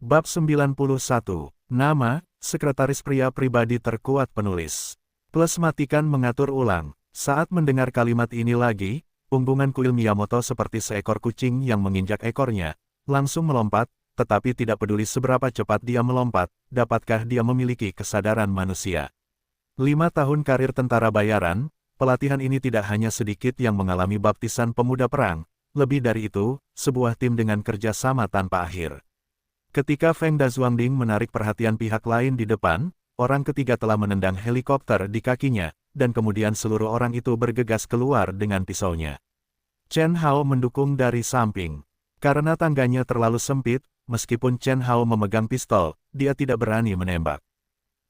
Bab 91. Nama, Sekretaris Pria Pribadi Terkuat Penulis. Plus matikan mengatur ulang. Saat mendengar kalimat ini lagi, punggungan kuil Miyamoto seperti seekor kucing yang menginjak ekornya, langsung melompat, tetapi tidak peduli seberapa cepat dia melompat, dapatkah dia memiliki kesadaran manusia. 5 tahun karir tentara bayaran, pelatihan ini tidak hanya sedikit yang mengalami baptisan pemuda perang, lebih dari itu, sebuah tim dengan kerja sama tanpa akhir. Ketika Feng Dazuangding menarik perhatian pihak lain di depan, orang ketiga telah menendang helikopter di kakinya, dan kemudian seluruh orang itu bergegas keluar dengan pisaunya. Chen Hao mendukung dari samping. Karena tangganya terlalu sempit, meskipun Chen Hao memegang pistol, dia tidak berani menembak.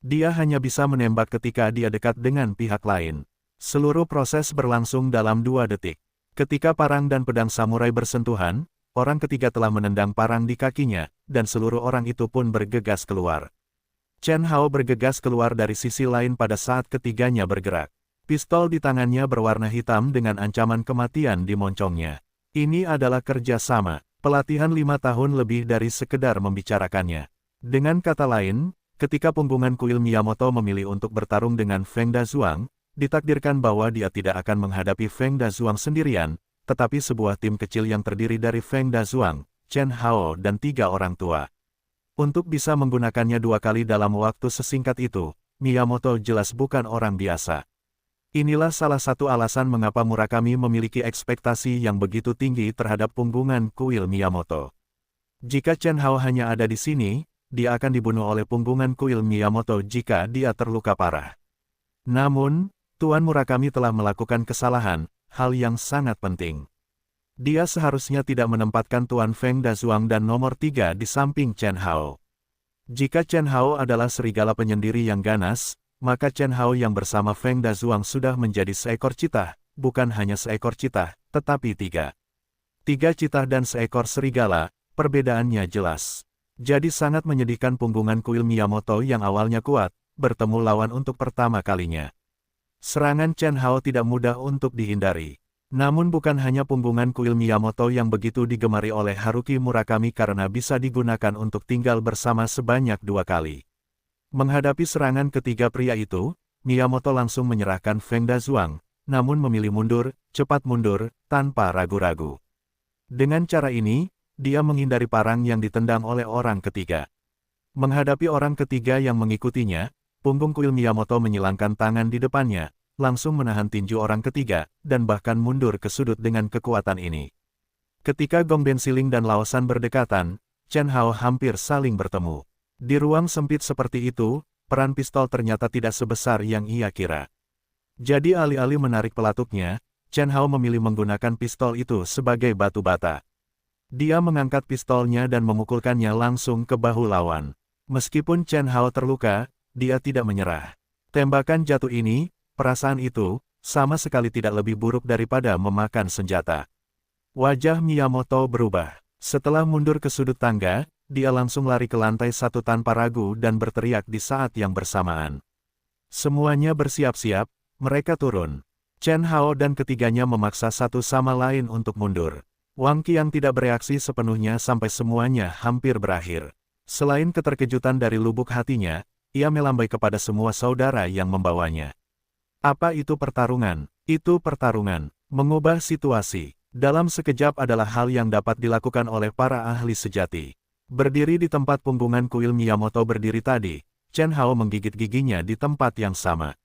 Dia hanya bisa menembak ketika dia dekat dengan pihak lain. Seluruh proses berlangsung dalam 2 detik. Ketika parang dan pedang samurai bersentuhan, orang ketiga telah menendang parang di kakinya, dan seluruh orang itu pun bergegas keluar. Chen Hao bergegas keluar dari sisi lain pada saat ketiganya bergerak. Pistol di tangannya berwarna hitam dengan ancaman kematian di moncongnya. Ini adalah kerja sama, pelatihan 5 tahun lebih dari sekedar membicarakannya. Dengan kata lain, ketika punggungan kuil Miyamoto memilih untuk bertarung dengan Feng Dazuang, ditakdirkan bahwa dia tidak akan menghadapi Feng Dazuang sendirian, tetapi sebuah tim kecil yang terdiri dari Feng Dazuang, Chen Hao dan 3 orang tua. Untuk bisa menggunakannya 2 kali dalam waktu sesingkat itu, Miyamoto jelas bukan orang biasa. Inilah salah satu alasan mengapa Murakami memiliki ekspektasi yang begitu tinggi terhadap punggungan kuil Miyamoto. Jika Chen Hao hanya ada di sini, dia akan dibunuh oleh punggungan kuil Miyamoto jika dia terluka parah. Namun, Tuan Murakami telah melakukan kesalahan, hal yang sangat penting. Dia seharusnya tidak menempatkan Tuan Feng Dazuang dan nomor 3 di samping Chen Hao. Jika Chen Hao adalah serigala penyendiri yang ganas, maka Chen Hao yang bersama Feng Dazuang sudah menjadi seekor citah, bukan hanya seekor citah, tetapi 3 citah dan seekor serigala, perbedaannya jelas. Jadi sangat menyedihkan punggungan kuil Miyamoto yang awalnya kuat, bertemu lawan untuk pertama kalinya. Serangan Chen Hao tidak mudah untuk dihindari. Namun bukan hanya punggungan kuil Miyamoto yang begitu digemari oleh Haruki Murakami karena bisa digunakan untuk tinggal bersama sebanyak 2 kali. Menghadapi serangan ketiga pria itu, Miyamoto langsung menyerahkan Feng Dazuang, namun memilih mundur, cepat mundur, tanpa ragu-ragu. Dengan cara ini, dia menghindari parang yang ditendang oleh orang ketiga. Menghadapi orang ketiga yang mengikutinya, punggung kuil Miyamoto menyilangkan tangan di depannya, langsung menahan tinju orang ketiga, dan bahkan mundur ke sudut dengan kekuatan ini. Ketika Gong Bensiling dan Laosan berdekatan, Chen Hao hampir saling bertemu. Di ruang sempit seperti itu, peran pistol ternyata tidak sebesar yang ia kira. Jadi alih-alih menarik pelatuknya, Chen Hao memilih menggunakan pistol itu sebagai batu bata. Dia mengangkat pistolnya dan memukulkannya langsung ke bahu lawan. Meskipun Chen Hao terluka, dia tidak menyerah. Tembakan jatuh ini, perasaan itu, sama sekali tidak lebih buruk daripada memakan senjata. Wajah Miyamoto berubah. Setelah mundur ke sudut tangga, dia langsung lari ke lantai 1 tanpa ragu dan berteriak di saat yang bersamaan. Semuanya bersiap-siap, mereka turun. Chen Hao dan ketiganya memaksa satu sama lain untuk mundur. Wang Qiang tidak bereaksi sepenuhnya sampai semuanya hampir berakhir. Selain keterkejutan dari lubuk hatinya, ia melambai kepada semua saudara yang membawanya. Apa itu pertarungan? Itu pertarungan. Mengubah situasi dalam sekejap adalah hal yang dapat dilakukan oleh para ahli sejati. Berdiri di tempat punggungan kuil Miyamoto berdiri tadi, Chen Hao menggigit giginya di tempat yang sama.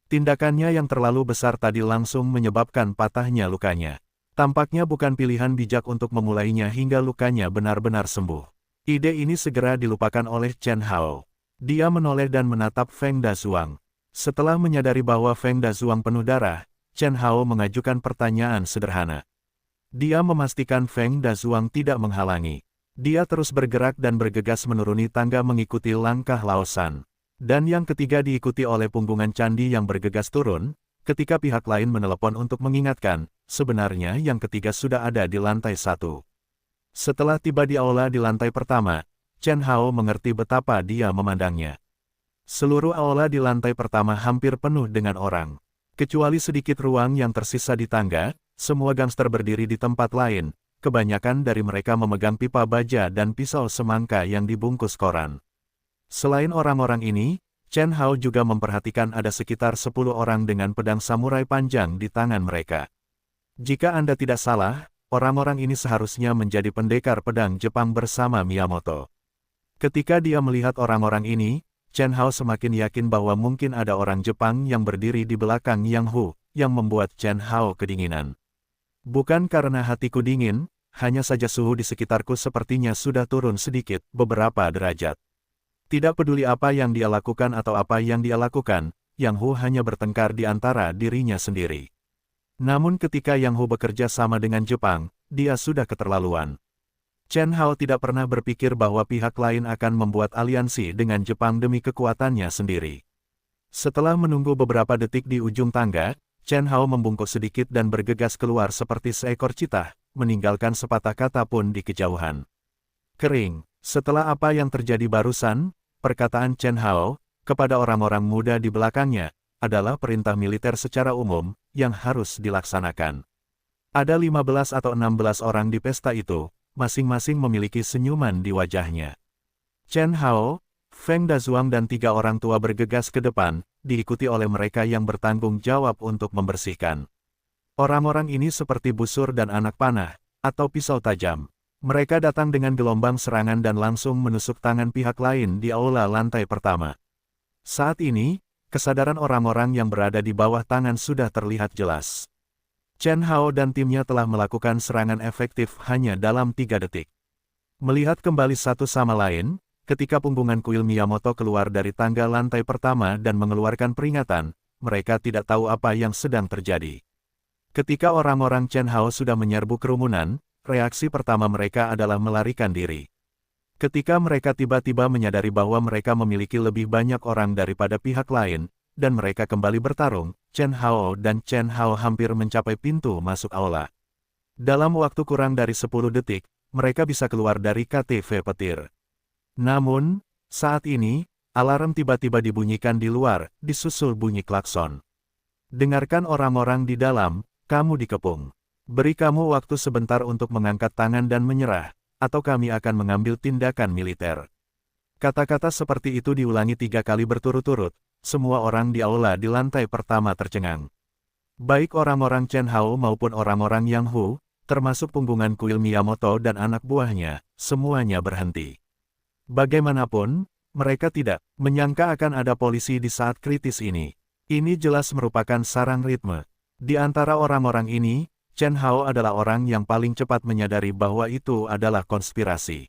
Tindakannya yang terlalu besar tadi langsung menyebabkan patahnya lukanya. Tampaknya bukan pilihan bijak untuk memulainya hingga lukanya benar-benar sembuh. Ide ini segera dilupakan oleh Chen Hao. Dia menoleh dan menatap Feng Dazuang. Setelah menyadari bahwa Feng Dazuang penuh darah, Chen Hao mengajukan pertanyaan sederhana. Dia memastikan Feng Dazuang tidak menghalangi. Dia terus bergerak dan bergegas menuruni tangga mengikuti langkah Laosan. Dan yang ketiga diikuti oleh punggungan candi yang bergegas turun, ketika pihak lain menelepon untuk mengingatkan, sebenarnya yang ketiga sudah ada di lantai 1. Setelah tiba di aula di lantai pertama, Chen Hao mengerti betapa dia memandangnya. Seluruh aula di lantai pertama hampir penuh dengan orang. Kecuali sedikit ruang yang tersisa di tangga, semua gangster berdiri di tempat lain, kebanyakan dari mereka memegang pipa baja dan pisau semangka yang dibungkus koran. Selain orang-orang ini, Chen Hao juga memperhatikan ada sekitar 10 orang dengan pedang samurai panjang di tangan mereka. Jika Anda tidak salah, orang-orang ini seharusnya menjadi pendekar pedang Jepang bersama Miyamoto. Ketika dia melihat orang-orang ini, Chen Hao semakin yakin bahwa mungkin ada orang Jepang yang berdiri di belakang Yang Hu, yang membuat Chen Hao kedinginan. Bukan karena hatiku dingin, hanya saja suhu di sekitarku sepertinya sudah turun sedikit, beberapa derajat. Tidak peduli apa yang dia lakukan atau apa yang dia lakukan, Yang Hu hanya bertengkar di antara dirinya sendiri. Namun ketika Yang Hu bekerja sama dengan Jepang, dia sudah keterlaluan. Chen Hao tidak pernah berpikir bahwa pihak lain akan membuat aliansi dengan Jepang demi kekuatannya sendiri. Setelah menunggu beberapa detik di ujung tangga, Chen Hao membungkuk sedikit dan bergegas keluar seperti seekor citah, meninggalkan sepatah kata pun di kejauhan. Kering. Setelah apa yang terjadi barusan, perkataan Chen Hao kepada orang-orang muda di belakangnya adalah perintah militer secara umum yang harus dilaksanakan. Ada 15 atau 16 orang di pesta itu, masing-masing memiliki senyuman di wajahnya. Chen Hao, Feng Dazuang dan 3 orang tua bergegas ke depan, diikuti oleh mereka yang bertanggung jawab untuk membersihkan. Orang-orang ini seperti busur dan anak panah, atau pisau tajam. Mereka datang dengan gelombang serangan dan langsung menusuk tangan pihak lain di aula lantai pertama. Saat ini, kesadaran orang-orang yang berada di bawah tangan sudah terlihat jelas. Chen Hao dan timnya telah melakukan serangan efektif hanya dalam 3 detik. Melihat kembali satu sama lain, ketika punggungan kuil Miyamoto keluar dari tangga lantai pertama dan mengeluarkan peringatan, mereka tidak tahu apa yang sedang terjadi. Ketika orang-orang Chen Hao sudah menyerbu kerumunan, reaksi pertama mereka adalah melarikan diri. Ketika mereka tiba-tiba menyadari bahwa mereka memiliki lebih banyak orang daripada pihak lain, dan mereka kembali bertarung, Chen Hao dan Chen Hao hampir mencapai pintu masuk aula. Dalam waktu kurang dari 10 detik, mereka bisa keluar dari KTV petir. Namun, saat ini, alarm tiba-tiba dibunyikan di luar, disusul bunyi klakson. Dengarkan orang-orang di dalam, kamu dikepung. Beri kamu waktu sebentar untuk mengangkat tangan dan menyerah, atau kami akan mengambil tindakan militer. Kata-kata seperti itu diulangi 3 kali berturut-turut, semua orang di aula di lantai pertama tercengang. Baik orang-orang Chen Hao maupun orang-orang Yang Hu, termasuk punggungan kuil Miyamoto dan anak buahnya, semuanya berhenti. Bagaimanapun, mereka tidak menyangka akan ada polisi di saat kritis ini. Ini jelas merupakan sarang ritme. Di antara orang-orang ini, Chen Hao adalah orang yang paling cepat menyadari bahwa itu adalah konspirasi.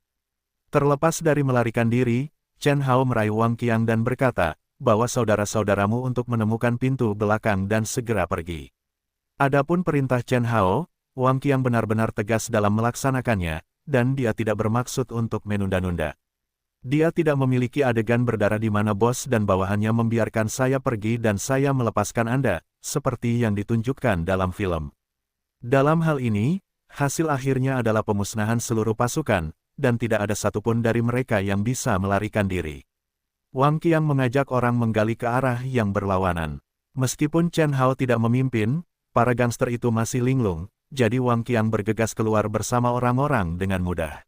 Terlepas dari melarikan diri, Chen Hao meraih Wang Qiang dan berkata, bawa saudara-saudaramu untuk menemukan pintu belakang dan segera pergi. Adapun perintah Chen Hao, Wang Qiang benar-benar tegas dalam melaksanakannya, dan dia tidak bermaksud untuk menunda-nunda. Dia tidak memiliki adegan berdarah di mana bos dan bawahannya membiarkan saya pergi dan saya melepaskan Anda, seperti yang ditunjukkan dalam film. Dalam hal ini, hasil akhirnya adalah pemusnahan seluruh pasukan, dan tidak ada satupun dari mereka yang bisa melarikan diri. Wang Qiang mengajak orang menggali ke arah yang berlawanan. Meskipun Chen Hao tidak memimpin, para gangster itu masih linglung, jadi Wang Qiang bergegas keluar bersama orang-orang dengan mudah.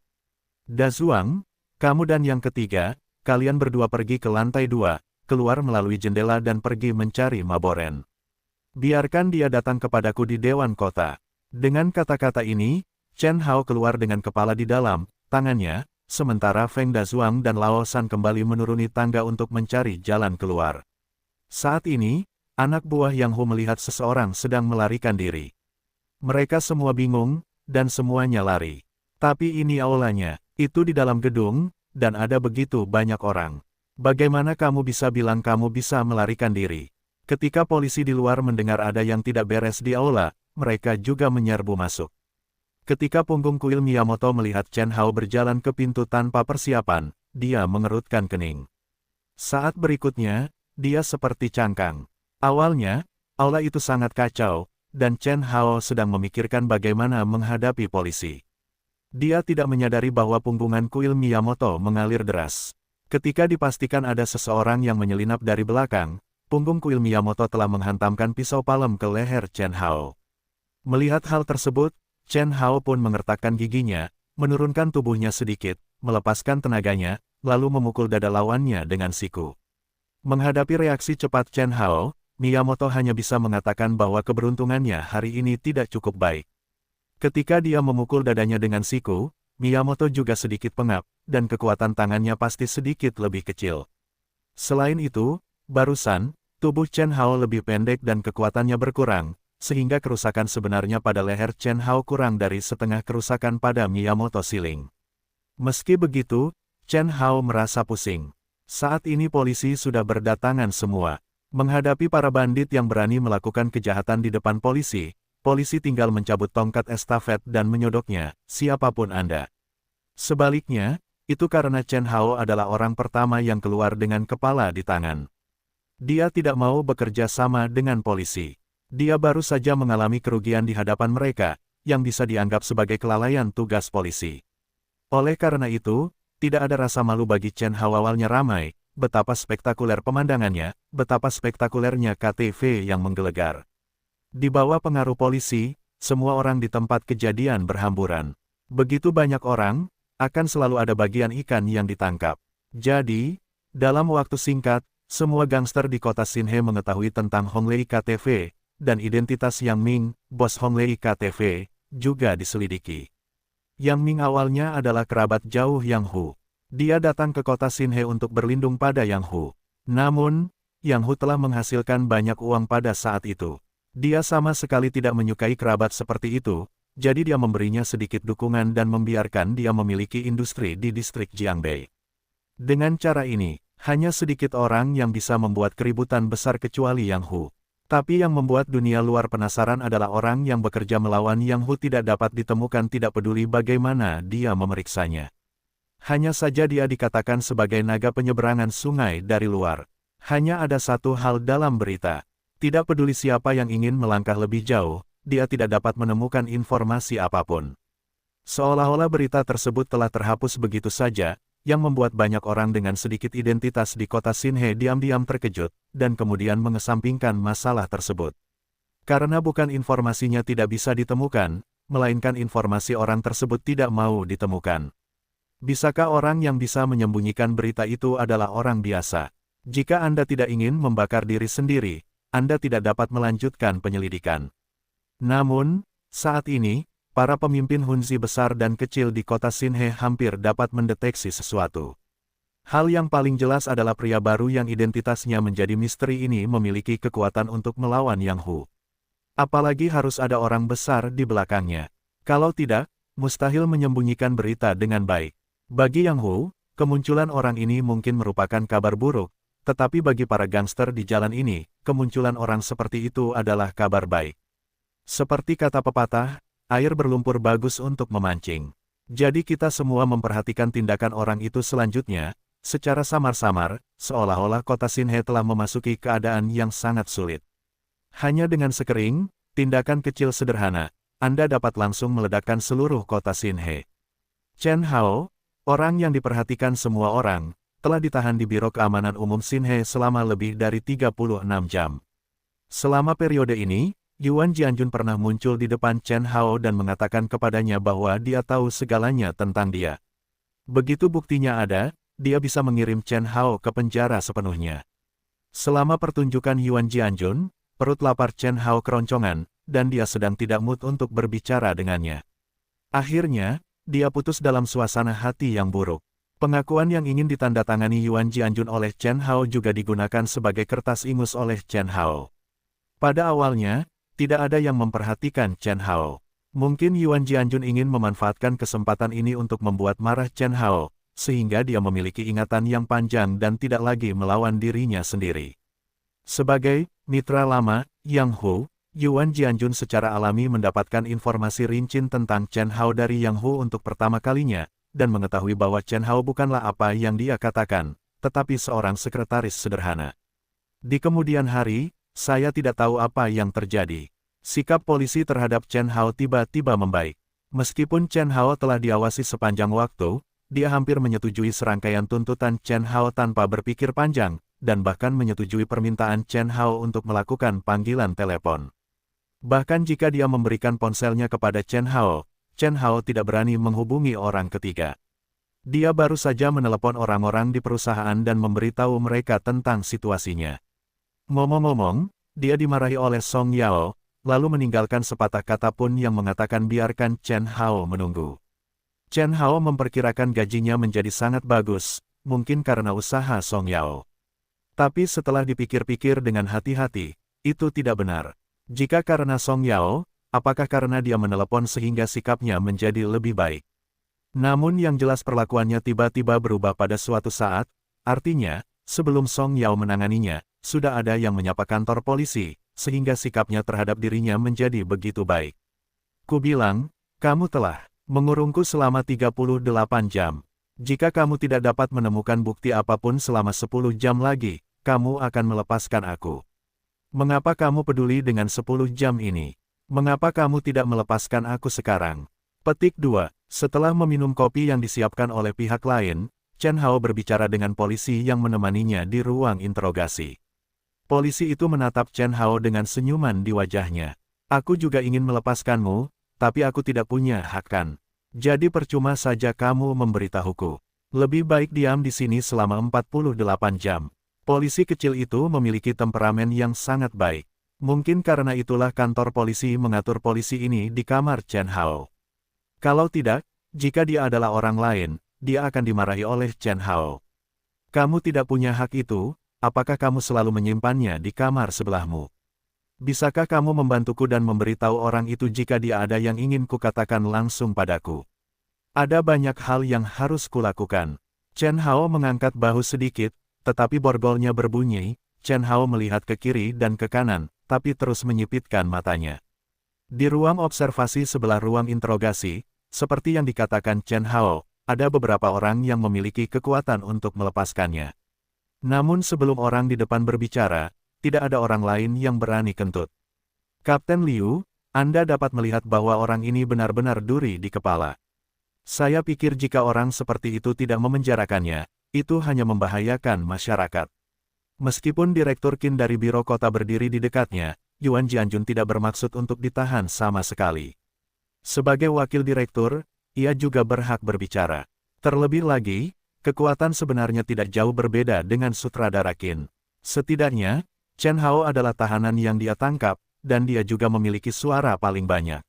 Dazuang, kamu dan yang ketiga, kalian berdua pergi ke lantai 2, keluar melalui jendela dan pergi mencari Maboren. Biarkan dia datang kepadaku di Dewan Kota. Dengan kata-kata ini, Chen Hao keluar dengan kepala di dalam tangannya, sementara Feng Dazuang dan Lao San kembali menuruni tangga untuk mencari jalan keluar. Saat ini, anak buah Yang Hu melihat seseorang sedang melarikan diri. Mereka semua bingung, dan semuanya lari. Tapi ini aulanya, itu di dalam gedung, dan ada begitu banyak orang. Bagaimana kamu bisa bilang kamu bisa melarikan diri? Ketika polisi di luar mendengar ada yang tidak beres di aula, mereka juga menyerbu masuk. Ketika punggung kuil Miyamoto melihat Chen Hao berjalan ke pintu tanpa persiapan, dia mengerutkan kening. Saat berikutnya, dia seperti cangkang. Awalnya, aula itu sangat kacau, dan Chen Hao sedang memikirkan bagaimana menghadapi polisi. Dia tidak menyadari bahwa punggungan kuil Miyamoto mengalir deras. Ketika dipastikan ada seseorang yang menyelinap dari belakang, punggung kuil Miyamoto telah menghantamkan pisau palem ke leher Chen Hao. Melihat hal tersebut, Chen Hao pun mengertakkan giginya, menurunkan tubuhnya sedikit, melepaskan tenaganya, lalu memukul dada lawannya dengan siku. Menghadapi reaksi cepat Chen Hao, Miyamoto hanya bisa mengatakan bahwa keberuntungannya hari ini tidak cukup baik. Ketika dia memukul dadanya dengan siku, Miyamoto juga sedikit pengap, dan kekuatan tangannya pasti sedikit lebih kecil. Selain itu, barusan, tubuh Chen Hao lebih pendek dan kekuatannya berkurang, sehingga kerusakan sebenarnya pada leher Chen Hao kurang dari setengah kerusakan pada Miyamoto Siling. Meski begitu, Chen Hao merasa pusing. Saat ini polisi sudah berdatangan semua. Menghadapi para bandit yang berani melakukan kejahatan di depan polisi, polisi tinggal mencabut tongkat estafet dan menyodoknya, siapapun Anda. Sebaliknya, itu karena Chen Hao adalah orang pertama yang keluar dengan kepala di tangan. Dia tidak mau bekerja sama dengan polisi. Dia baru saja mengalami kerugian di hadapan mereka, yang bisa dianggap sebagai kelalaian tugas polisi. Oleh karena itu, tidak ada rasa malu bagi Chen Hao. Awalnya ramai, betapa spektakuler pemandangannya, betapa spektakulernya KTV yang menggelegar. Di bawah pengaruh polisi, semua orang di tempat kejadian berhamburan. Begitu banyak orang, akan selalu ada bagian ikan yang ditangkap. Jadi, dalam waktu singkat, semua gangster di kota Xinhe mengetahui tentang Honglei KTV, dan identitas Yang Ming, bos Honglei KTV, juga diselidiki. Yang Ming awalnya adalah kerabat jauh Yang Hu. Dia datang ke kota Xinhe untuk berlindung pada Yang Hu. Namun, Yang Hu telah menghasilkan banyak uang pada saat itu. Dia sama sekali tidak menyukai kerabat seperti itu, jadi dia memberinya sedikit dukungan dan membiarkan dia memiliki industri di distrik Jiangbei. Dengan cara ini, hanya sedikit orang yang bisa membuat keributan besar kecuali Yang Hu. Tapi yang membuat dunia luar penasaran adalah orang yang bekerja melawan Yang Hu tidak dapat ditemukan, tidak peduli bagaimana dia memeriksanya. Hanya saja dia dikatakan sebagai naga penyeberangan sungai dari luar. Hanya ada satu hal dalam berita. Tidak peduli siapa yang ingin melangkah lebih jauh, dia tidak dapat menemukan informasi apapun. Seolah-olah berita tersebut telah terhapus begitu saja, yang membuat banyak orang dengan sedikit identitas di kota Xinhe diam-diam terkejut, dan kemudian mengesampingkan masalah tersebut. Karena bukan informasinya tidak bisa ditemukan, melainkan informasi orang tersebut tidak mau ditemukan. Bisakah orang yang bisa menyembunyikan berita itu adalah orang biasa? Jika Anda tidak ingin membakar diri sendiri, Anda tidak dapat melanjutkan penyelidikan. Namun, saat ini, para pemimpin Hunzi besar dan kecil di kota Xinhe hampir dapat mendeteksi sesuatu. Hal yang paling jelas adalah pria baru yang identitasnya menjadi misteri ini memiliki kekuatan untuk melawan Yang Hu. Apalagi harus ada orang besar di belakangnya. Kalau tidak, mustahil menyembunyikan berita dengan baik. Bagi Yang Hu, kemunculan orang ini mungkin merupakan kabar buruk, tetapi bagi para gangster di jalan ini, kemunculan orang seperti itu adalah kabar baik. Seperti kata pepatah, air berlumpur bagus untuk memancing. Jadi kita semua memperhatikan tindakan orang itu selanjutnya, secara samar-samar, seolah-olah kota Xinhe telah memasuki keadaan yang sangat sulit. Hanya dengan sekering, tindakan kecil sederhana, Anda dapat langsung meledakkan seluruh kota Xinhe. Chen Hao, orang yang diperhatikan semua orang, telah ditahan di Biro Keamanan Umum Xinhe selama lebih dari 36 jam. Selama periode ini, Yuan Jianjun pernah muncul di depan Chen Hao dan mengatakan kepadanya bahwa dia tahu segalanya tentang dia. Begitu buktinya ada, dia bisa mengirim Chen Hao ke penjara sepenuhnya. Selama pertunjukan Yuan Jianjun, perut lapar Chen Hao keroncongan, dan dia sedang tidak mood untuk berbicara dengannya. Akhirnya, dia putus dalam suasana hati yang buruk. Pengakuan yang ingin ditandatangani Yuan Jianjun oleh Chen Hao juga digunakan sebagai kertas ingus oleh Chen Hao. Pada awalnya, tidak ada yang memperhatikan Chen Hao. Mungkin Yuan Jianjun ingin memanfaatkan kesempatan ini untuk membuat marah Chen Hao, sehingga dia memiliki ingatan yang panjang dan tidak lagi melawan dirinya sendiri. Sebagai mitra lama, Yang Hu, Yuan Jianjun secara alami mendapatkan informasi rinci tentang Chen Hao dari Yang Hu untuk pertama kalinya, dan mengetahui bahwa Chen Hao bukanlah apa yang dia katakan, tetapi seorang sekretaris sederhana. Di kemudian hari, saya tidak tahu apa yang terjadi. Sikap polisi terhadap Chen Hao tiba-tiba membaik. Meskipun Chen Hao telah diawasi sepanjang waktu, dia hampir menyetujui serangkaian tuntutan Chen Hao tanpa berpikir panjang, dan bahkan menyetujui permintaan Chen Hao untuk melakukan panggilan telepon. Bahkan jika dia memberikan ponselnya kepada Chen Hao tidak berani menghubungi orang ketiga. Dia baru saja menelepon orang-orang di perusahaan dan memberitahu mereka tentang situasinya. Ngomong-ngomong, dia dimarahi oleh Song Yao, lalu meninggalkan sepatah kata pun yang mengatakan biarkan Chen Hao menunggu. Chen Hao memperkirakan gajinya menjadi sangat bagus, mungkin karena usaha Song Yao. Tapi setelah dipikir-pikir dengan hati-hati, itu tidak benar. Jika karena Song Yao, apakah karena dia menelepon sehingga sikapnya menjadi lebih baik? Namun yang jelas perlakuannya tiba-tiba berubah pada suatu saat, artinya, sebelum Song Yao menanganinya, sudah ada yang menyapa kantor polisi, sehingga sikapnya terhadap dirinya menjadi begitu baik. Ku bilang, kamu telah mengurungku selama 38 jam. Jika kamu tidak dapat menemukan bukti apapun selama 10 jam lagi, kamu akan melepaskan aku. Mengapa kamu peduli dengan 10 jam ini? Mengapa kamu tidak melepaskan aku sekarang? Petik 2. Setelah meminum kopi yang disiapkan oleh pihak lain, Chen Hao berbicara dengan polisi yang menemaninya di ruang interogasi. Polisi itu menatap Chen Hao dengan senyuman di wajahnya. Aku juga ingin melepaskanmu, tapi aku tidak punya hak kan. Jadi percuma saja kamu memberitahuku. Lebih baik diam di sini selama 48 jam. Polisi kecil itu memiliki temperamen yang sangat baik. Mungkin karena itulah kantor polisi mengatur polisi ini di kamar Chen Hao. Kalau tidak, jika dia adalah orang lain, dia akan dimarahi oleh Chen Hao. Kamu tidak punya hak itu, apakah kamu selalu menyimpannya di kamar sebelahmu? Bisakah kamu membantuku dan memberitahu orang itu jika dia ada yang ingin kukatakan langsung padaku? Ada banyak hal yang harus kulakukan. Chen Hao mengangkat bahu sedikit, tetapi borgolnya berbunyi. Chen Hao melihat ke kiri dan ke kanan, tapi terus menyipitkan matanya. Di ruang observasi sebelah ruang interogasi, seperti yang dikatakan Chen Hao, ada beberapa orang yang memiliki kekuatan untuk melepaskannya. Namun sebelum orang di depan berbicara, tidak ada orang lain yang berani kentut. Kapten Liu, Anda dapat melihat bahwa orang ini benar-benar duri di kepala. Saya pikir jika orang seperti itu tidak memenjarakannya, itu hanya membahayakan masyarakat. Meskipun Direktur Qin dari Biro Kota berdiri di dekatnya, Yuan Jianjun tidak bermaksud untuk ditahan sama sekali. Sebagai wakil direktur, ia juga berhak berbicara. Terlebih lagi, kekuatan sebenarnya tidak jauh berbeda dengan sutradara Qin. Setidaknya, Chen Hao adalah tahanan yang dia tangkap, dan dia juga memiliki suara paling banyak.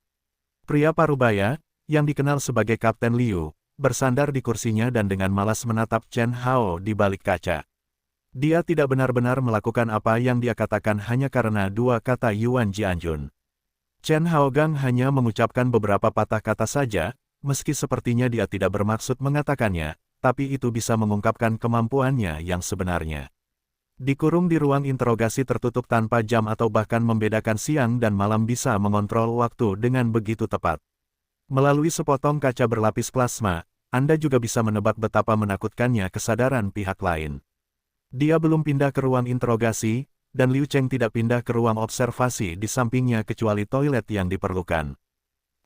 Pria parubaya, yang dikenal sebagai Kapten Liu, bersandar di kursinya dan dengan malas menatap Chen Hao di balik kaca. Dia tidak benar-benar melakukan apa yang dia katakan hanya karena dua kata Yuan Jianjun. Chen Haogang hanya mengucapkan beberapa patah kata saja, meski sepertinya dia tidak bermaksud mengatakannya, tapi itu bisa mengungkapkan kemampuannya yang sebenarnya. Dikurung di ruang interogasi tertutup tanpa jam atau bahkan membedakan siang dan malam bisa mengontrol waktu dengan begitu tepat. Melalui sepotong kaca berlapis plasma, Anda juga bisa menebak betapa menakutkannya kesadaran pihak lain. Dia belum pindah ke ruang interogasi, dan Liu Cheng tidak pindah ke ruang observasi di sampingnya kecuali toilet yang diperlukan.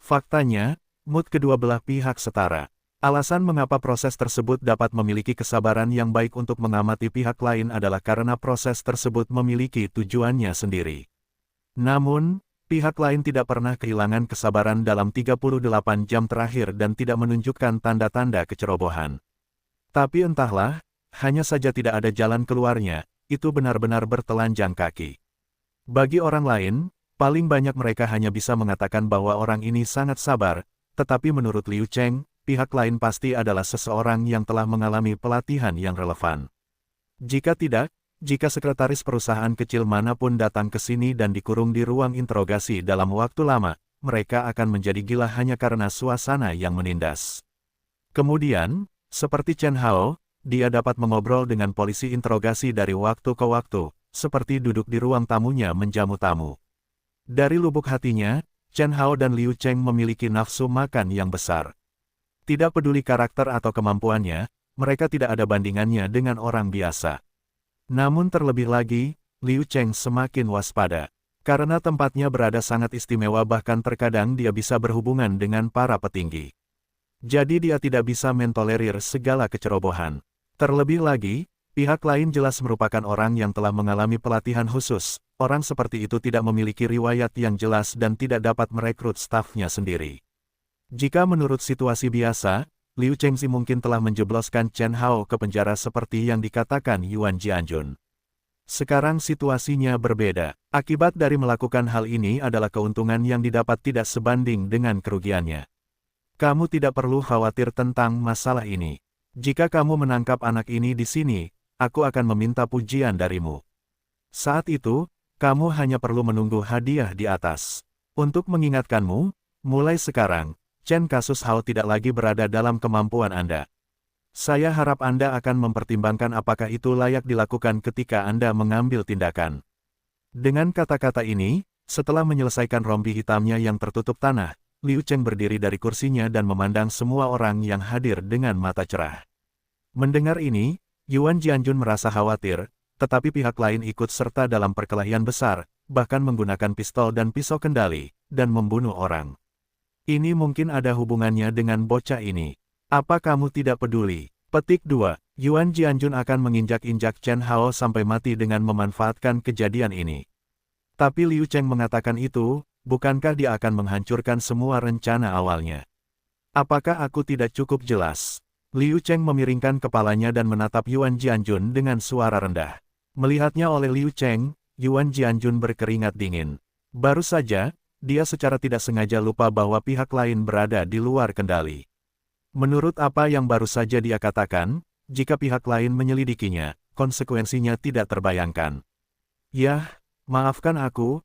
Faktanya, mood kedua belah pihak setara. Alasan mengapa proses tersebut dapat memiliki kesabaran yang baik untuk mengamati pihak lain adalah karena proses tersebut memiliki tujuannya sendiri. Namun, pihak lain tidak pernah kehilangan kesabaran dalam 38 jam terakhir dan tidak menunjukkan tanda-tanda kecerobohan. Tapi entahlah, hanya saja tidak ada jalan keluarnya, itu benar-benar bertelanjang kaki. Bagi orang lain, paling banyak mereka hanya bisa mengatakan bahwa orang ini sangat sabar, tetapi menurut Liu Cheng, pihak lain pasti adalah seseorang yang telah mengalami pelatihan yang relevan. Jika tidak, jika sekretaris perusahaan kecil manapun datang ke sini dan dikurung di ruang interogasi dalam waktu lama, mereka akan menjadi gila hanya karena suasana yang menindas. Kemudian, seperti Chen Hao, dia dapat mengobrol dengan polisi interogasi dari waktu ke waktu, seperti duduk di ruang tamunya menjamu tamu. Dari lubuk hatinya, Chen Hao dan Liu Cheng memiliki nafsu makan yang besar. Tidak peduli karakter atau kemampuannya, mereka tidak ada bandingannya dengan orang biasa. Namun terlebih lagi, Liu Cheng semakin waspada. Karena tempatnya berada sangat istimewa bahkan terkadang dia bisa berhubungan dengan para petinggi. Jadi dia tidak bisa mentolerir segala kecerobohan. Terlebih lagi, Pihak lain jelas merupakan orang yang telah mengalami pelatihan khusus. Orang seperti itu tidak memiliki riwayat yang jelas dan tidak dapat merekrut stafnya sendiri. Jika menurut situasi biasa, Liu Chengxi mungkin telah menjebloskan Chen Hao ke penjara seperti yang dikatakan Yuan Jianjun. Sekarang situasinya berbeda. Akibat dari melakukan hal ini adalah keuntungan yang didapat tidak sebanding dengan kerugiannya. Kamu tidak perlu khawatir tentang masalah ini. Jika kamu menangkap anak ini di sini, aku akan meminta pujian darimu. Saat itu, kamu hanya perlu menunggu hadiah di atas. Untuk mengingatkanmu, mulai sekarang, Chen kasus Hao tidak lagi berada dalam kemampuan Anda. Saya harap Anda akan mempertimbangkan apakah itu layak dilakukan ketika Anda mengambil tindakan. Dengan kata-kata ini, setelah menyelesaikan rompi hitamnya yang tertutup tanah, Liu Cheng berdiri dari kursinya dan memandang semua orang yang hadir dengan mata cerah. Mendengar ini, Yuan Jianjun merasa khawatir, tetapi pihak lain ikut serta dalam perkelahian besar, bahkan menggunakan pistol dan pisau kendali, dan membunuh orang. Ini mungkin ada hubungannya dengan bocah ini. Apa kamu tidak peduli? Petik 2. Yuan Jianjun akan menginjak-injak Chen Hao sampai mati dengan memanfaatkan kejadian ini. Tapi Liu Cheng mengatakan itu, bukankah dia akan menghancurkan semua rencana awalnya? Apakah aku tidak cukup jelas? Liu Cheng memiringkan kepalanya dan menatap Yuan Jianjun dengan suara rendah. Melihatnya oleh Liu Cheng, Yuan Jianjun berkeringat dingin. Baru saja, dia secara tidak sengaja lupa bahwa pihak lain berada di luar kendali. Menurut apa yang baru saja dia katakan, jika pihak lain menyelidikinya, konsekuensinya tidak terbayangkan. Yah, maafkan aku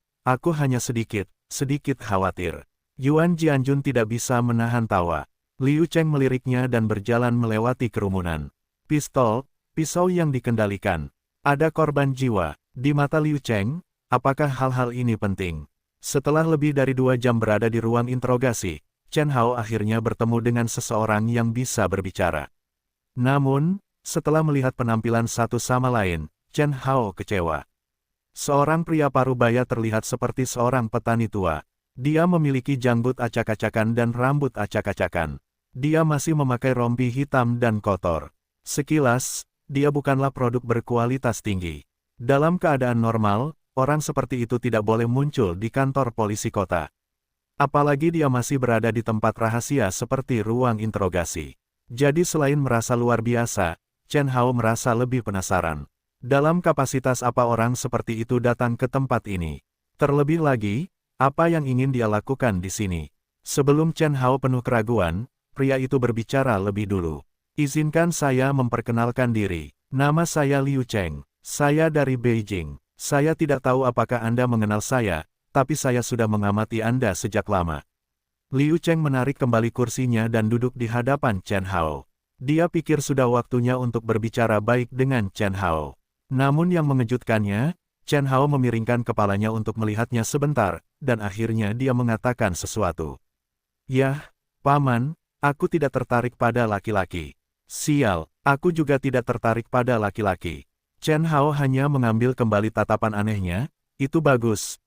hanya sedikit khawatir. Yuan Jianjun tidak bisa menahan tawa. Liu Cheng meliriknya dan berjalan melewati kerumunan. Pisau yang dikendalikan. Ada korban jiwa. Di mata Liu Cheng, apakah hal-hal ini penting? Setelah lebih dari 2 jam berada di ruang interogasi, Chen Hao akhirnya bertemu dengan seseorang yang bisa berbicara. Namun, setelah melihat penampilan satu sama lain, Chen Hao kecewa. Seorang pria parubaya terlihat seperti seorang petani tua. Dia memiliki janggut acak-acakan dan rambut acak-acakan. Dia masih memakai rompi hitam dan kotor. Sekilas, dia bukanlah produk berkualitas tinggi. Dalam keadaan normal, orang seperti itu tidak boleh muncul di kantor polisi kota. Apalagi dia masih berada di tempat rahasia seperti ruang interogasi. Jadi selain merasa luar biasa, Chen Hao merasa lebih penasaran. Dalam kapasitas apa orang seperti itu datang ke tempat ini? Terlebih lagi, apa yang ingin dia lakukan di sini? Sebelum Chen Hao penuh keraguan, pria itu berbicara lebih dulu. Izinkan saya memperkenalkan diri. Nama saya Liu Cheng. Saya dari Beijing. Saya tidak tahu apakah Anda mengenal saya, tapi saya sudah mengamati Anda sejak lama. Liu Cheng menarik kembali kursinya dan duduk di hadapan Chen Hao. Dia pikir sudah waktunya untuk berbicara baik dengan Chen Hao. Namun yang mengejutkannya, Chen Hao memiringkan kepalanya untuk melihatnya sebentar, dan akhirnya dia mengatakan sesuatu. Yah, Paman, aku tidak tertarik pada laki-laki. Sial, aku juga tidak tertarik pada laki-laki. Chen Hao hanya mengambil kembali tatapan anehnya. Itu bagus,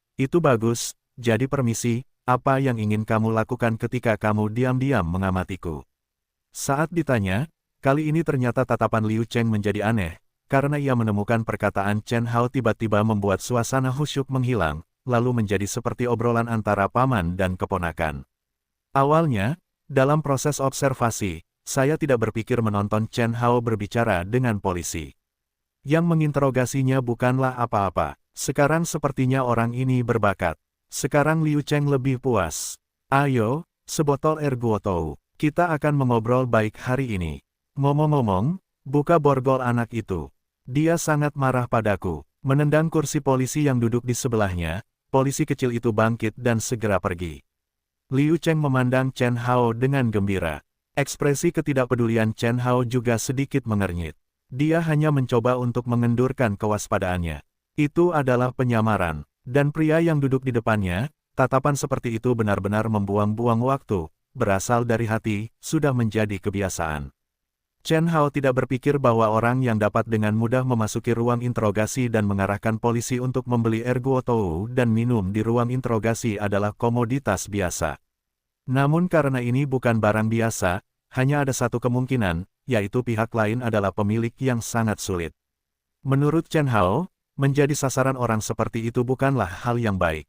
jadi permisi, apa yang ingin kamu lakukan ketika kamu diam-diam mengamatiku? Saat ditanya, kali ini ternyata tatapan Liu Cheng menjadi aneh, karena ia menemukan perkataan Chen Hao tiba-tiba membuat suasana khusyuk menghilang, lalu menjadi seperti obrolan antara paman dan keponakan. Awalnya, dalam proses observasi, saya tidak berpikir menonton Chen Hao berbicara dengan polisi. Yang menginterogasinya bukanlah apa-apa. Sekarang sepertinya orang ini berbakat. Sekarang Liu Cheng lebih puas. Ayo, sebotol erguotou. Kita akan mengobrol baik hari ini. Ngomong-ngomong, buka borgol anak itu. Dia sangat marah padaku. Menendang kursi polisi yang duduk di sebelahnya, polisi kecil itu bangkit dan segera pergi. Liu Cheng memandang Chen Hao dengan gembira. Ekspresi ketidakpedulian Chen Hao juga sedikit mengernyit. Dia hanya mencoba untuk mengendurkan kewaspadaannya. Itu adalah penyamaran. Dan pria yang duduk di depannya, tatapan seperti itu benar-benar membuang-buang waktu, berasal dari hati, sudah menjadi kebiasaan. Chen Hao tidak berpikir bahwa orang yang dapat dengan mudah memasuki ruang interogasi dan mengarahkan polisi untuk membeli erguotou dan minum di ruang interogasi adalah komoditas biasa. Namun karena ini bukan barang biasa, hanya ada satu kemungkinan, yaitu pihak lain adalah pemilik yang sangat sulit. Menurut Chen Hao, menjadi sasaran orang seperti itu bukanlah hal yang baik.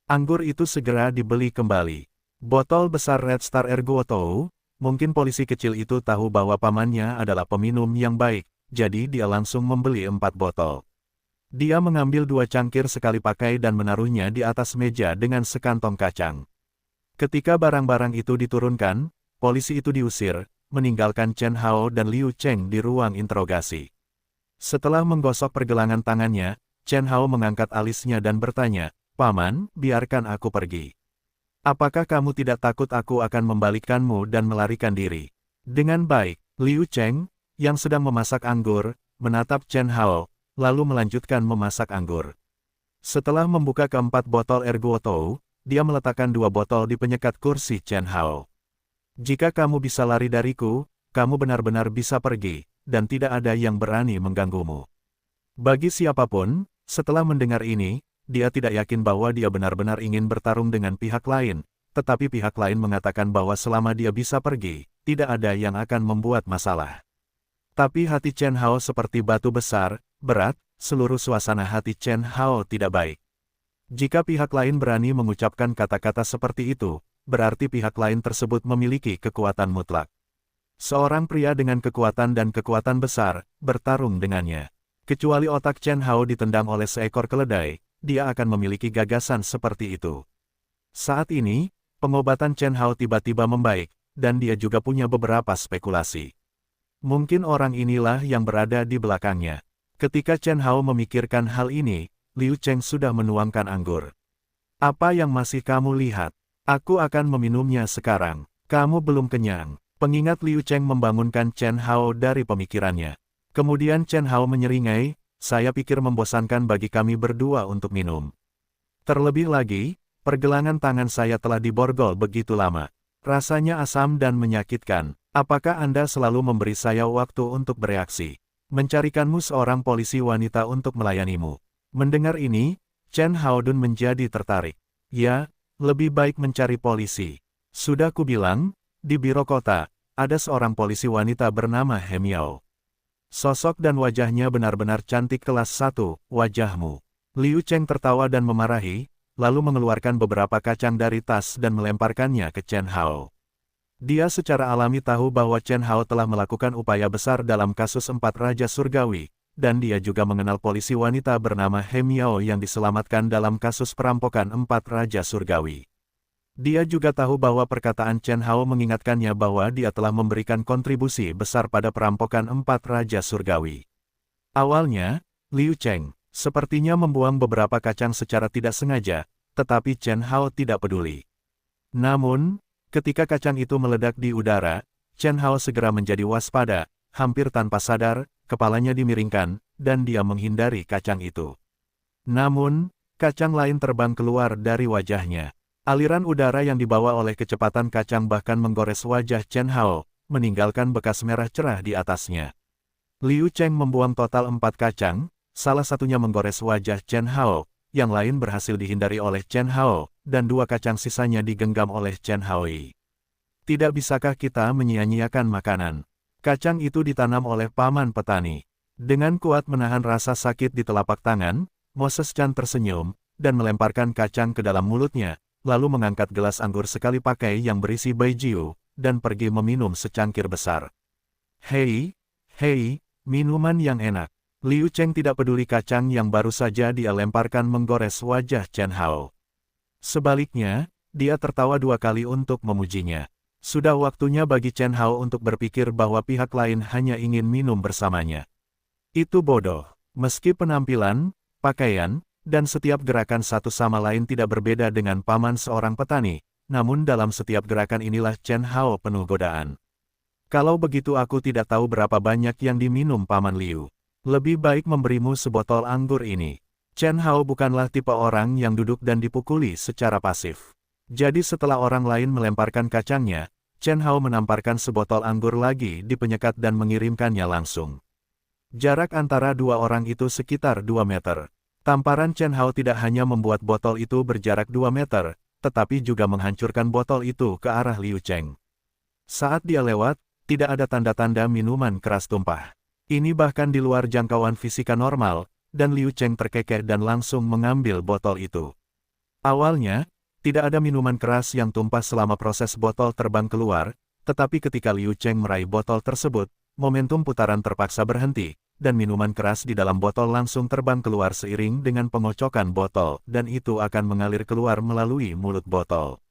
Anggur itu segera dibeli kembali. Botol besar Red Star Ergotou, mungkin polisi kecil itu tahu bahwa pamannya adalah peminum yang baik, jadi dia langsung membeli 4 botol. Dia mengambil 2 cangkir sekali pakai dan menaruhnya di atas meja dengan sekantong kacang. Ketika barang-barang itu diturunkan, polisi itu diusir, meninggalkan Chen Hao dan Liu Cheng di ruang interogasi. Setelah menggosok pergelangan tangannya, Chen Hao mengangkat alisnya dan bertanya, "Paman, biarkan aku pergi. Apakah kamu tidak takut aku akan membalikkanmu dan melarikan diri?" Dengan baik, Liu Cheng, yang sedang memasak anggur, menatap Chen Hao, lalu melanjutkan memasak anggur. Setelah membuka keempat botol Ergotou, dia meletakkan 2 botol di penyekat kursi Chen Hao. "Jika kamu bisa lari dariku, kamu benar-benar bisa pergi, dan tidak ada yang berani mengganggumu." Bagi siapapun, setelah mendengar ini, dia tidak yakin bahwa dia benar-benar ingin bertarung dengan pihak lain, tetapi pihak lain mengatakan bahwa selama dia bisa pergi, tidak ada yang akan membuat masalah. Tapi hati Chen Hao seperti batu besar, berat, seluruh suasana hati Chen Hao tidak baik. Jika pihak lain berani mengucapkan kata-kata seperti itu, berarti pihak lain tersebut memiliki kekuatan mutlak. Seorang pria dengan kekuatan dan kekuatan besar, bertarung dengannya. Kecuali otak Chen Hao ditendang oleh seekor keledai, dia akan memiliki gagasan seperti itu. Saat ini, pengobatan Chen Hao tiba-tiba membaik, dan dia juga punya beberapa spekulasi. Mungkin orang inilah yang berada di belakangnya. Ketika Chen Hao memikirkan hal ini, Liu Cheng sudah menuangkan anggur. "Apa yang masih kamu lihat? Aku akan meminumnya sekarang. Kamu belum kenyang." Pengingat Liu Cheng membangunkan Chen Hao dari pemikirannya. Kemudian Chen Hao menyeringai, "Saya pikir membosankan bagi kami berdua untuk minum. Terlebih lagi, pergelangan tangan saya telah diborgol begitu lama. Rasanya asam dan menyakitkan. Apakah Anda selalu memberi saya waktu untuk bereaksi? Mencarikanmu seorang polisi wanita untuk melayanimu." Mendengar ini, Chen Haodun menjadi tertarik. "Ya, lebih baik mencari polisi. Sudah kubilang, di biro kota, ada seorang polisi wanita bernama He Miao. Sosok dan wajahnya benar-benar cantik kelas 1, wajahmu." Liu Cheng tertawa dan memarahi, lalu mengeluarkan beberapa kacang dari tas dan melemparkannya ke Chen Hao. Dia secara alami tahu bahwa Chen Hao telah melakukan upaya besar dalam kasus 4 Raja Surgawi, dan dia juga mengenal polisi wanita bernama He Miao yang diselamatkan dalam kasus perampokan 4 Raja Surgawi. Dia juga tahu bahwa perkataan Chen Hao mengingatkannya bahwa dia telah memberikan kontribusi besar pada perampokan 4 Raja Surgawi. Awalnya, Liu Cheng sepertinya membuang beberapa kacang secara tidak sengaja, tetapi Chen Hao tidak peduli. Namun, ketika kacang itu meledak di udara, Chen Hao segera menjadi waspada, hampir tanpa sadar, kepalanya dimiringkan, dan dia menghindari kacang itu. Namun, kacang lain terbang keluar dari wajahnya. Aliran udara yang dibawa oleh kecepatan kacang bahkan menggores wajah Chen Hao, meninggalkan bekas merah cerah di atasnya. Liu Cheng membuang total 4 kacang, salah satunya menggores wajah Chen Hao, yang lain berhasil dihindari oleh Chen Hao, dan 2 kacang sisanya digenggam oleh Chen Haoi. "Tidak bisakah kita menyia-nyiakan makanan? Kacang itu ditanam oleh paman petani." Dengan kuat menahan rasa sakit di telapak tangan, Moses Chan tersenyum, dan melemparkan kacang ke dalam mulutnya, lalu mengangkat gelas anggur sekali pakai yang berisi baijiu, dan pergi meminum secangkir besar. Hei, minuman yang enak." Liu Cheng tidak peduli kacang yang baru saja dia lemparkan menggores wajah Chen Hao. Sebaliknya, dia tertawa 2 kali untuk memujinya. Sudah waktunya bagi Chen Hao untuk berpikir bahwa pihak lain hanya ingin minum bersamanya. Itu bodoh. Meski penampilan, pakaian, dan setiap gerakan satu sama lain tidak berbeda dengan paman seorang petani, namun dalam setiap gerakan inilah Chen Hao penuh godaan. "Kalau begitu aku tidak tahu berapa banyak yang diminum paman Liu. Lebih baik memberimu sebotol anggur ini." Chen Hao bukanlah tipe orang yang duduk dan dipukuli secara pasif. Jadi setelah orang lain melemparkan kacangnya, Chen Hao menamparkan sebotol anggur lagi di penyekat dan mengirimkannya langsung. Jarak antara 2 orang itu sekitar 2 meter. Tamparan Chen Hao tidak hanya membuat botol itu berjarak 2 meter, tetapi juga menghancurkan botol itu ke arah Liu Cheng. Saat dia lewat, tidak ada tanda-tanda minuman keras tumpah. Ini bahkan di luar jangkauan fisika normal, dan Liu Cheng terkekeh dan langsung mengambil botol itu. Awalnya, tidak ada minuman keras yang tumpah selama proses botol terbang keluar, tetapi ketika Liu Cheng meraih botol tersebut, momentum putaran terpaksa berhenti, dan minuman keras di dalam botol langsung terbang keluar seiring dengan pengocokan botol, dan itu akan mengalir keluar melalui mulut botol.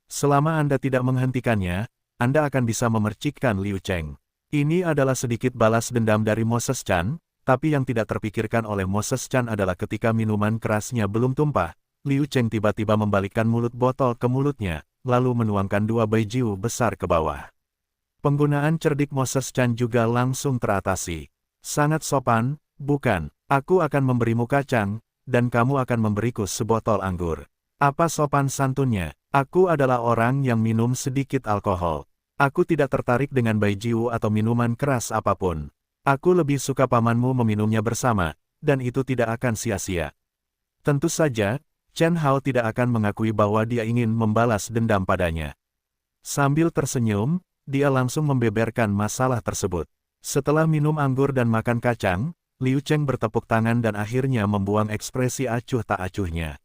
Selama Anda tidak menghentikannya, Anda akan bisa memercikkan Liu Cheng. Ini adalah sedikit balas dendam dari Moses Chan, tapi yang tidak terpikirkan oleh Moses Chan adalah ketika minuman kerasnya belum tumpah, Liu Cheng tiba-tiba membalikkan mulut botol ke mulutnya, lalu menuangkan 2 baijiu besar ke bawah. Penggunaan cerdik Moses Chan juga langsung teratasi. Sangat sopan, bukan? Aku akan memberimu kacang, dan kamu akan memberiku sebotol anggur. Apa sopan santunnya? Aku adalah orang yang minum sedikit alkohol. Aku tidak tertarik dengan baijiu atau minuman keras apapun. Aku lebih suka pamanmu meminumnya bersama, dan itu tidak akan sia-sia. Tentu saja, Chen Hao tidak akan mengakui bahwa dia ingin membalas dendam padanya. Sambil tersenyum, dia langsung membeberkan masalah tersebut. Setelah minum anggur dan makan kacang, Liu Cheng bertepuk tangan dan akhirnya membuang ekspresi acuh tak acuhnya.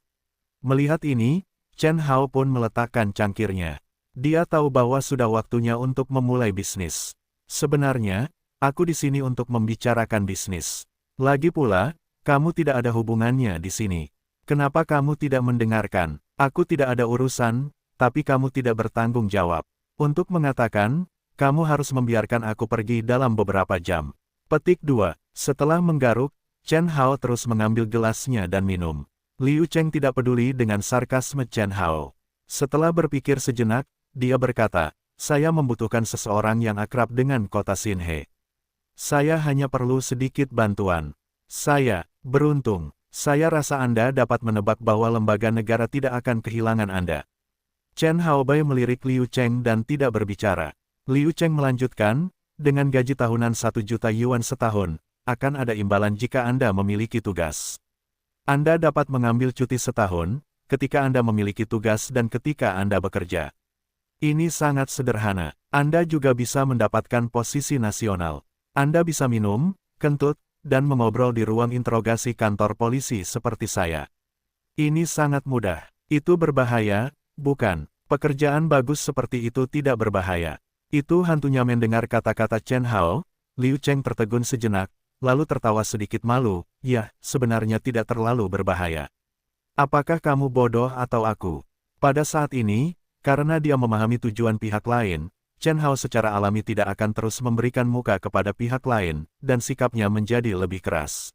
Melihat ini, Chen Hao pun meletakkan cangkirnya. Dia tahu bahwa sudah waktunya untuk memulai bisnis. Sebenarnya, aku di sini untuk membicarakan bisnis. Lagi pula, kamu tidak ada hubungannya di sini. Kenapa kamu tidak mendengarkan? Aku tidak ada urusan, tapi kamu tidak bertanggung jawab. Untuk mengatakan, kamu harus membiarkan aku pergi dalam beberapa jam. Petik 2. Setelah menggaruk, Chen Hao terus mengambil gelasnya dan minum. Liu Cheng tidak peduli dengan sarkasme Chen Hao. Setelah berpikir sejenak, dia berkata, saya membutuhkan seseorang yang akrab dengan kota Xinhe. Saya hanya perlu sedikit bantuan. Saya beruntung. Saya rasa Anda dapat menebak bahwa lembaga negara tidak akan kehilangan Anda. Chen Haobai melirik Liu Cheng dan tidak berbicara. Liu Cheng melanjutkan, dengan gaji tahunan 1 juta yuan setahun, akan ada imbalan jika Anda memiliki tugas. Anda dapat mengambil cuti setahun, ketika Anda memiliki tugas dan ketika Anda bekerja. Ini sangat sederhana. Anda juga bisa mendapatkan posisi nasional. Anda bisa minum, kentut, dan mengobrol di ruang interogasi kantor polisi seperti saya. Ini sangat mudah. Itu berbahaya, bukan? Pekerjaan bagus seperti itu tidak berbahaya. Itu hantunya mendengar kata-kata Chen Hao. Liu Cheng tertegun sejenak, lalu tertawa sedikit malu. Ya, sebenarnya tidak terlalu berbahaya. Apakah kamu bodoh atau aku? Pada saat ini, karena dia memahami tujuan pihak lain, Chen Hao secara alami tidak akan terus memberikan muka kepada pihak lain, dan sikapnya menjadi lebih keras.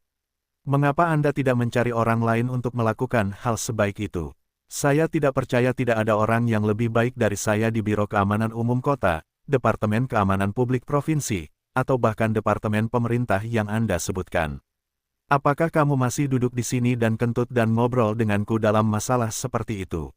Mengapa Anda tidak mencari orang lain untuk melakukan hal sebaik itu? Saya tidak percaya tidak ada orang yang lebih baik dari saya di Biro Keamanan Umum Kota, Departemen Keamanan Publik Provinsi, atau bahkan Departemen Pemerintah yang Anda sebutkan. Apakah kamu masih duduk di sini dan kentut dan ngobrol denganku dalam masalah seperti itu?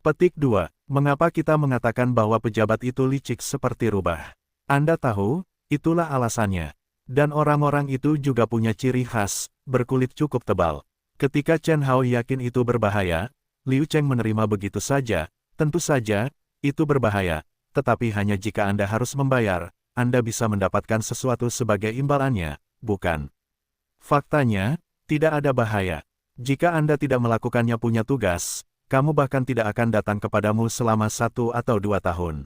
Petik 2. Mengapa kita mengatakan bahwa pejabat itu licik seperti rubah? Anda tahu, itulah alasannya. Dan orang-orang itu juga punya ciri khas, berkulit cukup tebal. Ketika Chen Hao yakin itu berbahaya, Liu Cheng menerima begitu saja. Tentu saja, itu berbahaya. Tetapi hanya jika Anda harus membayar, Anda bisa mendapatkan sesuatu sebagai imbalannya, bukan? Faktanya, tidak ada bahaya. Jika Anda tidak melakukannya punya tugas, kamu bahkan tidak akan datang kepadamu selama 1 atau 2 tahun.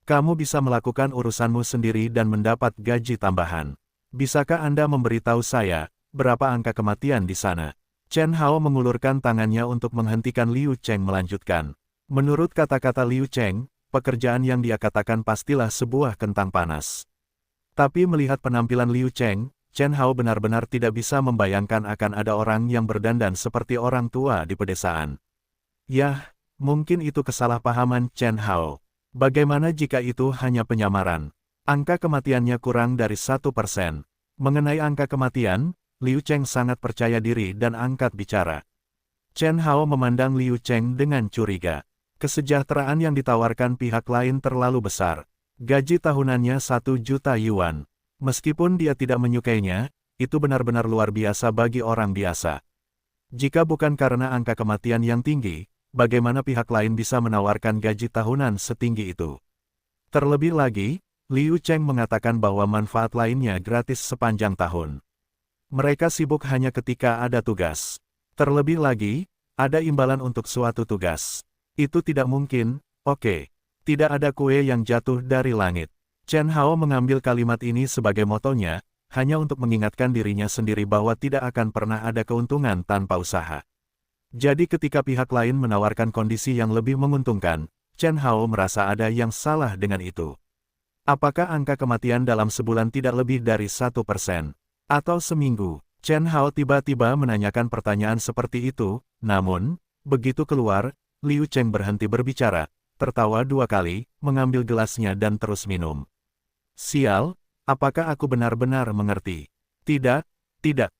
Kamu bisa melakukan urusanmu sendiri dan mendapat gaji tambahan. Bisakah Anda memberitahu saya, berapa angka kematian di sana? Chen Hao mengulurkan tangannya untuk menghentikan Liu Cheng melanjutkan. Menurut kata-kata Liu Cheng, pekerjaan yang dia katakan pastilah sebuah kentang panas. Tapi melihat penampilan Liu Cheng, Chen Hao benar-benar tidak bisa membayangkan akan ada orang yang berdandan seperti orang tua di pedesaan. Yah, mungkin itu kesalahpahaman Chen Hao. Bagaimana jika itu hanya penyamaran? Angka kematiannya kurang dari 1%. Mengenai angka kematian, Liu Cheng sangat percaya diri dan angkat bicara. Chen Hao memandang Liu Cheng dengan curiga. Kesejahteraan yang ditawarkan pihak lain terlalu besar. Gaji tahunannya 1 juta yuan. Meskipun dia tidak menyukainya, itu benar-benar luar biasa bagi orang biasa. Jika bukan karena angka kematian yang tinggi, bagaimana pihak lain bisa menawarkan gaji tahunan setinggi itu? Terlebih lagi, Liu Cheng mengatakan bahwa manfaat lainnya gratis sepanjang tahun. Mereka sibuk hanya ketika ada tugas. Terlebih lagi, ada imbalan untuk suatu tugas. Itu tidak mungkin, oke. Tidak ada kue yang jatuh dari langit. Chen Hao mengambil kalimat ini sebagai motonya, hanya untuk mengingatkan dirinya sendiri bahwa tidak akan pernah ada keuntungan tanpa usaha. Jadi ketika pihak lain menawarkan kondisi yang lebih menguntungkan, Chen Hao merasa ada yang salah dengan itu. Apakah angka kematian dalam sebulan tidak lebih dari 1%? Atau seminggu? Chen Hao tiba-tiba menanyakan pertanyaan seperti itu, namun, begitu keluar, Liu Cheng berhenti berbicara, tertawa 2 kali, mengambil gelasnya dan terus minum. Sial, apakah aku benar-benar mengerti? Tidak,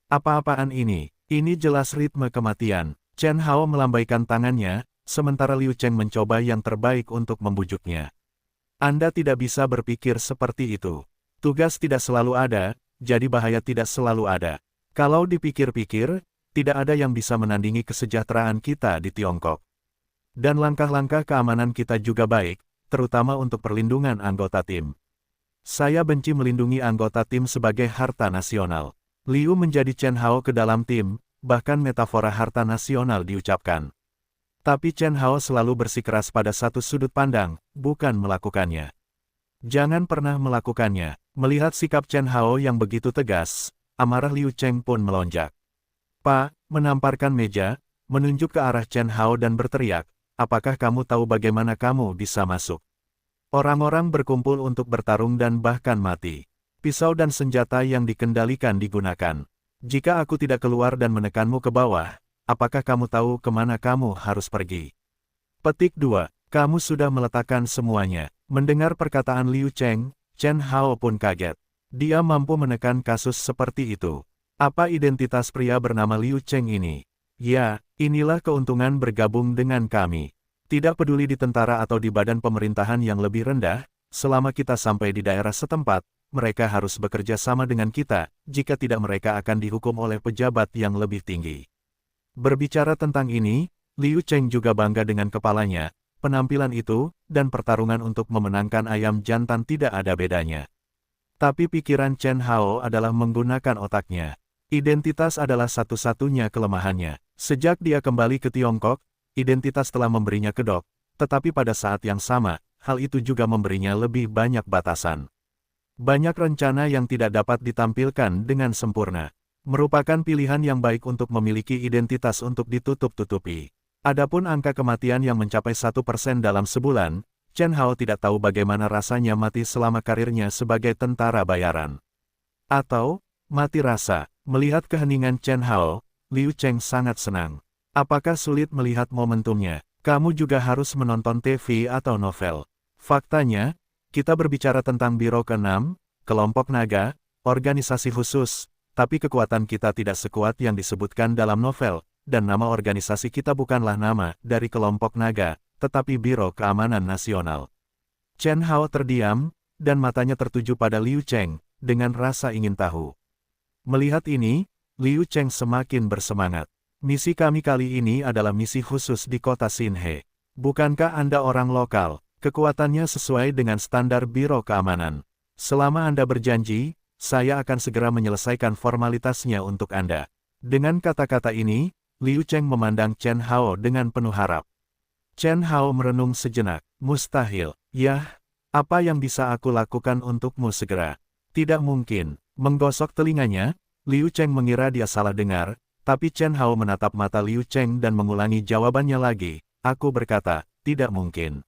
apa-apaan ini? Ini jelas ritme kematian. Chen Hao melambaikan tangannya, sementara Liu Cheng mencoba yang terbaik untuk membujuknya. Anda tidak bisa berpikir seperti itu. Tugas tidak selalu ada, jadi bahaya tidak selalu ada. Kalau dipikir-pikir, tidak ada yang bisa menandingi kesejahteraan kita di Tiongkok. Dan langkah-langkah keamanan kita juga baik, terutama untuk perlindungan anggota tim. Saya benci melindungi anggota tim sebagai harta nasional. Liu menjadi Chen Hao ke dalam tim, bahkan metafora harta nasional diucapkan. Tapi Chen Hao selalu bersikeras pada satu sudut pandang, bukan melakukannya. Jangan pernah melakukannya. Melihat sikap Chen Hao yang begitu tegas, amarah Liu Cheng pun melonjak. Pak, menamparkan meja, menunjuk ke arah Chen Hao dan berteriak, apakah kamu tahu bagaimana kamu bisa masuk? Orang-orang berkumpul untuk bertarung dan bahkan mati. Pisau dan senjata yang dikendalikan digunakan. Jika aku tidak keluar dan menekanmu ke bawah, apakah kamu tahu kemana kamu harus pergi? Petik 2. Kamu sudah meletakkan semuanya. Mendengar perkataan Liu Cheng, Chen Hao pun kaget. Dia mampu menekan kasus seperti itu. Apa identitas pria bernama Liu Cheng ini? Ya, inilah keuntungan bergabung dengan kami. Tidak peduli di tentara atau di badan pemerintahan yang lebih rendah, selama kita sampai di daerah setempat, mereka harus bekerja sama dengan kita, jika tidak mereka akan dihukum oleh pejabat yang lebih tinggi. Berbicara tentang ini, Liu Cheng juga bangga dengan kepalanya, penampilan itu, dan pertarungan untuk memenangkan ayam jantan tidak ada bedanya. Tapi pikiran Chen Hao adalah menggunakan otaknya. Identitas adalah satu-satunya kelemahannya. Sejak dia kembali ke Tiongkok, identitas telah memberinya kedok, tetapi pada saat yang sama, hal itu juga memberinya lebih banyak batasan. Banyak rencana yang tidak dapat ditampilkan dengan sempurna. Merupakan pilihan yang baik untuk memiliki identitas untuk ditutup-tutupi. Adapun angka kematian yang mencapai 1% dalam sebulan, Chen Hao tidak tahu bagaimana rasanya mati selama karirnya sebagai tentara bayaran. Atau, mati rasa. Melihat keheningan Chen Hao, Liu Cheng sangat senang. Apakah sulit melihat momentumnya? Kamu juga harus menonton TV atau novel. Faktanya, kita berbicara tentang Biro ke-6, kelompok naga, organisasi khusus, tapi kekuatan kita tidak sekuat yang disebutkan dalam novel, dan nama organisasi kita bukanlah nama dari kelompok naga, tetapi Biro Keamanan Nasional. Chen Hao terdiam, dan matanya tertuju pada Liu Cheng, dengan rasa ingin tahu. Melihat ini, Liu Cheng semakin bersemangat. Misi kami kali ini adalah misi khusus di kota Xinhe. Bukankah Anda orang lokal? Kekuatannya sesuai dengan standar Biro Keamanan. Selama Anda berjanji, saya akan segera menyelesaikan formalitasnya untuk Anda. Dengan kata-kata ini, Liu Cheng memandang Chen Hao dengan penuh harap. Chen Hao merenung sejenak. Mustahil. Yah, apa yang bisa aku lakukan untukmu segera? Tidak mungkin. Menggosok telinganya, Liu Cheng mengira dia salah dengar, tapi Chen Hao menatap mata Liu Cheng dan mengulangi jawabannya lagi. Aku berkata, tidak mungkin.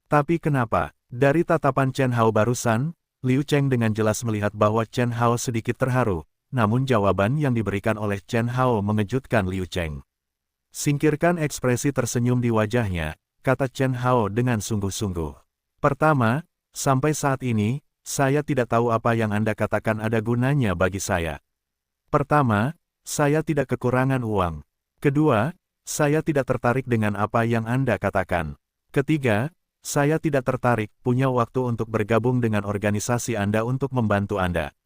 Tapi kenapa? Dari tatapan Chen Hao barusan, Liu Cheng dengan jelas melihat bahwa Chen Hao sedikit terharu, namun jawaban yang diberikan oleh Chen Hao mengejutkan Liu Cheng. Singkirkan ekspresi tersenyum di wajahnya, kata Chen Hao dengan sungguh-sungguh. Pertama, sampai saat ini, saya tidak tahu apa yang Anda katakan ada gunanya bagi saya. Pertama, saya tidak kekurangan uang. Kedua, saya tidak tertarik dengan apa yang Anda katakan. Ketiga, saya tidak tertarik punya waktu untuk bergabung dengan organisasi Anda untuk membantu Anda.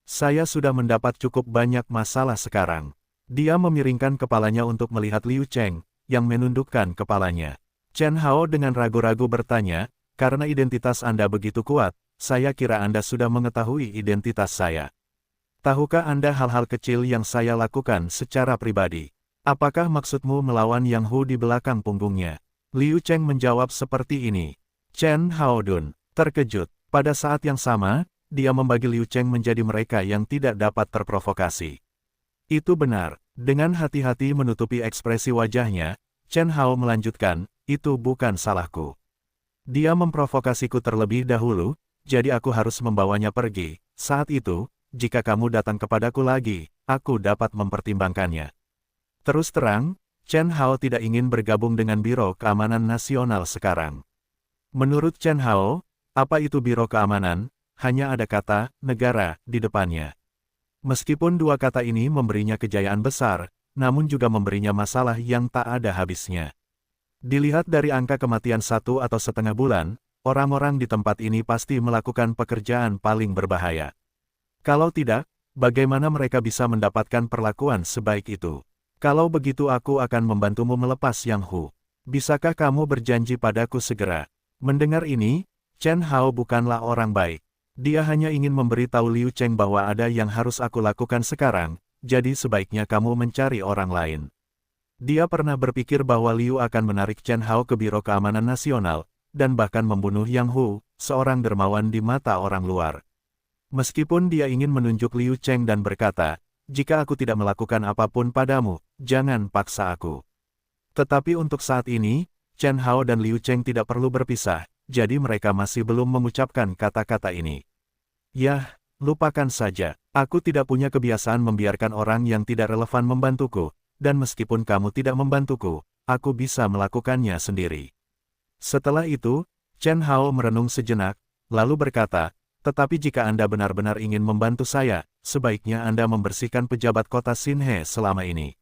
Saya sudah mendapat cukup banyak masalah sekarang. Dia memiringkan kepalanya untuk melihat Liu Cheng, yang menundukkan kepalanya. Chen Hao dengan ragu-ragu bertanya, karena identitas Anda begitu kuat, saya kira Anda sudah mengetahui identitas saya. Tahukah Anda hal-hal kecil yang saya lakukan secara pribadi? Apakah maksudmu melawan Yang Hu di belakang punggungnya? Liu Cheng menjawab seperti ini. Chen Haodun terkejut. Pada saat yang sama, dia membagi Liu Cheng menjadi mereka yang tidak dapat terprovokasi. Itu benar. Dengan hati-hati menutupi ekspresi wajahnya, Chen Hao melanjutkan, itu bukan salahku. Dia memprovokasiku terlebih dahulu, jadi aku harus membawanya pergi. Saat itu, jika kamu datang kepadaku lagi, aku dapat mempertimbangkannya. Terus terang, Chen Hao tidak ingin bergabung dengan Biro Keamanan Nasional sekarang. Menurut Chen Hao, apa itu Biro Keamanan? Hanya ada kata negara di depannya. Meskipun dua kata ini memberinya kejayaan besar, namun juga memberinya masalah yang tak ada habisnya. Dilihat dari angka kematian 1,5 bulan, orang-orang di tempat ini pasti melakukan pekerjaan paling berbahaya. Kalau tidak, bagaimana mereka bisa mendapatkan perlakuan sebaik itu? Kalau begitu aku akan membantumu melepas Yang Hu. Bisakah kamu berjanji padaku segera? Mendengar ini, Chen Hao bukanlah orang baik. Dia hanya ingin memberitahu Liu Cheng bahwa ada yang harus aku lakukan sekarang, jadi sebaiknya kamu mencari orang lain. Dia pernah berpikir bahwa Liu akan menarik Chen Hao ke Biro Keamanan Nasional, dan bahkan membunuh Yang Hu, seorang dermawan di mata orang luar. Meskipun dia ingin menunjuk Liu Cheng dan berkata, jika aku tidak melakukan apapun padamu, jangan paksa aku. Tetapi untuk saat ini, Chen Hao dan Liu Cheng tidak perlu berpisah, jadi mereka masih belum mengucapkan kata-kata ini. Yah, lupakan saja, aku tidak punya kebiasaan membiarkan orang yang tidak relevan membantuku, dan meskipun kamu tidak membantuku, aku bisa melakukannya sendiri. Setelah itu, Chen Hao merenung sejenak, lalu berkata, tetapi jika Anda benar-benar ingin membantu saya, sebaiknya Anda membersihkan pejabat kota Xinhe selama ini.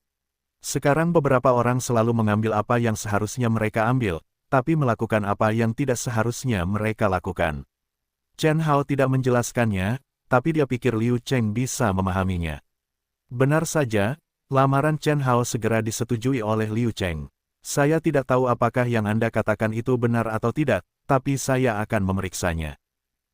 Sekarang beberapa orang selalu mengambil apa yang seharusnya mereka ambil, tapi melakukan apa yang tidak seharusnya mereka lakukan. Chen Hao tidak menjelaskannya, tapi dia pikir Liu Cheng bisa memahaminya. Benar saja, lamaran Chen Hao segera disetujui oleh Liu Cheng. Saya tidak tahu apakah yang Anda katakan itu benar atau tidak, tapi saya akan memeriksanya.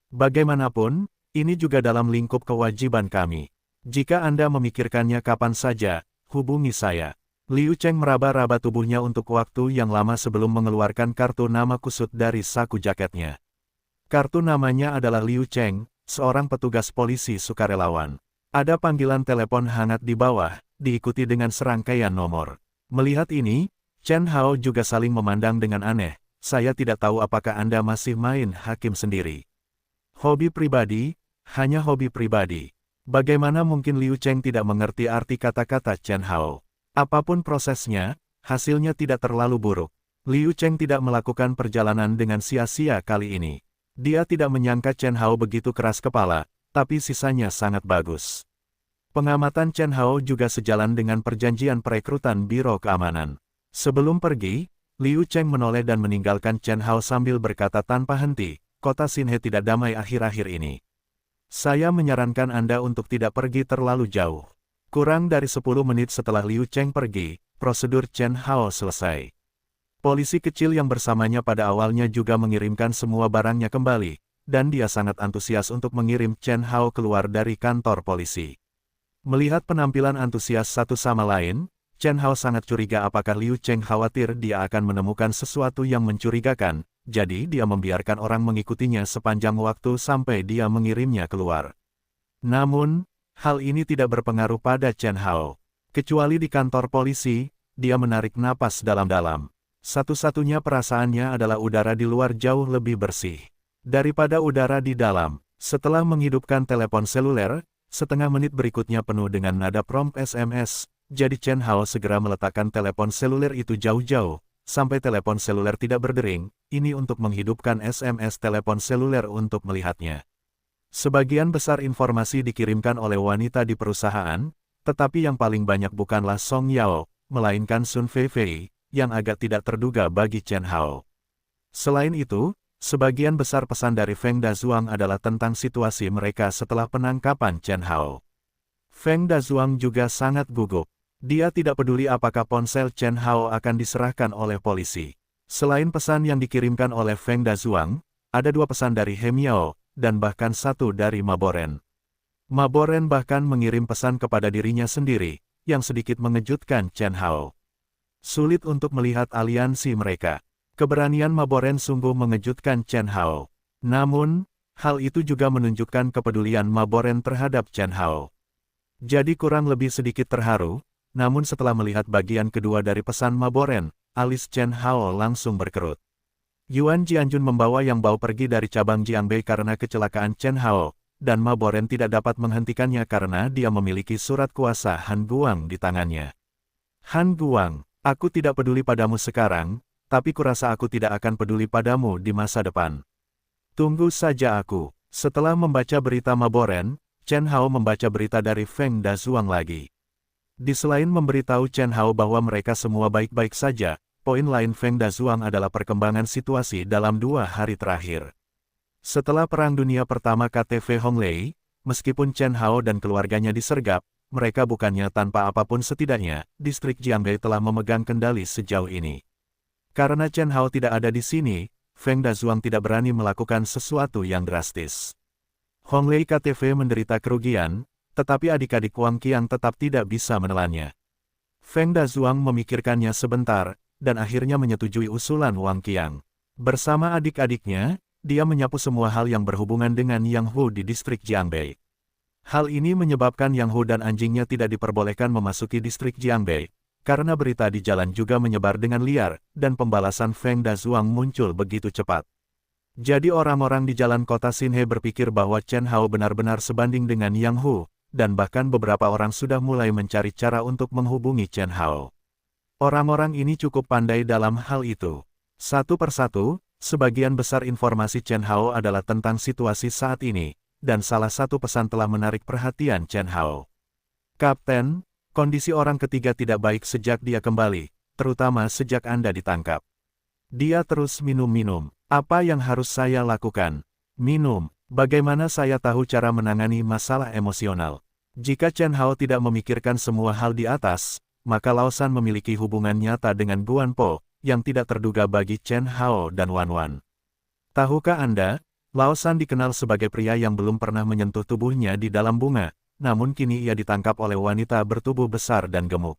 Bagaimanapun, ini juga dalam lingkup kewajiban kami. Jika Anda memikirkannya kapan saja, hubungi saya. Liu Cheng meraba-raba tubuhnya untuk waktu yang lama sebelum mengeluarkan kartu nama kusut dari saku jaketnya. Kartu namanya adalah Liu Cheng, seorang petugas polisi sukarelawan. Ada panggilan telepon hangat di bawah, diikuti dengan serangkaian nomor. Melihat ini, Chen Hao juga saling memandang dengan aneh. Saya tidak tahu apakah Anda masih main hakim sendiri. Hobi pribadi, hanya hobi pribadi. Bagaimana mungkin Liu Cheng tidak mengerti arti kata-kata Chen Hao? Apapun prosesnya, hasilnya tidak terlalu buruk. Liu Cheng tidak melakukan perjalanan dengan sia-sia kali ini. Dia tidak menyangka Chen Hao begitu keras kepala, tapi sisanya sangat bagus. Pengamatan Chen Hao juga sejalan dengan perjanjian perekrutan Biro Keamanan. Sebelum pergi, Liu Cheng menoleh dan meninggalkan Chen Hao sambil berkata tanpa henti, kota Xinhe tidak damai akhir-akhir ini. Saya menyarankan Anda untuk tidak pergi terlalu jauh. Kurang dari 10 menit setelah Liu Cheng pergi, prosedur Chen Hao selesai. Polisi kecil yang bersamanya pada awalnya juga mengirimkan semua barangnya kembali, dan dia sangat antusias untuk mengirim Chen Hao keluar dari kantor polisi. Melihat penampilan antusias satu sama lain, Chen Hao sangat curiga apakah Liu Cheng khawatir dia akan menemukan sesuatu yang mencurigakan, jadi dia membiarkan orang mengikutinya sepanjang waktu sampai dia mengirimnya keluar. Namun, hal ini tidak berpengaruh pada Chen Hao. Kecuali di kantor polisi, dia menarik napas dalam-dalam. Satu-satunya perasaannya adalah udara di luar jauh lebih bersih daripada udara di dalam. Setelah menghidupkan telepon seluler, setengah menit berikutnya penuh dengan nada prompt SMS, jadi Chen Hao segera meletakkan telepon seluler itu jauh-jauh, sampai telepon seluler tidak berdering, ini untuk menghidupkan SMS telepon seluler untuk melihatnya. Sebagian besar informasi dikirimkan oleh wanita di perusahaan, tetapi yang paling banyak bukanlah Song Yao, melainkan Sun Feifei, yang agak tidak terduga bagi Chen Hao. Selain itu, sebagian besar pesan dari Feng Dazuang adalah tentang situasi mereka setelah penangkapan Chen Hao. Feng Dazuang juga sangat gugup. Dia tidak peduli apakah ponsel Chen Hao akan diserahkan oleh polisi. Selain pesan yang dikirimkan oleh Feng Dazuang, ada 2 pesan dari He Miao, dan bahkan satu dari Maboren. Maboren bahkan mengirim pesan kepada dirinya sendiri, yang sedikit mengejutkan Chen Hao. Sulit untuk melihat aliansi mereka. Keberanian Maboren sungguh mengejutkan Chen Hao. Namun, hal itu juga menunjukkan kepedulian Maboren terhadap Chen Hao. Jadi kurang lebih sedikit terharu, namun setelah melihat bagian kedua dari pesan Maboren, alis Chen Hao langsung berkerut. Yuan Jianjun membawa Yang Bao pergi dari cabang Jiangbei karena kecelakaan Chen Hao, dan Maboren tidak dapat menghentikannya karena dia memiliki surat kuasa Han Guang di tangannya. Han Guang, aku tidak peduli padamu sekarang, tapi kurasa aku tidak akan peduli padamu di masa depan. Tunggu saja aku. Setelah membaca berita Maboren, Chen Hao membaca berita dari Feng Dazuang lagi. Di selain memberitahu Chen Hao bahwa mereka semua baik-baik saja, poin lain Feng Dazuang adalah perkembangan situasi dalam 2 hari terakhir. Setelah Perang Dunia Pertama KTV Honglei, meskipun Chen Hao dan keluarganya disergap, mereka bukannya tanpa apapun setidaknya, distrik Jiangbei telah memegang kendali sejauh ini. Karena Chen Hao tidak ada di sini, Feng Dazuang tidak berani melakukan sesuatu yang drastis. Honglei KTV menderita kerugian, tetapi adik-adik Wang Qiang tetap tidak bisa menelannya. Feng Dazuang memikirkannya sebentar, dan akhirnya menyetujui usulan Wang Qiang. Bersama adik-adiknya, dia menyapu semua hal yang berhubungan dengan Yang Hu di distrik Jiangbei. Hal ini menyebabkan Yang Hu dan anjingnya tidak diperbolehkan memasuki distrik Jiangbei, karena berita di jalan juga menyebar dengan liar, dan pembalasan Feng Dazuang muncul begitu cepat. Jadi orang-orang di jalan kota Xinhe berpikir bahwa Chen Hao benar-benar sebanding dengan Yang Hu, dan bahkan beberapa orang sudah mulai mencari cara untuk menghubungi Chen Hao. Orang-orang ini cukup pandai dalam hal itu. Satu persatu, sebagian besar informasi Chen Hao adalah tentang situasi saat ini, dan salah satu pesan telah menarik perhatian Chen Hao. Kapten, kondisi orang ketiga tidak baik sejak dia kembali, terutama sejak Anda ditangkap. Dia terus minum-minum. Apa yang harus saya lakukan? Minum. Bagaimana saya tahu cara menangani masalah emosional? Jika Chen Hao tidak memikirkan semua hal di atas, maka Lao Shan memiliki hubungan nyata dengan Guan Po, yang tidak terduga bagi Chen Hao dan Wan Wan. Tahukah Anda, Lao Shan dikenal sebagai pria yang belum pernah menyentuh tubuhnya di dalam bunga, namun kini ia ditangkap oleh wanita bertubuh besar dan gemuk.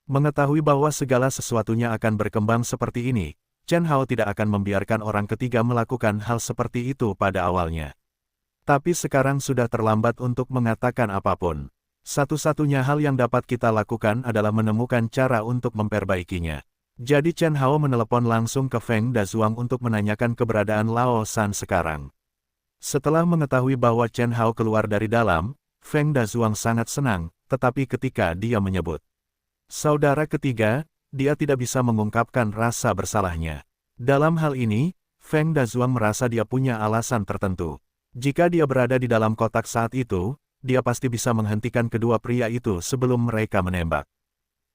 Mengetahui bahwa segala sesuatunya akan berkembang seperti ini, Chen Hao tidak akan membiarkan orang ketiga melakukan hal seperti itu pada awalnya. Tapi sekarang sudah terlambat untuk mengatakan apapun. Satu-satunya hal yang dapat kita lakukan adalah menemukan cara untuk memperbaikinya. Jadi Chen Hao menelepon langsung ke Feng Dazuang untuk menanyakan keberadaan Lao Shan sekarang. Setelah mengetahui bahwa Chen Hao keluar dari dalam, Feng Dazuang sangat senang, tetapi ketika dia menyebut saudara ketiga, dia tidak bisa mengungkapkan rasa bersalahnya. Dalam hal ini, Feng Dazuang merasa dia punya alasan tertentu. Jika dia berada di dalam kotak saat itu, dia pasti bisa menghentikan kedua pria itu sebelum mereka menembak.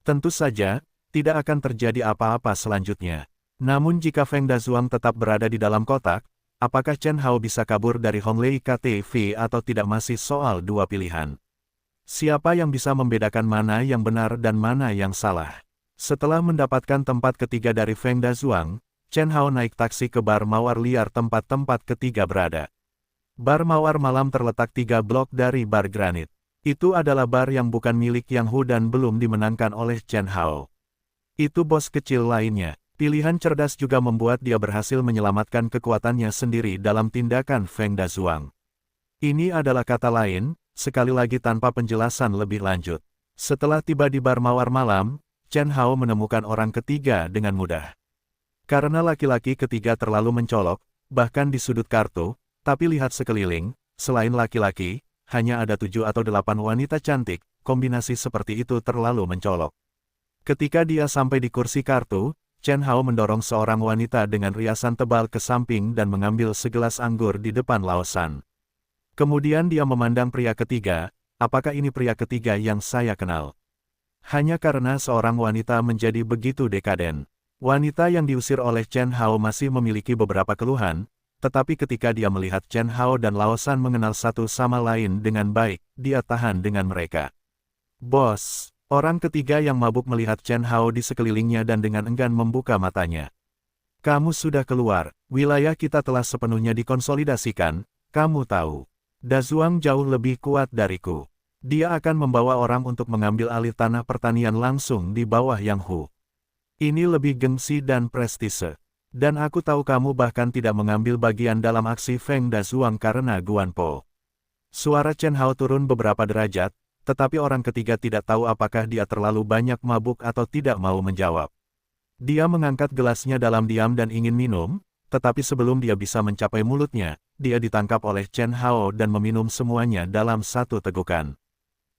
Tentu saja, tidak akan terjadi apa-apa selanjutnya. Namun jika Feng Dazuang tetap berada di dalam kotak, apakah Chen Hao bisa kabur dari Honglei KTV atau tidak masih soal dua pilihan. Siapa yang bisa membedakan mana yang benar dan mana yang salah? Setelah mendapatkan tempat ketiga dari Feng Dazuang, Chen Hao naik taksi ke bar mawar liar tempat-tempat ketiga berada. Bar mawar malam terletak 3 blok dari bar granit. Itu adalah bar yang bukan milik Yang Hu dan belum dimenangkan oleh Chen Hao. Itu bos kecil lainnya. Pilihan cerdas juga membuat dia berhasil menyelamatkan kekuatannya sendiri dalam tindakan Feng Dazuang. Ini adalah kata lain, sekali lagi tanpa penjelasan lebih lanjut. Setelah tiba di bar mawar malam, Chen Hao menemukan orang ketiga dengan mudah. Karena laki-laki ketiga terlalu mencolok, bahkan di sudut kartu, tapi lihat sekeliling, selain laki-laki, hanya ada 7 atau 8 wanita cantik, kombinasi seperti itu terlalu mencolok. Ketika dia sampai di kursi kartu, Chen Hao mendorong seorang wanita dengan riasan tebal ke samping dan mengambil segelas anggur di depan Lao Shan. Kemudian dia memandang pria ketiga, apakah ini pria ketiga yang saya kenal? Hanya karena seorang wanita menjadi begitu dekaden. Wanita yang diusir oleh Chen Hao masih memiliki beberapa keluhan, tetapi ketika dia melihat Chen Hao dan Lao Shan mengenal satu sama lain dengan baik, dia tahan dengan mereka. Bos, orang ketiga yang mabuk melihat Chen Hao di sekelilingnya dan dengan enggan membuka matanya. Kamu sudah keluar, wilayah kita telah sepenuhnya dikonsolidasikan, Kamu tahu, Dazuang jauh lebih kuat dariku. Dia akan membawa orang untuk mengambil alih tanah pertanian langsung di bawah Yang Hu. Ini lebih gengsi dan prestise. Dan aku tahu kamu bahkan tidak mengambil bagian dalam aksi Feng Dazuang karena Guanpo. Suara Chen Hao turun beberapa derajat, tetapi orang ketiga tidak tahu apakah dia terlalu banyak mabuk atau tidak mau menjawab. Dia mengangkat gelasnya dalam diam dan ingin minum, tetapi sebelum dia bisa mencapai mulutnya, dia ditangkap oleh Chen Hao dan meminum semuanya dalam satu tegukan.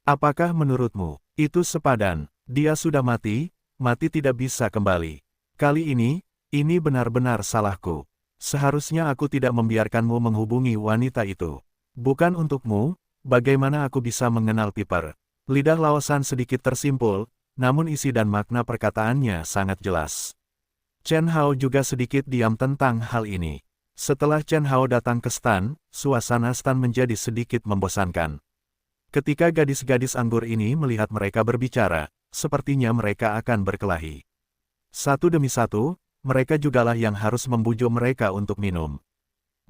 Apakah menurutmu, itu sepadan? Dia sudah mati, mati tidak bisa kembali. Kali ini benar-benar salahku. Seharusnya aku tidak membiarkanmu menghubungi wanita itu. Bukan untukmu, bagaimana aku bisa mengenal Piper? Lidah Laosan sedikit tersimpul, namun isi dan makna perkataannya sangat jelas. Chen Hao juga sedikit diam tentang hal ini. Setelah Chen Hao datang ke stan, suasana stan menjadi sedikit membosankan. Ketika gadis-gadis anggur ini melihat mereka berbicara, sepertinya mereka akan berkelahi. Satu demi satu, mereka jugalah yang harus membujuk mereka untuk minum.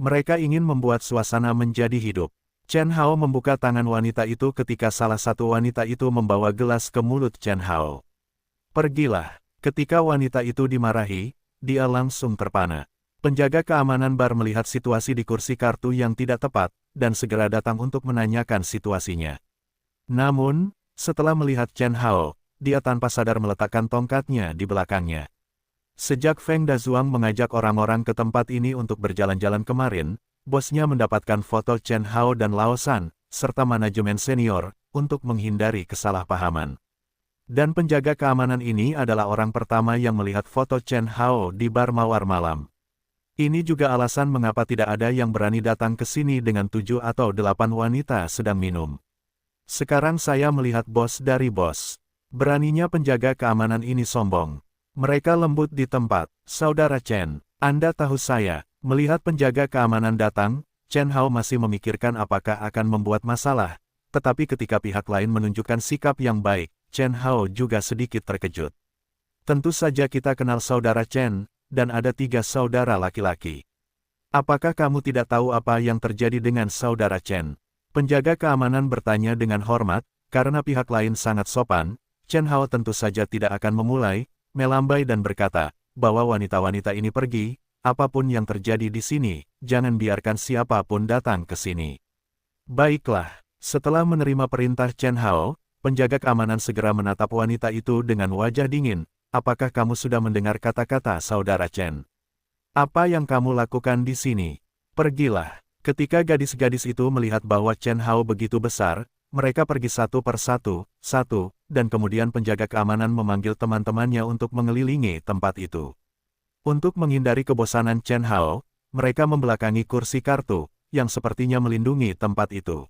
Mereka ingin membuat suasana menjadi hidup. Chen Hao membuka tangan wanita itu ketika salah satu wanita itu membawa gelas ke mulut Chen Hao. Pergilah. Ketika wanita itu dimarahi, dia langsung terpana. Penjaga keamanan bar melihat situasi di kursi kartu yang tidak tepat, dan segera datang untuk menanyakan situasinya. Namun, setelah melihat Chen Hao, dia tanpa sadar meletakkan tongkatnya di belakangnya. Sejak Feng Dazuang mengajak orang-orang ke tempat ini untuk berjalan-jalan kemarin, bosnya mendapatkan foto Chen Hao dan Laosan, serta manajemen senior, untuk menghindari kesalahpahaman. Dan penjaga keamanan ini adalah orang pertama yang melihat foto Chen Hao di bar mawar malam. Ini juga alasan mengapa tidak ada yang berani datang ke sini dengan 7 atau 8 wanita sedang minum. Sekarang saya melihat bos dari bos. Beraninya penjaga keamanan ini sombong. Mereka lembut di tempat. Saudara Chen, Anda tahu saya. Melihat penjaga keamanan datang, Chen Hao masih memikirkan apakah akan membuat masalah. Tetapi ketika pihak lain menunjukkan sikap yang baik, Chen Hao juga sedikit terkejut. Tentu saja kita kenal saudara Chen, dan ada 3 saudara laki-laki. Apakah kamu tidak tahu apa yang terjadi dengan saudara Chen? Penjaga keamanan bertanya dengan hormat, karena pihak lain sangat sopan, Chen Hao tentu saja tidak akan memulai, melambai dan berkata, bahwa wanita-wanita ini pergi, apapun yang terjadi di sini, jangan biarkan siapapun datang ke sini. Baiklah, setelah menerima perintah Chen Hao, penjaga keamanan segera menatap wanita itu dengan wajah dingin. Apakah kamu sudah mendengar kata-kata saudara Chen? Apa yang kamu lakukan di sini? Pergilah. Ketika gadis-gadis itu melihat bahwa Chen Hao begitu besar, mereka pergi satu per satu, dan kemudian penjaga keamanan memanggil teman-temannya untuk mengelilingi tempat itu. Untuk menghindari kebosanan Chen Hao, mereka membelakangi kursi kartu, yang sepertinya melindungi tempat itu.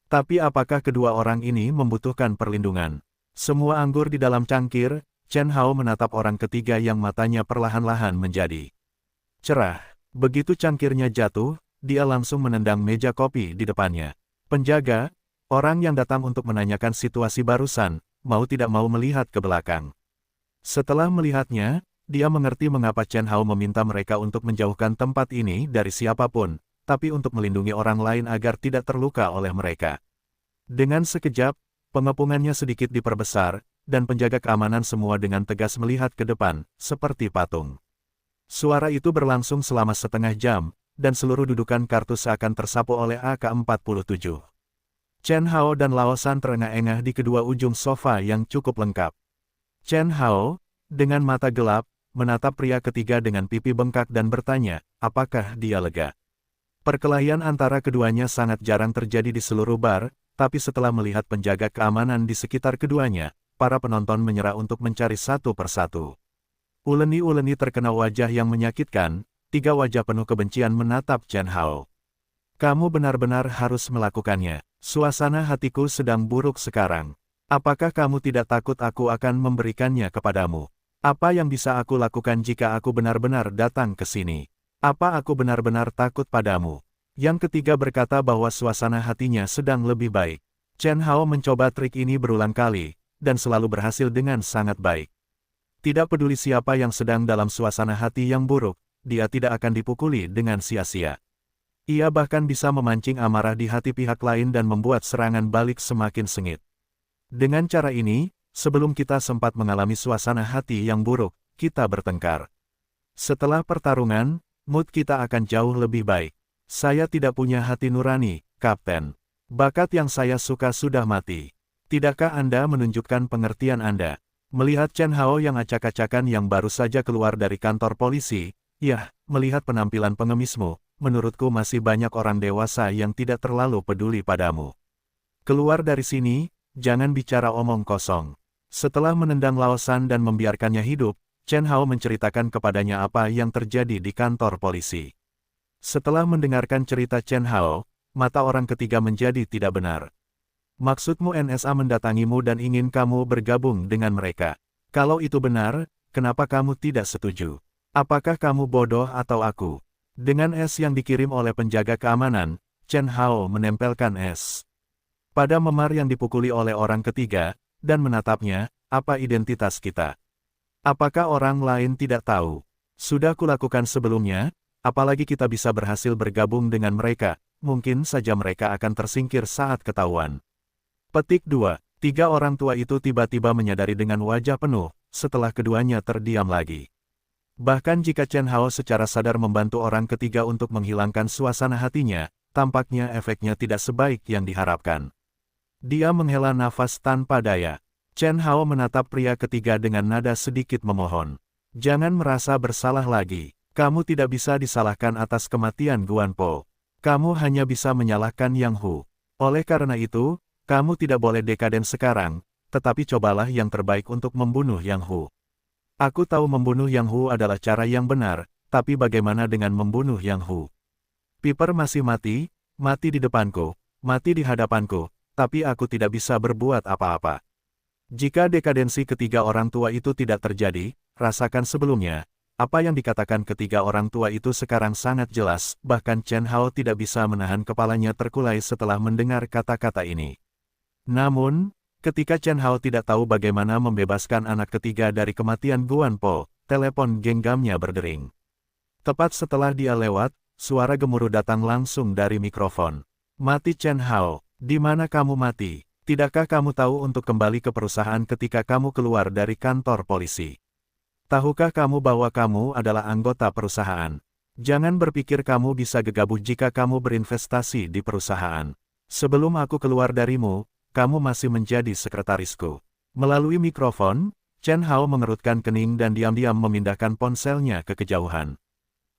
Tapi apakah kedua orang ini membutuhkan perlindungan? Semua anggur di dalam cangkir. Chen Hao menatap orang ketiga yang matanya perlahan-lahan menjadi cerah. Begitu cangkirnya jatuh, dia langsung menendang meja kopi di depannya. Penjaga, orang yang datang untuk menanyakan situasi barusan, mau tidak mau melihat ke belakang. Setelah melihatnya, dia mengerti mengapa Chen Hao meminta mereka untuk menjauhkan tempat ini dari siapapun, tapi untuk melindungi orang lain agar tidak terluka oleh mereka. Dengan sekejap, pengepungannya sedikit diperbesar, dan penjaga keamanan semua dengan tegas melihat ke depan, seperti patung. Suara itu berlangsung selama setengah jam, dan seluruh dudukan kartu seakan tersapu oleh AK-47. Chen Hao dan Laosan terengah-engah di kedua ujung sofa yang cukup lengkap. Chen Hao, dengan mata gelap, menatap pria ketiga dengan pipi bengkak dan bertanya, apakah dia lega? Perkelahian antara keduanya sangat jarang terjadi di seluruh bar, tapi setelah melihat penjaga keamanan di sekitar keduanya, para penonton menyerah untuk mencari satu persatu. Uleni-uleni terkena wajah yang menyakitkan, 3 wajah penuh kebencian menatap Chen Hao. Kamu benar-benar harus melakukannya. Suasana hatiku sedang buruk sekarang. Apakah kamu tidak takut aku akan memberikannya kepadamu? Apa yang bisa aku lakukan jika aku benar-benar datang ke sini? Apa aku benar-benar takut padamu? Yang ketiga berkata bahwa suasana hatinya sedang lebih baik. Chen Hao mencoba trik ini berulang kali, dan selalu berhasil dengan sangat baik. Tidak peduli siapa yang sedang dalam suasana hati yang buruk, dia tidak akan dipukuli dengan sia-sia. Ia bahkan bisa memancing amarah di hati pihak lain dan membuat serangan balik semakin sengit. Dengan cara ini, sebelum kita sempat mengalami suasana hati yang buruk, kita bertengkar. Setelah pertarungan, mood kita akan jauh lebih baik. Saya tidak punya hati nurani, Kapten. Bakat yang saya suka sudah mati. Tidakkah Anda menunjukkan pengertian Anda? Melihat Chen Hao yang acak-acakan yang baru saja keluar dari kantor polisi, ya, melihat penampilan pengemismu, menurutku masih banyak orang dewasa yang tidak terlalu peduli padamu. Keluar dari sini, jangan bicara omong kosong. Setelah menendang Lao San dan membiarkannya hidup, Chen Hao menceritakan kepadanya apa yang terjadi di kantor polisi. Setelah mendengarkan cerita Chen Hao, mata orang ketiga menjadi tidak benar. Maksudmu NSA mendatangimu dan ingin kamu bergabung dengan mereka. Kalau itu benar, kenapa kamu tidak setuju? Apakah kamu bodoh atau aku? Dengan es yang dikirim oleh penjaga keamanan, Chen Hao menempelkan es pada memar yang dipukuli oleh orang ketiga, dan menatapnya, apa identitas kita? Apakah orang lain tidak tahu? Sudah kulakukan sebelumnya, apalagi kita bisa berhasil bergabung dengan mereka, mungkin saja mereka akan tersingkir saat ketahuan. Petik 2. Tiga orang tua itu tiba-tiba menyadari dengan wajah penuh, setelah keduanya terdiam lagi. Bahkan jika Chen Hao secara sadar membantu orang ketiga untuk menghilangkan suasana hatinya, tampaknya efeknya tidak sebaik yang diharapkan. Dia menghela nafas tanpa daya. Chen Hao menatap pria ketiga dengan nada sedikit memohon. Jangan merasa bersalah lagi. Kamu tidak bisa disalahkan atas kematian Guan Po. Kamu hanya bisa menyalahkan Yang Hu. Oleh karena itu, kamu tidak boleh dekaden sekarang, tetapi cobalah yang terbaik untuk membunuh Yang Hu. Aku tahu membunuh Yang Hu adalah cara yang benar, tapi bagaimana dengan membunuh Yang Hu? Piper masih mati di depanku, mati di hadapanku, tapi aku tidak bisa berbuat apa-apa. Jika dekadensi ketiga orang tua itu tidak terjadi, rasakan sebelumnya, apa yang dikatakan ketiga orang tua itu sekarang sangat jelas, bahkan Chen Hao tidak bisa menahan kepalanya terkulai setelah mendengar kata-kata ini. Namun, ketika Chen Hao tidak tahu bagaimana membebaskan anak ketiga dari kematian Guan Po, telepon genggamnya berdering. Tepat setelah dia lewat, suara gemuruh datang langsung dari mikrofon. Mati Chen Hao, di mana kamu mati? Tidakkah kamu tahu untuk kembali ke perusahaan ketika kamu keluar dari kantor polisi? Tahukah kamu bahwa kamu adalah anggota perusahaan? Jangan berpikir kamu bisa gegabah jika kamu berinvestasi di perusahaan. Sebelum aku keluar darimu, kamu masih menjadi sekretarisku. Melalui mikrofon, Chen Hao mengerutkan kening dan diam-diam memindahkan ponselnya ke kejauhan.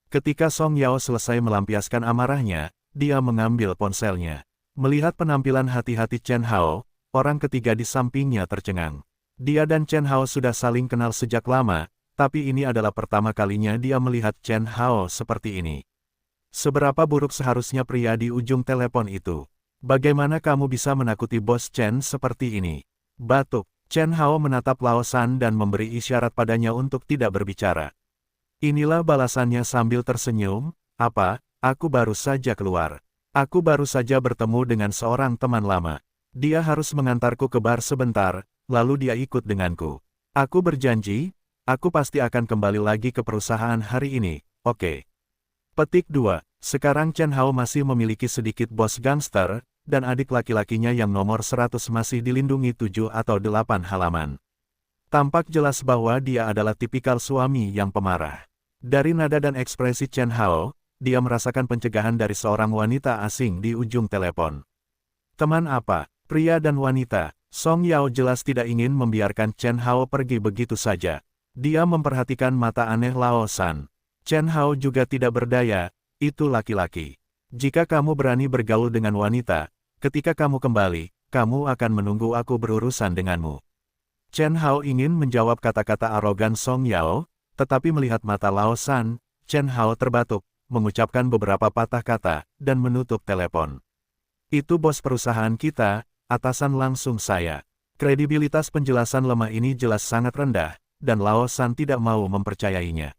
Ketika Song Yao selesai melampiaskan amarahnya, dia mengambil ponselnya. Melihat penampilan hati-hati Chen Hao, orang ketiga di sampingnya tercengang. Dia dan Chen Hao sudah saling kenal sejak lama, tapi ini adalah pertama kalinya dia melihat Chen Hao seperti ini. Seberapa buruk seharusnya pria di ujung telepon itu? Bagaimana kamu bisa menakuti bos Chen seperti ini? Batuk. Chen Hao menatap Lao San dan memberi isyarat padanya untuk tidak berbicara. Inilah balasannya sambil tersenyum, apa, aku baru saja keluar. Aku baru saja bertemu dengan seorang teman lama. Dia harus mengantarku ke bar sebentar, lalu dia ikut denganku. Aku berjanji, aku pasti akan kembali lagi ke perusahaan hari ini, oke. Petik 2. Sekarang Chen Hao masih memiliki sedikit bos gangster, dan adik laki-lakinya yang nomor 100 masih dilindungi 7 atau 8 halaman. Tampak jelas bahwa dia adalah tipikal suami yang pemarah. Dari nada dan ekspresi Chen Hao, dia merasakan pencegahan dari seorang wanita asing di ujung telepon. Teman apa? Pria dan wanita. Song Yao jelas tidak ingin membiarkan Chen Hao pergi begitu saja. Dia memperhatikan mata aneh Lao San. Chen Hao juga tidak berdaya, itu laki-laki. Jika kamu berani bergaul dengan wanita, ketika kamu kembali, kamu akan menunggu aku berurusan denganmu. Chen Hao ingin menjawab kata-kata arogan Song Yao, tetapi melihat mata Lao San, Chen Hao terbatuk, mengucapkan beberapa patah kata, dan menutup telepon. Itu bos perusahaan kita, atasan langsung saya. Kredibilitas penjelasan lemah ini jelas sangat rendah, dan Lao San tidak mau mempercayainya.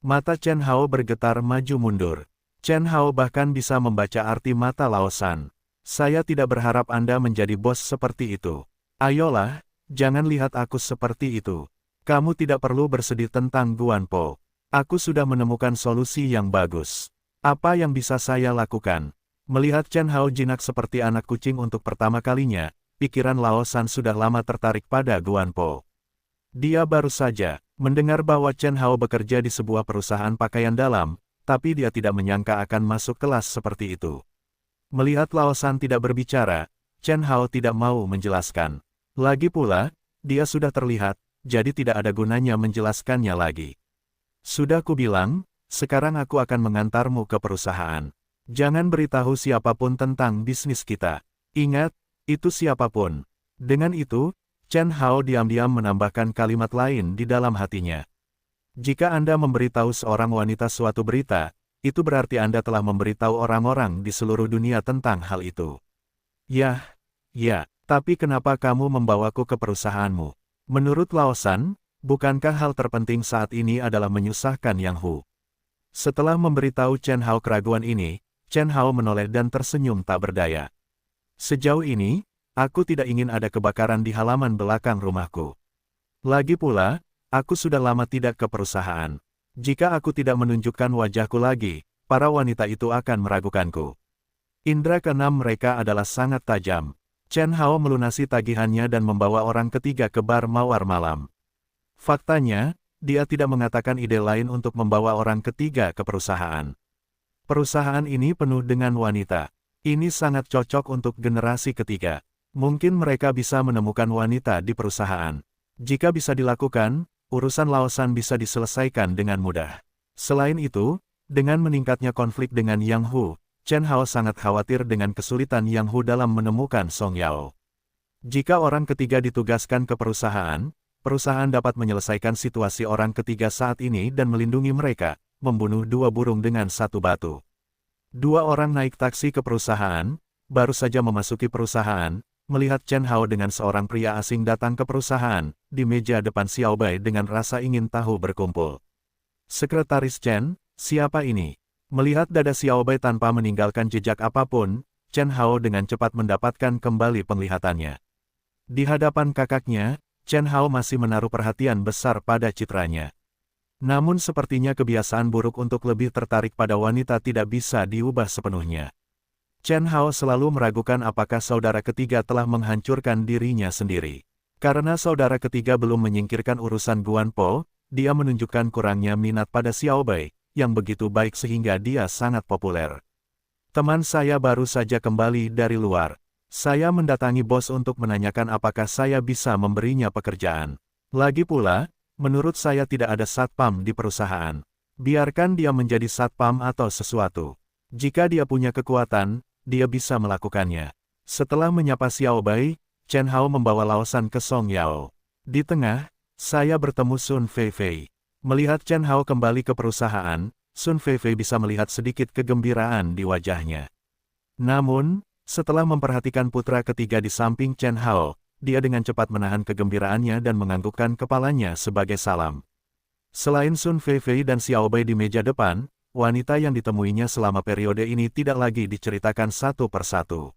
Mata Chen Hao bergetar maju mundur. Chen Hao bahkan bisa membaca arti mata Lao San. Saya tidak berharap Anda menjadi bos seperti itu. Ayolah, jangan lihat aku seperti itu. Kamu tidak perlu bersedih tentang Guan Po. Aku sudah menemukan solusi yang bagus. Apa yang bisa saya lakukan? Melihat Chen Hao jinak seperti anak kucing untuk pertama kalinya, pikiran Lao Shan sudah lama tertarik pada Guan Po. Dia baru saja mendengar bahwa Chen Hao bekerja di sebuah perusahaan pakaian dalam, tapi dia tidak menyangka akan masuk kelas seperti itu. Melihat Lao Shan tidak berbicara, Chen Hao tidak mau menjelaskan. Lagi pula, dia sudah terlihat, jadi tidak ada gunanya menjelaskannya lagi. Sudah kubilang, sekarang aku akan mengantarmu ke perusahaan. Jangan beritahu siapapun tentang bisnis kita. Ingat, itu siapapun. Dengan itu, Chen Hao diam-diam menambahkan kalimat lain di dalam hatinya. Jika Anda memberitahu seorang wanita suatu berita, itu berarti Anda telah memberitahu orang-orang di seluruh dunia tentang hal itu. Ya, tapi kenapa kamu membawaku ke perusahaanmu? Menurut Lao Shan, bukankah hal terpenting saat ini adalah menyusahkan Yang Hu? Setelah memberitahu Chen Hao keraguan ini, Chen Hao menoleh dan tersenyum tak berdaya. Sejauh ini, aku tidak ingin ada kebakaran di halaman belakang rumahku. Lagi pula, aku sudah lama tidak ke perusahaan. Jika aku tidak menunjukkan wajahku lagi, para wanita itu akan meragukanku. Indra keenam mereka adalah sangat tajam. Chen Hao melunasi tagihannya dan membawa orang ketiga ke bar mawar malam. Faktanya, dia tidak mengatakan ide lain untuk membawa orang ketiga ke perusahaan. Perusahaan ini penuh dengan wanita. Ini sangat cocok untuk generasi ketiga. Mungkin mereka bisa menemukan wanita di perusahaan. Jika bisa dilakukan, urusan Lao Shan bisa diselesaikan dengan mudah. Selain itu, dengan meningkatnya konflik dengan Yang Hu, Chen Hao sangat khawatir dengan kesulitan Yang Hu dalam menemukan Song Yao. Jika orang ketiga ditugaskan ke perusahaan, perusahaan dapat menyelesaikan situasi orang ketiga saat ini dan melindungi mereka, membunuh dua burung dengan satu batu. Dua orang naik taksi ke perusahaan, baru saja memasuki perusahaan, melihat Chen Hao dengan seorang pria asing datang ke perusahaan, di meja depan Xiao Bai dengan rasa ingin tahu berkumpul. Sekretaris Chen, siapa ini? Melihat dada Xiao Bai tanpa meninggalkan jejak apapun, Chen Hao dengan cepat mendapatkan kembali penglihatannya. Di hadapan kakaknya, Chen Hao masih menaruh perhatian besar pada citranya. Namun sepertinya kebiasaan buruk untuk lebih tertarik pada wanita tidak bisa diubah sepenuhnya. Chen Hao selalu meragukan apakah saudara ketiga telah menghancurkan dirinya sendiri. Karena saudara ketiga belum menyingkirkan urusan Guan Po, dia menunjukkan kurangnya minat pada Xiao Bai, yang begitu baik sehingga dia sangat populer. Teman saya baru saja kembali dari luar. Saya mendatangi bos untuk menanyakan apakah saya bisa memberinya pekerjaan. Lagi pula, menurut saya tidak ada satpam di perusahaan. Biarkan dia menjadi satpam atau sesuatu. Jika dia punya kekuatan, dia bisa melakukannya. Setelah menyapa Xiao Bai, Chen Hao membawa Lao Shan ke Song Yao. Di tengah, saya bertemu Sun Feifei. Melihat Chen Hao kembali ke perusahaan, Sun Feifei bisa melihat sedikit kegembiraan di wajahnya. Namun, setelah memperhatikan putra ketiga di samping Chen Hao, dia dengan cepat menahan kegembiraannya dan menganggukkan kepalanya sebagai salam. Selain Sun Feifei dan Xiao Bai di meja depan, wanita yang ditemuinya selama periode ini tidak lagi diceritakan satu persatu.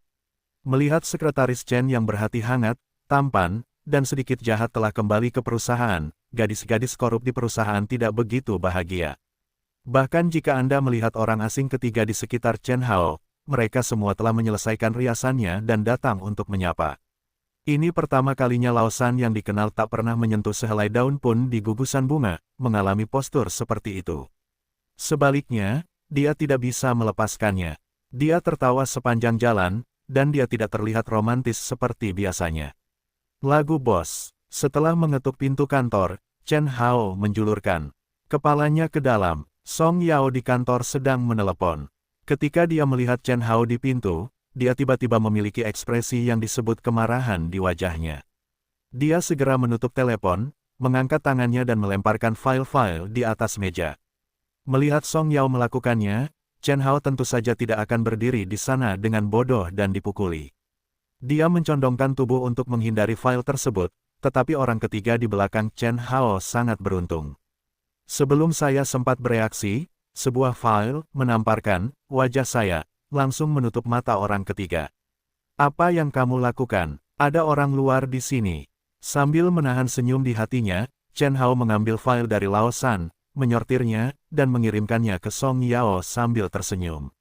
Melihat sekretaris Chen yang berhati hangat, tampan, dan sedikit jahat telah kembali ke perusahaan, gadis-gadis korup di perusahaan tidak begitu bahagia. Bahkan jika Anda melihat orang asing ketiga di sekitar Chen Hao, mereka semua telah menyelesaikan riasannya dan datang untuk menyapa. Ini pertama kalinya Lao Shan yang dikenal tak pernah menyentuh sehelai daun pun di gugusan bunga, mengalami postur seperti itu. Sebaliknya, dia tidak bisa melepaskannya. Dia tertawa sepanjang jalan, dan dia tidak terlihat romantis seperti biasanya. Lagu bos. Setelah mengetuk pintu kantor, Chen Hao menjulurkan kepalanya ke dalam. Song Yao di kantor sedang menelepon. Ketika dia melihat Chen Hao di pintu, dia tiba-tiba memiliki ekspresi yang disebut kemarahan di wajahnya. Dia segera menutup telepon, mengangkat tangannya dan melemparkan file-file di atas meja. Melihat Song Yao melakukannya, Chen Hao tentu saja tidak akan berdiri di sana dengan bodoh dan dipukuli. Dia mencondongkan tubuh untuk menghindari file tersebut, tetapi orang ketiga di belakang Chen Hao sangat beruntung. Sebelum saya sempat bereaksi, sebuah file menamparkan wajah saya, langsung menutup mata orang ketiga. Apa yang kamu lakukan? Ada orang luar di sini. Sambil menahan senyum di hatinya, Chen Hao mengambil file dari Lao Shan, menyortirnya, dan mengirimkannya ke Song Yao sambil tersenyum.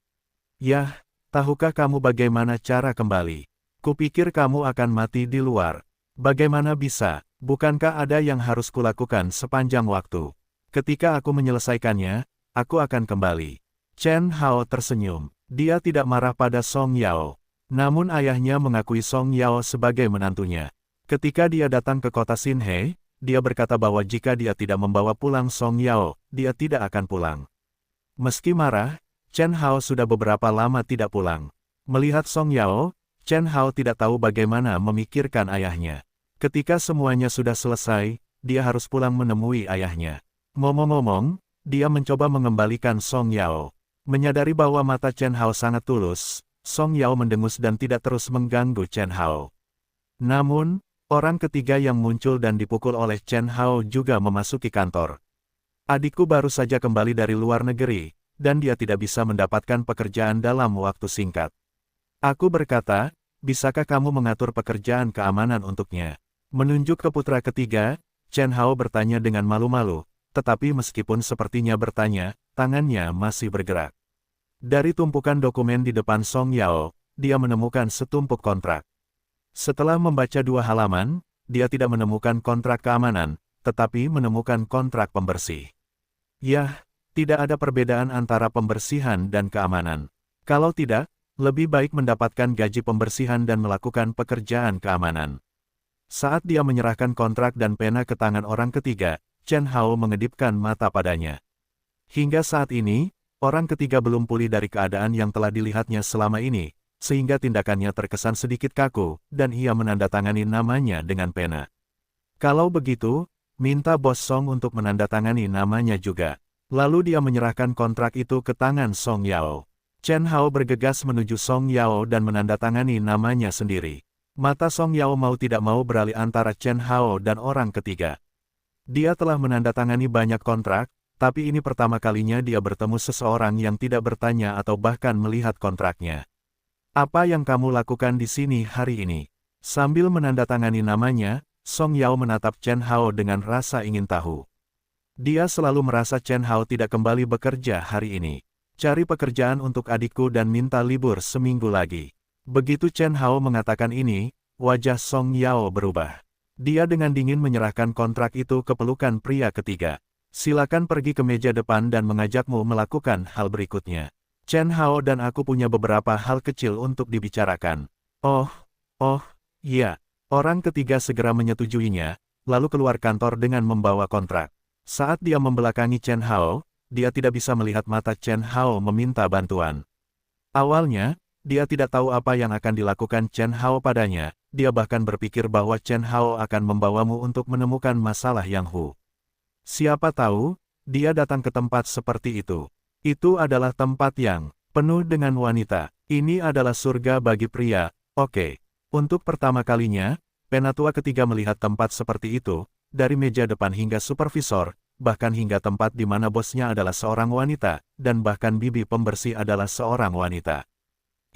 Yah, tahukah kamu bagaimana cara kembali? Kupikir kamu akan mati di luar. Bagaimana bisa? Bukankah ada yang harus kulakukan sepanjang waktu? Ketika aku menyelesaikannya, aku akan kembali. Chen Hao tersenyum. Dia tidak marah pada Song Yao. Namun ayahnya mengakui Song Yao sebagai menantunya. Ketika dia datang ke kota Xinhe, dia berkata bahwa jika dia tidak membawa pulang Song Yao, dia tidak akan pulang. Meski marah, Chen Hao sudah beberapa lama tidak pulang. Melihat Song Yao, Chen Hao tidak tahu bagaimana memikirkan ayahnya. Ketika semuanya sudah selesai, dia harus pulang menemui ayahnya. Ngomong-ngomong, dia mencoba mengembalikan Song Yao. Menyadari bahwa mata Chen Hao sangat tulus, Song Yao mendengus dan tidak terus mengganggu Chen Hao. Namun, orang ketiga yang muncul dan dipukul oleh Chen Hao juga memasuki kantor. Adikku baru saja kembali dari luar negeri, dan dia tidak bisa mendapatkan pekerjaan dalam waktu singkat. Aku berkata, bisakah kamu mengatur pekerjaan keamanan untuknya? Menunjuk ke putra ketiga, Chen Hao bertanya dengan malu-malu, tetapi meskipun sepertinya bertanya, tangannya masih bergerak. Dari tumpukan dokumen di depan Song Yao, dia menemukan setumpuk kontrak. Setelah membaca 2 halaman, dia tidak menemukan kontrak keamanan, tetapi menemukan kontrak pembersih. Yah, tidak ada perbedaan antara pembersihan dan keamanan. Kalau tidak, lebih baik mendapatkan gaji pembersihan dan melakukan pekerjaan keamanan. Saat dia menyerahkan kontrak dan pena ke tangan orang ketiga, Chen Hao mengedipkan mata padanya. Hingga saat ini, orang ketiga belum pulih dari keadaan yang telah dilihatnya selama ini, sehingga tindakannya terkesan sedikit kaku, dan ia menandatangani namanya dengan pena. Kalau begitu, minta Bos Song untuk menandatangani namanya juga. Lalu dia menyerahkan kontrak itu ke tangan Song Yao. Chen Hao bergegas menuju Song Yao dan menandatangani namanya sendiri. Mata Song Yao mau tidak mau beralih antara Chen Hao dan orang ketiga. Dia telah menandatangani banyak kontrak, tapi ini pertama kalinya dia bertemu seseorang yang tidak bertanya atau bahkan melihat kontraknya. Apa yang kamu lakukan di sini hari ini? Sambil menandatangani namanya, Song Yao menatap Chen Hao dengan rasa ingin tahu. Dia selalu merasa Chen Hao tidak kembali bekerja hari ini. Cari pekerjaan untuk adikku dan minta libur seminggu lagi. Begitu Chen Hao mengatakan ini, wajah Song Yao berubah. Dia dengan dingin menyerahkan kontrak itu ke pelukan pria ketiga. Silakan pergi ke meja depan dan mengajakmu melakukan hal berikutnya. Chen Hao dan aku punya beberapa hal kecil untuk dibicarakan. Oh, iya. Orang ketiga segera menyetujuinya, lalu keluar kantor dengan membawa kontrak. Saat dia membelakangi Chen Hao, dia tidak bisa melihat mata Chen Hao meminta bantuan. Awalnya, dia tidak tahu apa yang akan dilakukan Chen Hao padanya, dia bahkan berpikir bahwa Chen Hao akan membawamu untuk menemukan masalah Yang Hu. Siapa tahu, dia datang ke tempat seperti itu. Itu adalah tempat yang penuh dengan wanita. Ini adalah surga bagi pria, oke. Untuk pertama kalinya, penatua ketiga melihat tempat seperti itu, dari meja depan hingga supervisor, bahkan hingga tempat di mana bosnya adalah seorang wanita, dan bahkan bibi pembersih adalah seorang wanita.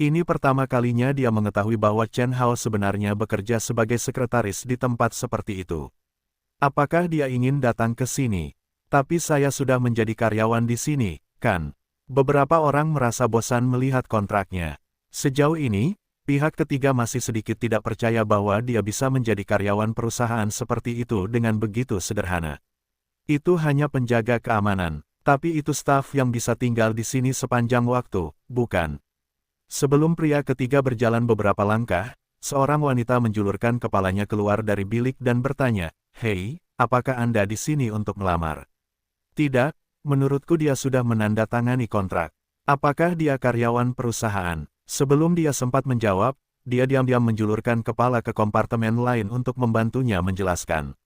Ini pertama kalinya dia mengetahui bahwa Chen Hao sebenarnya bekerja sebagai sekretaris di tempat seperti itu. Apakah dia ingin datang ke sini? Tapi saya sudah menjadi karyawan di sini, kan? Beberapa orang merasa bosan melihat kontraknya. Sejauh ini, pihak ketiga masih sedikit tidak percaya bahwa dia bisa menjadi karyawan perusahaan seperti itu dengan begitu sederhana. Itu hanya penjaga keamanan, tapi itu staf yang bisa tinggal di sini sepanjang waktu, bukan? Sebelum pria ketiga berjalan beberapa langkah, seorang wanita menjulurkan kepalanya keluar dari bilik dan bertanya, "Hei, apakah Anda di sini untuk melamar?" "Tidak, menurutku dia sudah menandatangani kontrak." "Apakah dia karyawan perusahaan?" Sebelum dia sempat menjawab, dia diam-diam menjulurkan kepala ke kompartemen lain untuk membantunya menjelaskan.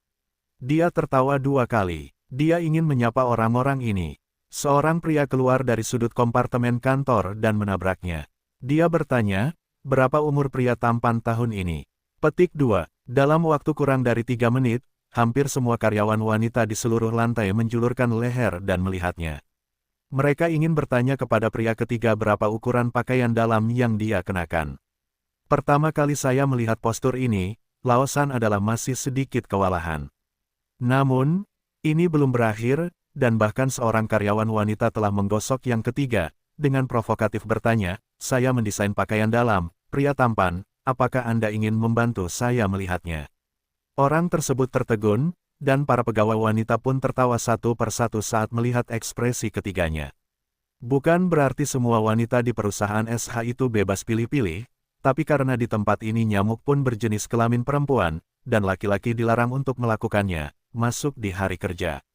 Dia tertawa 2 kali. Dia ingin menyapa orang-orang ini. Seorang pria keluar dari sudut kompartemen kantor dan menabraknya. Dia bertanya, berapa umur pria tampan tahun ini? Petik 2. Dalam waktu kurang dari 3 menit, hampir semua karyawan wanita di seluruh lantai menjulurkan leher dan melihatnya. Mereka ingin bertanya kepada pria ketiga berapa ukuran pakaian dalam yang dia kenakan. Pertama kali saya melihat postur ini, Lao San adalah masih sedikit kewalahan. Namun, ini belum berakhir, dan bahkan seorang karyawan wanita telah menggosok yang ketiga, dengan provokatif bertanya, "Saya mendesain pakaian dalam, pria tampan, apakah Anda ingin membantu saya melihatnya?" Orang tersebut tertegun, dan para pegawai wanita pun tertawa satu persatu saat melihat ekspresi ketiganya. Bukan berarti semua wanita di perusahaan SH itu bebas pilih-pilih, tapi karena di tempat ini nyamuk pun berjenis kelamin perempuan, dan laki-laki dilarang untuk melakukannya, masuk di hari kerja.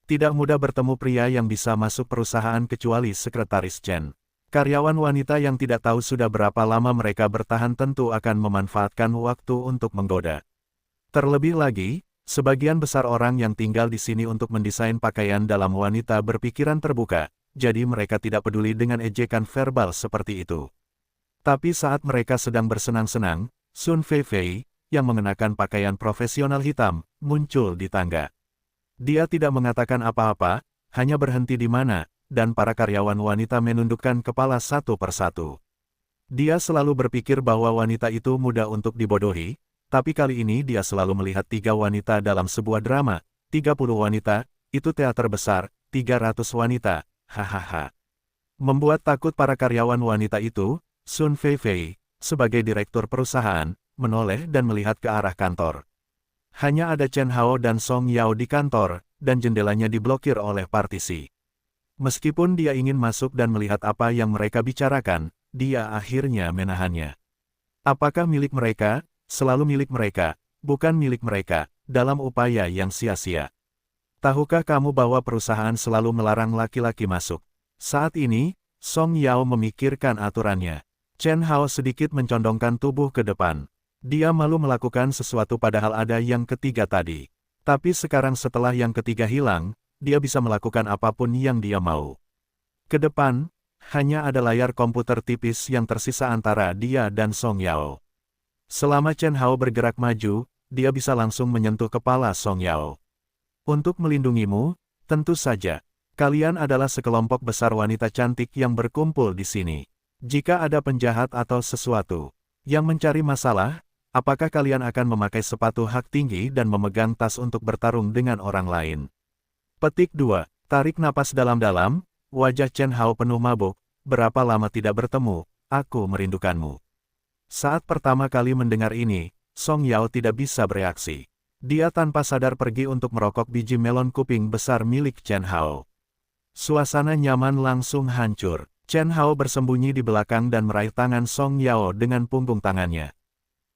Tidak mudah bertemu pria yang bisa masuk perusahaan kecuali sekretaris Chen. Karyawan wanita yang tidak tahu sudah berapa lama mereka bertahan tentu akan memanfaatkan waktu untuk menggoda. Terlebih lagi, sebagian besar orang yang tinggal di sini untuk mendesain pakaian dalam wanita berpikiran terbuka, jadi mereka tidak peduli dengan ejekan verbal seperti itu. Tapi saat mereka sedang bersenang-senang, Sun Feifei, yang mengenakan pakaian profesional hitam, muncul di tangga. Dia tidak mengatakan apa-apa, hanya berhenti di mana, dan para karyawan wanita menundukkan kepala satu persatu. Dia selalu berpikir bahwa wanita itu mudah untuk dibodohi, tapi kali ini dia selalu melihat 3 wanita dalam sebuah drama, 30 wanita, itu teater besar, 300 wanita, hahaha. Membuat takut para karyawan wanita itu, Sun Feifei, sebagai direktur perusahaan, menoleh dan melihat ke arah kantor. Hanya ada Chen Hao dan Song Yao di kantor, dan jendelanya diblokir oleh partisi. Meskipun dia ingin masuk dan melihat apa yang mereka bicarakan, dia akhirnya menahannya. Apakah milik mereka? Selalu milik mereka, bukan milik mereka, dalam upaya yang sia-sia. Tahukah kamu bahwa perusahaan selalu melarang laki-laki masuk? Saat ini, Song Yao memikirkan aturannya. Chen Hao sedikit mencondongkan tubuh ke depan. Dia malu melakukan sesuatu padahal ada yang ketiga tadi. Tapi sekarang setelah yang ketiga hilang, dia bisa melakukan apapun yang dia mau. Ke depan, hanya ada layar komputer tipis yang tersisa antara dia dan Song Yao. Selama Chen Hao bergerak maju, dia bisa langsung menyentuh kepala Song Yao. Untuk melindungimu, tentu saja, kalian adalah sekelompok besar wanita cantik yang berkumpul di sini. Jika ada penjahat atau sesuatu yang mencari masalah, apakah kalian akan memakai sepatu hak tinggi dan memegang tas untuk bertarung dengan orang lain? Petik 2. Tarik napas dalam-dalam, wajah Chen Hao penuh mabuk, berapa lama tidak bertemu, aku merindukanmu. Saat pertama kali mendengar ini, Song Yao tidak bisa bereaksi. Dia tanpa sadar pergi untuk merokok biji melon kuping besar milik Chen Hao. Suasana nyaman langsung hancur. Chen Hao bersembunyi di belakang dan meraih tangan Song Yao dengan punggung tangannya.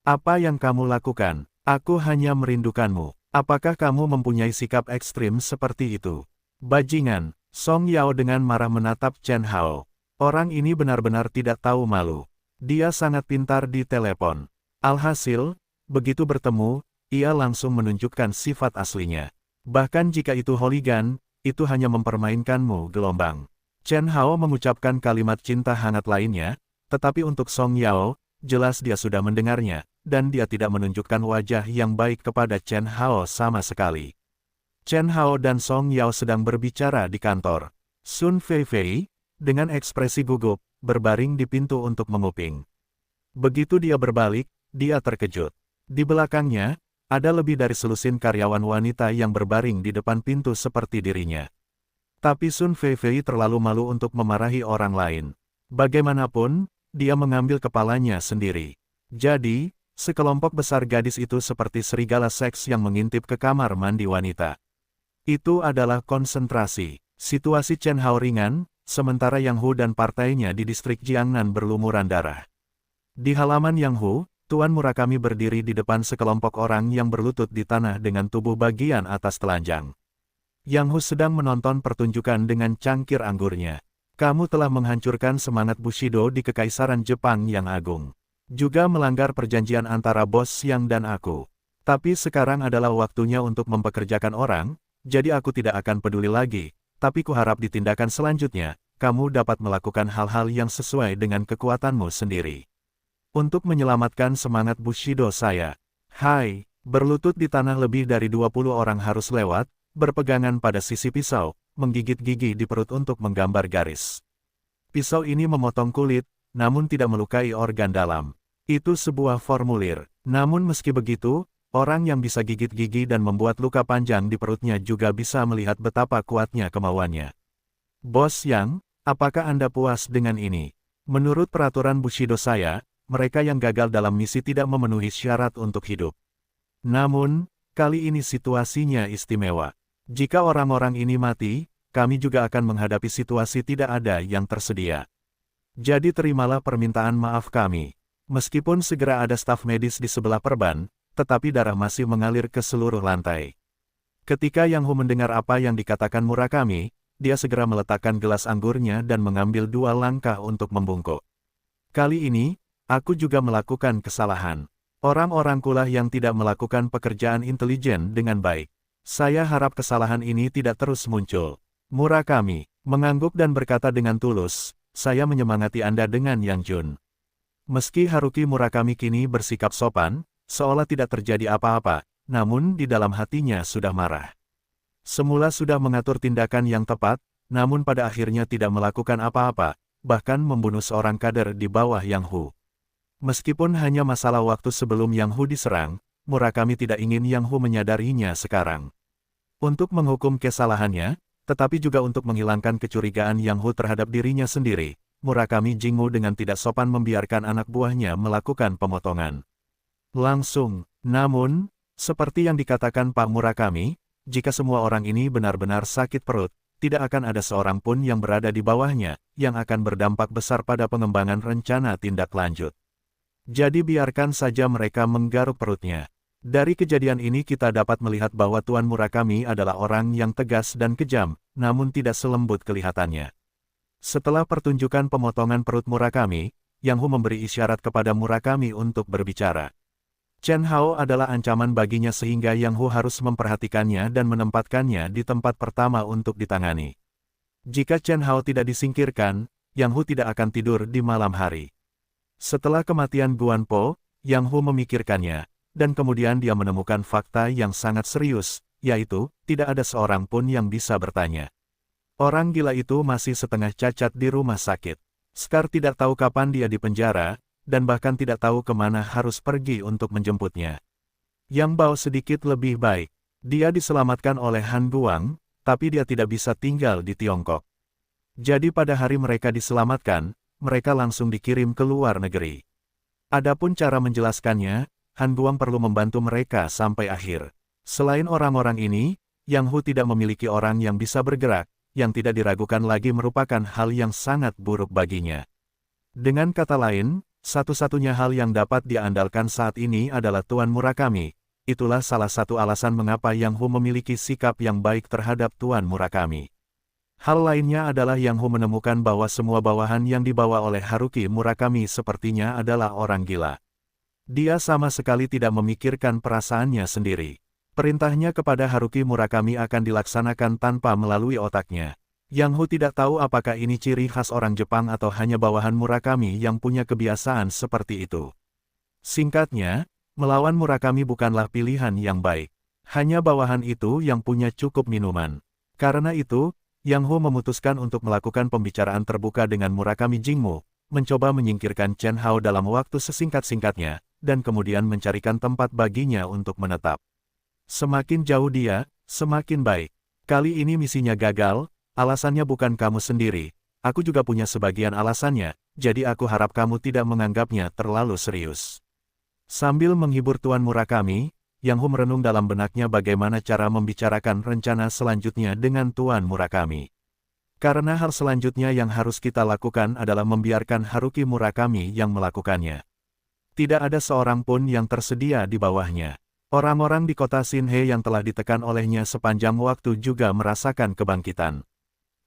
Apa yang kamu lakukan? Aku hanya merindukanmu. Apakah kamu mempunyai sikap ekstrim seperti itu? Bajingan, Song Yao dengan marah menatap Chen Hao. Orang ini benar-benar tidak tahu malu. Dia sangat pintar di telepon. Alhasil, begitu bertemu, ia langsung menunjukkan sifat aslinya. Bahkan jika itu hooligan, itu hanya mempermainkanmu gelombang. Chen Hao mengucapkan kalimat cinta hangat lainnya, tetapi untuk Song Yao, jelas dia sudah mendengarnya, dan dia tidak menunjukkan wajah yang baik kepada Chen Hao sama sekali. Chen Hao dan Song Yao sedang berbicara di kantor. Sun Feifei, dengan ekspresi gugup, berbaring di pintu untuk menguping. Begitu dia berbalik, dia terkejut. Di belakangnya, ada lebih dari selusin karyawan wanita yang berbaring di depan pintu seperti dirinya. Tapi Sun Feifei terlalu malu untuk memarahi orang lain. Bagaimanapun, dia mengambil kepalanya sendiri. Jadi, sekelompok besar gadis itu seperti serigala seks yang mengintip ke kamar mandi wanita. Itu adalah konsentrasi. Situasi Chen Hao ringan, sementara Yang Hu dan partainya di distrik Jiangnan berlumuran darah. Di halaman Yang Hu, Tuan Murakami berdiri di depan sekelompok orang yang berlutut di tanah dengan tubuh bagian atas telanjang. Yang Hu sedang menonton pertunjukan dengan cangkir anggurnya. Kamu telah menghancurkan semangat Bushido di Kekaisaran Jepang yang agung. Juga melanggar perjanjian antara bos Yang dan aku. Tapi sekarang adalah waktunya untuk mempekerjakan orang, jadi aku tidak akan peduli lagi, tapi kuharap di tindakan selanjutnya, kamu dapat melakukan hal-hal yang sesuai dengan kekuatanmu sendiri. Untuk menyelamatkan semangat Bushido saya. Hai, berlutut di tanah lebih dari 20 orang harus lewat, berpegangan pada sisi pisau, menggigit gigi di perut untuk menggambar garis. Pisau ini memotong kulit, namun tidak melukai organ dalam. Itu sebuah formulir. Namun meski begitu, Orang yang bisa gigit gigi dan membuat luka panjang di perutnya juga bisa melihat betapa kuatnya kemauannya. Bos Yang, apakah Anda puas dengan ini? Menurut peraturan Bushido saya, mereka yang gagal dalam misi tidak memenuhi syarat untuk hidup. Namun, kali ini situasinya istimewa. Jika orang-orang ini mati, kami juga akan menghadapi situasi tidak ada yang tersedia. Jadi terimalah permintaan maaf kami. Meskipun segera ada staf medis di sebelah perban, tetapi darah masih mengalir ke seluruh lantai. Ketika Yang Hu mendengar apa yang dikatakan Murakami, dia segera meletakkan gelas anggurnya dan mengambil 2 langkah untuk membungkuk. Kali ini, aku juga melakukan kesalahan. Orang-orangkulah yang tidak melakukan pekerjaan intelijen dengan baik. Saya harap kesalahan ini tidak terus muncul. Murakami mengangguk dan berkata dengan tulus, saya menyemangati Anda dengan Yang Jun. Meski Haruki Murakami kini bersikap sopan, seolah tidak terjadi apa-apa, namun di dalam hatinya sudah marah. Semula sudah mengatur tindakan yang tepat, namun pada akhirnya tidak melakukan apa-apa, bahkan membunuh seorang kader di bawah Yang Hu. Meskipun hanya masalah waktu sebelum Yang Hu diserang, Murakami tidak ingin Yang Hu menyadarinya sekarang. Untuk menghukum kesalahannya, tetapi juga untuk menghilangkan kecurigaan Yang Hu terhadap dirinya sendiri, Murakami Jingmu dengan tidak sopan membiarkan anak buahnya melakukan pemotongan. Langsung, namun, seperti yang dikatakan Pak Murakami, jika semua orang ini benar-benar sakit perut, tidak akan ada seorang pun yang berada di bawahnya, yang akan berdampak besar pada pengembangan rencana tindak lanjut. Jadi biarkan saja mereka menggaruk perutnya. Dari kejadian ini kita dapat melihat bahwa Tuan Murakami adalah orang yang tegas dan kejam, namun tidak selembut kelihatannya. Setelah pertunjukan pemotongan perut Murakami, Yang Hu memberi isyarat kepada Murakami untuk berbicara. Chen Hao adalah ancaman baginya sehingga Yang Hu harus memperhatikannya dan menempatkannya di tempat pertama untuk ditangani. Jika Chen Hao tidak disingkirkan, Yang Hu tidak akan tidur di malam hari. Setelah kematian Guan Po, Yang Hu memikirkannya, dan kemudian dia menemukan fakta yang sangat serius, yaitu, tidak ada seorang pun yang bisa bertanya. Orang gila itu masih setengah cacat di rumah sakit. Scar tidak tahu kapan dia dipenjara, dan bahkan tidak tahu kemana harus pergi untuk menjemputnya. Yang Bao sedikit lebih baik. Dia diselamatkan oleh Han Guang, tapi dia tidak bisa tinggal di Tiongkok. Jadi pada hari mereka diselamatkan, mereka langsung dikirim ke luar negeri. Adapun cara menjelaskannya, Han Guang perlu membantu mereka sampai akhir. Selain orang-orang ini, Yang Hu tidak memiliki orang yang bisa bergerak, yang tidak diragukan lagi merupakan hal yang sangat buruk baginya. Dengan kata lain, satu-satunya hal yang dapat diandalkan saat ini adalah Tuan Murakami. Itulah salah satu alasan mengapa Yang Hu memiliki sikap yang baik terhadap Tuan Murakami. Hal lainnya adalah Yang Hu menemukan bahwa semua bawahan yang dibawa oleh Haruki Murakami sepertinya adalah orang gila. Dia sama sekali tidak memikirkan perasaannya sendiri. Perintahnya kepada Haruki Murakami akan dilaksanakan tanpa melalui otaknya. Yang Hu tidak tahu apakah ini ciri khas orang Jepang atau hanya bawahan Murakami yang punya kebiasaan seperti itu. Singkatnya, melawan Murakami bukanlah pilihan yang baik. Hanya bawahan itu yang punya cukup minuman. Karena itu, Yang Hu memutuskan untuk melakukan pembicaraan terbuka dengan Murakami Jingmu, mencoba menyingkirkan Chen Hao dalam waktu sesingkat-singkatnya, dan kemudian mencarikan tempat baginya untuk menetap. Semakin jauh dia, semakin baik. Kali ini misinya gagal. Alasannya bukan kamu sendiri, aku juga punya sebagian alasannya, jadi aku harap kamu tidak menganggapnya terlalu serius. Sambil menghibur Tuan Murakami, Yang Hu merenung dalam benaknya bagaimana cara membicarakan rencana selanjutnya dengan Tuan Murakami. Karena hal selanjutnya yang harus kita lakukan adalah membiarkan Haruki Murakami yang melakukannya. Tidak ada seorang pun yang tersedia di bawahnya. Orang-orang di kota Xinhe yang telah ditekan olehnya sepanjang waktu juga merasakan kebangkitan.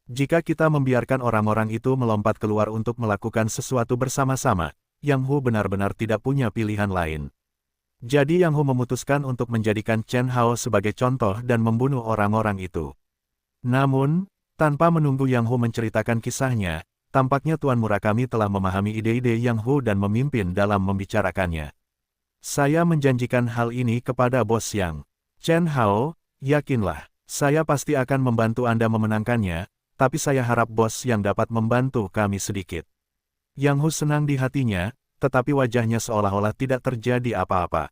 Jika kita membiarkan orang-orang itu melompat keluar untuk melakukan sesuatu bersama-sama, Yang Hu benar-benar tidak punya pilihan lain. Jadi Yang Hu memutuskan untuk menjadikan Chen Hao sebagai contoh dan membunuh orang-orang itu. Namun, tanpa menunggu Yang Hu menceritakan kisahnya, tampaknya Tuan Murakami telah memahami ide-ide Yang Hu dan memimpin dalam membicarakannya. Saya menjanjikan hal ini kepada Bos Yang. Chen Hao, yakinlah, saya pasti akan membantu Anda memenangkannya, tapi saya harap Bos Yang dapat membantu kami sedikit. Yang Hu senang di hatinya, tetapi wajahnya seolah-olah tidak terjadi apa-apa.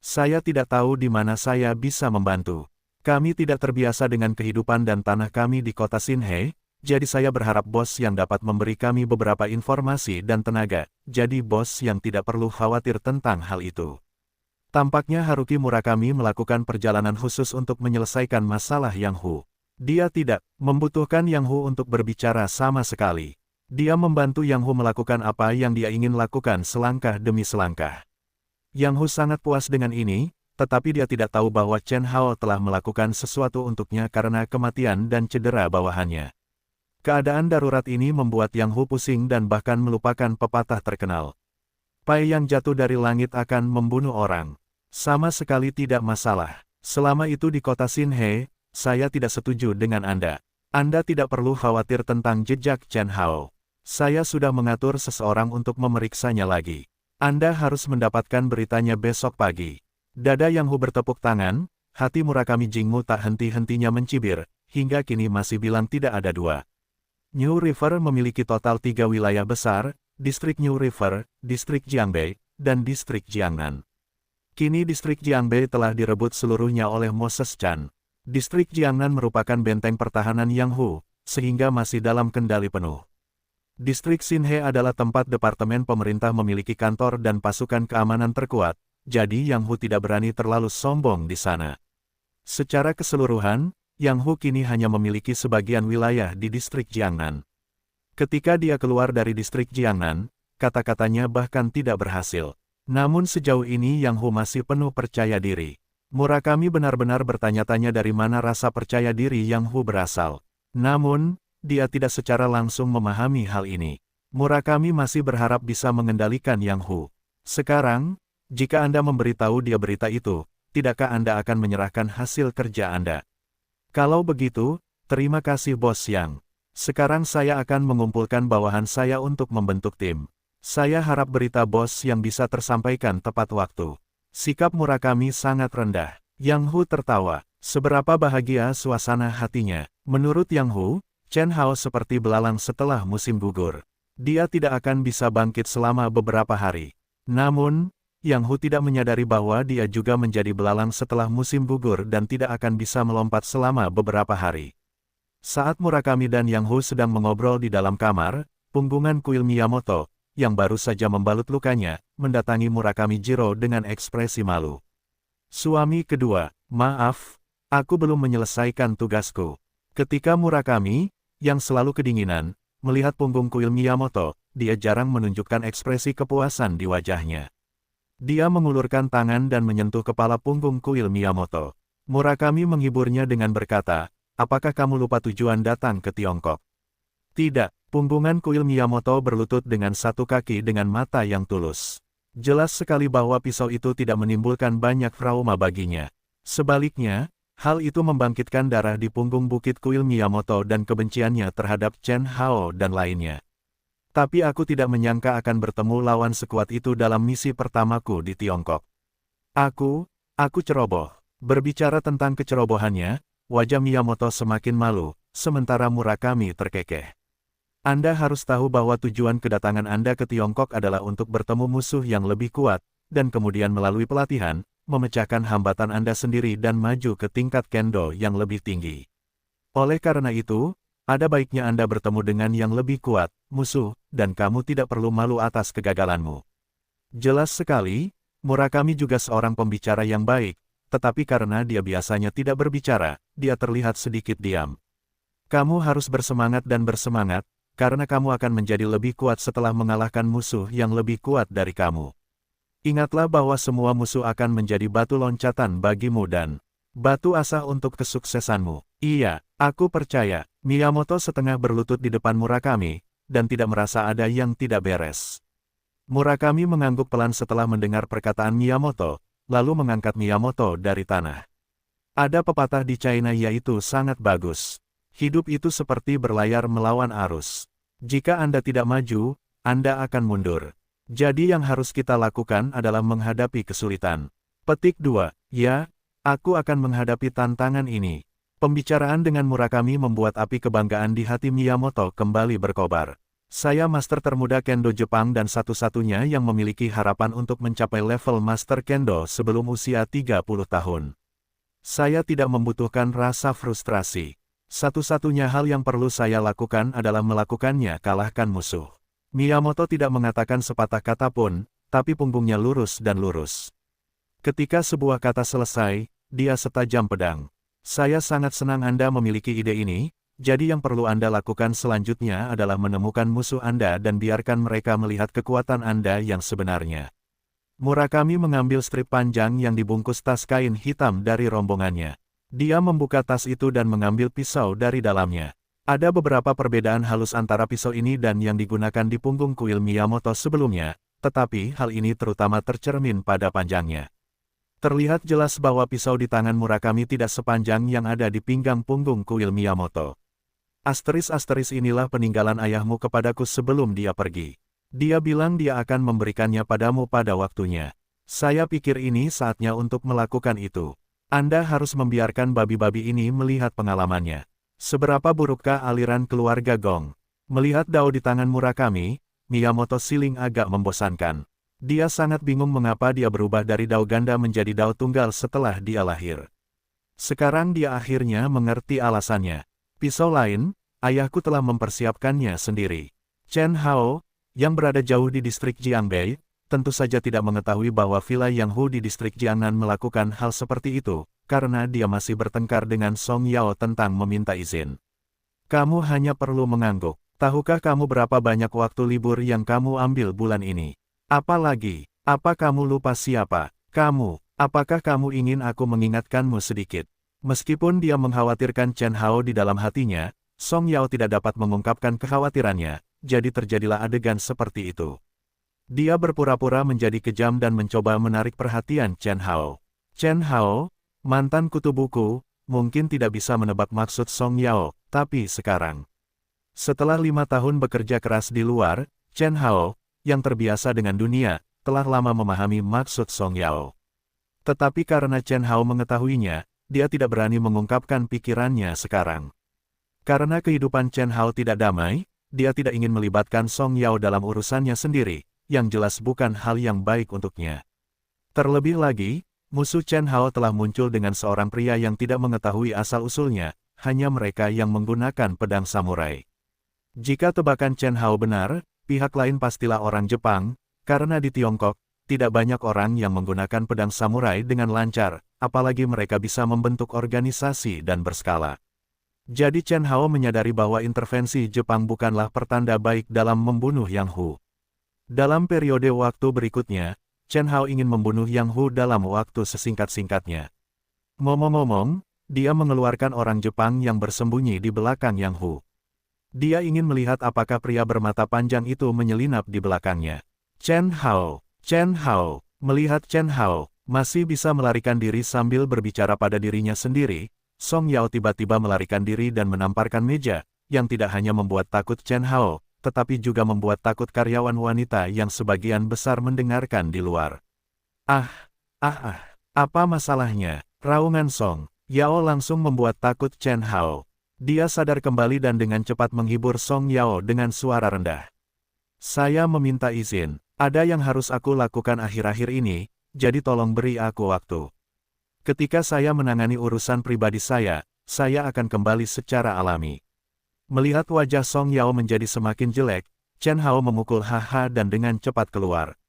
Saya tidak tahu di mana saya bisa membantu. Kami tidak terbiasa dengan kehidupan dan tanah kami di kota Sinhe, jadi saya berharap bos yang dapat memberi kami beberapa informasi dan tenaga, jadi bos yang tidak perlu khawatir tentang hal itu. Tampaknya Haruki Murakami melakukan perjalanan khusus untuk menyelesaikan masalah Yang Hu. Dia tidak membutuhkan Yang Hu untuk berbicara sama sekali. Dia membantu Yang Hu melakukan apa yang dia ingin lakukan selangkah demi selangkah. Yang Hu sangat puas dengan ini, tetapi dia tidak tahu bahwa Chen Hao telah melakukan sesuatu untuknya karena kematian dan cedera bawahannya. Keadaan darurat ini membuat Yang Hu pusing dan bahkan melupakan pepatah terkenal. Pai yang jatuh dari langit akan membunuh orang. Sama sekali tidak masalah. Selama itu di kota Sinhe, saya tidak setuju dengan Anda. Anda tidak perlu khawatir tentang jejak Chen Hao. Saya sudah mengatur seseorang untuk memeriksanya lagi. Anda harus mendapatkan beritanya besok pagi. Dada Yang Hu bertepuk tangan, hati Murakami Jingmu tak henti-hentinya mencibir, hingga kini masih bilang tidak ada dua. New River memiliki total 3 wilayah besar, Distrik New River, Distrik Jiangbei, dan Distrik Jiangnan. Kini Distrik Jiangbei telah direbut seluruhnya oleh Moses Chan. Distrik Jiangnan merupakan benteng pertahanan Yang Hu, sehingga masih dalam kendali penuh. Distrik Sinhe adalah tempat departemen pemerintah memiliki kantor dan pasukan keamanan terkuat, jadi Yang Hu tidak berani terlalu sombong di sana. Secara keseluruhan, Yang Hu kini hanya memiliki sebagian wilayah di distrik Jiangnan. Ketika dia keluar dari distrik Jiangnan, kata-katanya bahkan tidak berhasil. Namun sejauh ini Yang Hu masih penuh percaya diri. Murakami benar-benar bertanya-tanya dari mana rasa percaya diri Yang Hu berasal. Namun, dia tidak secara langsung memahami hal ini. Murakami masih berharap bisa mengendalikan Yang Hu. Sekarang, jika Anda memberitahu dia berita itu, tidakkah Anda akan menyerahkan hasil kerja Anda? Kalau begitu, terima kasih Bos Yang. Sekarang saya akan mengumpulkan bawahan saya untuk membentuk tim. Saya harap berita Bos Yang bisa tersampaikan tepat waktu. Sikap Murakami sangat rendah. Yang Hu tertawa. Seberapa bahagia suasana hatinya. Menurut Yang Hu, Chen Hao seperti belalang setelah musim gugur. Dia tidak akan bisa bangkit selama beberapa hari. Namun, Yang Hu tidak menyadari bahwa dia juga menjadi belalang setelah musim gugur dan tidak akan bisa melompat selama beberapa hari. Saat Murakami dan Yang Hu sedang mengobrol di dalam kamar, punggungan kuil Miyamoto, yang baru saja membalut lukanya, mendatangi Murakami Jiro dengan ekspresi malu. Suami kedua, maaf, aku belum menyelesaikan tugasku. Ketika Murakami, yang selalu kedinginan, melihat punggung kuil Miyamoto, dia jarang menunjukkan ekspresi kepuasan di wajahnya. Dia mengulurkan tangan dan menyentuh kepala punggung kuil Miyamoto. Murakami menghiburnya dengan berkata, apakah kamu lupa tujuan datang ke Tiongkok? Tidak, punggungan kuil Miyamoto berlutut dengan satu kaki dengan mata yang tulus. Jelas sekali bahwa pisau itu tidak menimbulkan banyak trauma baginya. Sebaliknya, hal itu membangkitkan darah di punggung bukit kuil Miyamoto dan kebenciannya terhadap Chen Hao dan lainnya. Tapi aku tidak menyangka akan bertemu lawan sekuat itu dalam misi pertamaku di Tiongkok. Aku ceroboh. Berbicara tentang kecerobohannya, wajah Miyamoto semakin malu, sementara Murakami terkekeh. Anda harus tahu bahwa tujuan kedatangan Anda ke Tiongkok adalah untuk bertemu musuh yang lebih kuat, dan kemudian melalui pelatihan, memecahkan hambatan Anda sendiri dan maju ke tingkat kendo yang lebih tinggi. Oleh karena itu, ada baiknya Anda bertemu dengan yang lebih kuat, musuh, dan kamu tidak perlu malu atas kegagalanmu. Jelas sekali, Murakami juga seorang pembicara yang baik, tetapi karena dia biasanya tidak berbicara, dia terlihat sedikit diam. Kamu harus bersemangat dan bersemangat, karena kamu akan menjadi lebih kuat setelah mengalahkan musuh yang lebih kuat dari kamu. Ingatlah bahwa semua musuh akan menjadi batu loncatan bagimu dan batu asa untuk kesuksesanmu. Iya, aku percaya. Miyamoto setengah berlutut di depan Murakami, dan tidak merasa ada yang tidak beres. Murakami mengangguk pelan setelah mendengar perkataan Miyamoto, lalu mengangkat Miyamoto dari tanah. Ada pepatah di China yaitu sangat bagus. Hidup itu seperti berlayar melawan arus. Jika Anda tidak maju, Anda akan mundur. Jadi yang harus kita lakukan adalah menghadapi kesulitan. Petik 2. Ya, aku akan menghadapi tantangan ini. Pembicaraan dengan Murakami membuat api kebanggaan di hati Miyamoto kembali berkobar. Saya master termuda Kendo Jepang dan satu-satunya yang memiliki harapan untuk mencapai level Master Kendo sebelum usia 30 tahun. Saya tidak membutuhkan rasa frustrasi. Satu-satunya hal yang perlu saya lakukan adalah melakukannya kalahkan musuh. Miyamoto tidak mengatakan sepatah kata pun, tapi punggungnya lurus dan lurus. Ketika sebuah kata selesai, dia setajam pedang. Saya sangat senang Anda memiliki ide ini. Jadi yang perlu Anda lakukan selanjutnya adalah menemukan musuh Anda dan biarkan mereka melihat kekuatan Anda yang sebenarnya. Murakami mengambil strip panjang yang dibungkus tas kain hitam dari rombongannya. Dia membuka tas itu dan mengambil pisau dari dalamnya. Ada beberapa perbedaan halus antara pisau ini dan yang digunakan di punggung kuil Miyamoto sebelumnya, tetapi hal ini terutama tercermin pada panjangnya. Terlihat jelas bahwa pisau di tangan Murakami tidak sepanjang yang ada di pinggang punggung kuil Miyamoto. Asteris-asteris inilah peninggalan ayahmu kepadaku sebelum dia pergi. Dia bilang dia akan memberikannya padamu pada waktunya. Saya pikir ini saatnya untuk melakukan itu. Anda harus membiarkan babi-babi ini melihat pengalamannya. Seberapa burukkah aliran keluarga Gong? Melihat dao di tangan Murakami, Miyamoto siling agak membosankan. Dia sangat bingung mengapa dia berubah dari dao ganda menjadi dao tunggal setelah dia lahir. Sekarang dia akhirnya mengerti alasannya. Pisau lain, ayahku telah mempersiapkannya sendiri. Chen Hao, yang berada jauh di distrik Jiangbei, tentu saja tidak mengetahui bahwa Villa Yang Hu di distrik Jiangnan melakukan hal seperti itu, karena dia masih bertengkar dengan Song Yao tentang meminta izin. Kamu hanya perlu mengangguk. Tahukah kamu berapa banyak waktu libur yang kamu ambil bulan ini? Apalagi, apa kamu lupa siapa? Kamu, apakah kamu ingin aku mengingatkanmu sedikit? Meskipun dia mengkhawatirkan Chen Hao di dalam hatinya, Song Yao tidak dapat mengungkapkan kekhawatirannya, jadi terjadilah adegan seperti itu. Dia berpura-pura menjadi kejam dan mencoba menarik perhatian Chen Hao. Chen Hao, mantan kutu buku, mungkin tidak bisa menebak maksud Song Yao, tapi sekarang. Setelah 5 tahun bekerja keras di luar, Chen Hao, yang terbiasa dengan dunia, telah lama memahami maksud Song Yao. Tetapi karena Chen Hao mengetahuinya, dia tidak berani mengungkapkan pikirannya sekarang. Karena kehidupan Chen Hao tidak damai, dia tidak ingin melibatkan Song Yao dalam urusannya sendiri, yang jelas bukan hal yang baik untuknya. Terlebih lagi, musuh Chen Hao telah muncul dengan seorang pria yang tidak mengetahui asal-usulnya, hanya mereka yang menggunakan pedang samurai. Jika tebakan Chen Hao benar, pihak lain pastilah orang Jepang, karena di Tiongkok, tidak banyak orang yang menggunakan pedang samurai dengan lancar, apalagi mereka bisa membentuk organisasi dan berskala. Jadi Chen Hao menyadari bahwa intervensi Jepang bukanlah pertanda baik dalam membunuh Yang Hu. Dalam periode waktu berikutnya, Chen Hao ingin membunuh Yang Hu dalam waktu sesingkat-singkatnya. Ngomong-ngomong, dia mengeluarkan orang Jepang yang bersembunyi di belakang Yang Hu. Dia ingin melihat apakah pria bermata panjang itu menyelinap di belakangnya. Chen Hao, melihat Chen Hao masih bisa melarikan diri sambil berbicara pada dirinya sendiri, Song Yao tiba-tiba melarikan diri dan menamparkan meja, yang tidak hanya membuat takut Chen Hao, tetapi juga membuat takut karyawan wanita yang sebagian besar mendengarkan di luar. Apa masalahnya? Raungan Song Yao langsung membuat takut Chen Hao. Dia sadar kembali dan dengan cepat menghibur Song Yao dengan suara rendah. Saya meminta izin, ada yang harus aku lakukan akhir-akhir ini, jadi tolong beri aku waktu. Ketika saya menangani urusan pribadi saya akan kembali secara alami. Melihat wajah Song Yao menjadi semakin jelek, Chen Hao memukul haha dan dengan cepat keluar.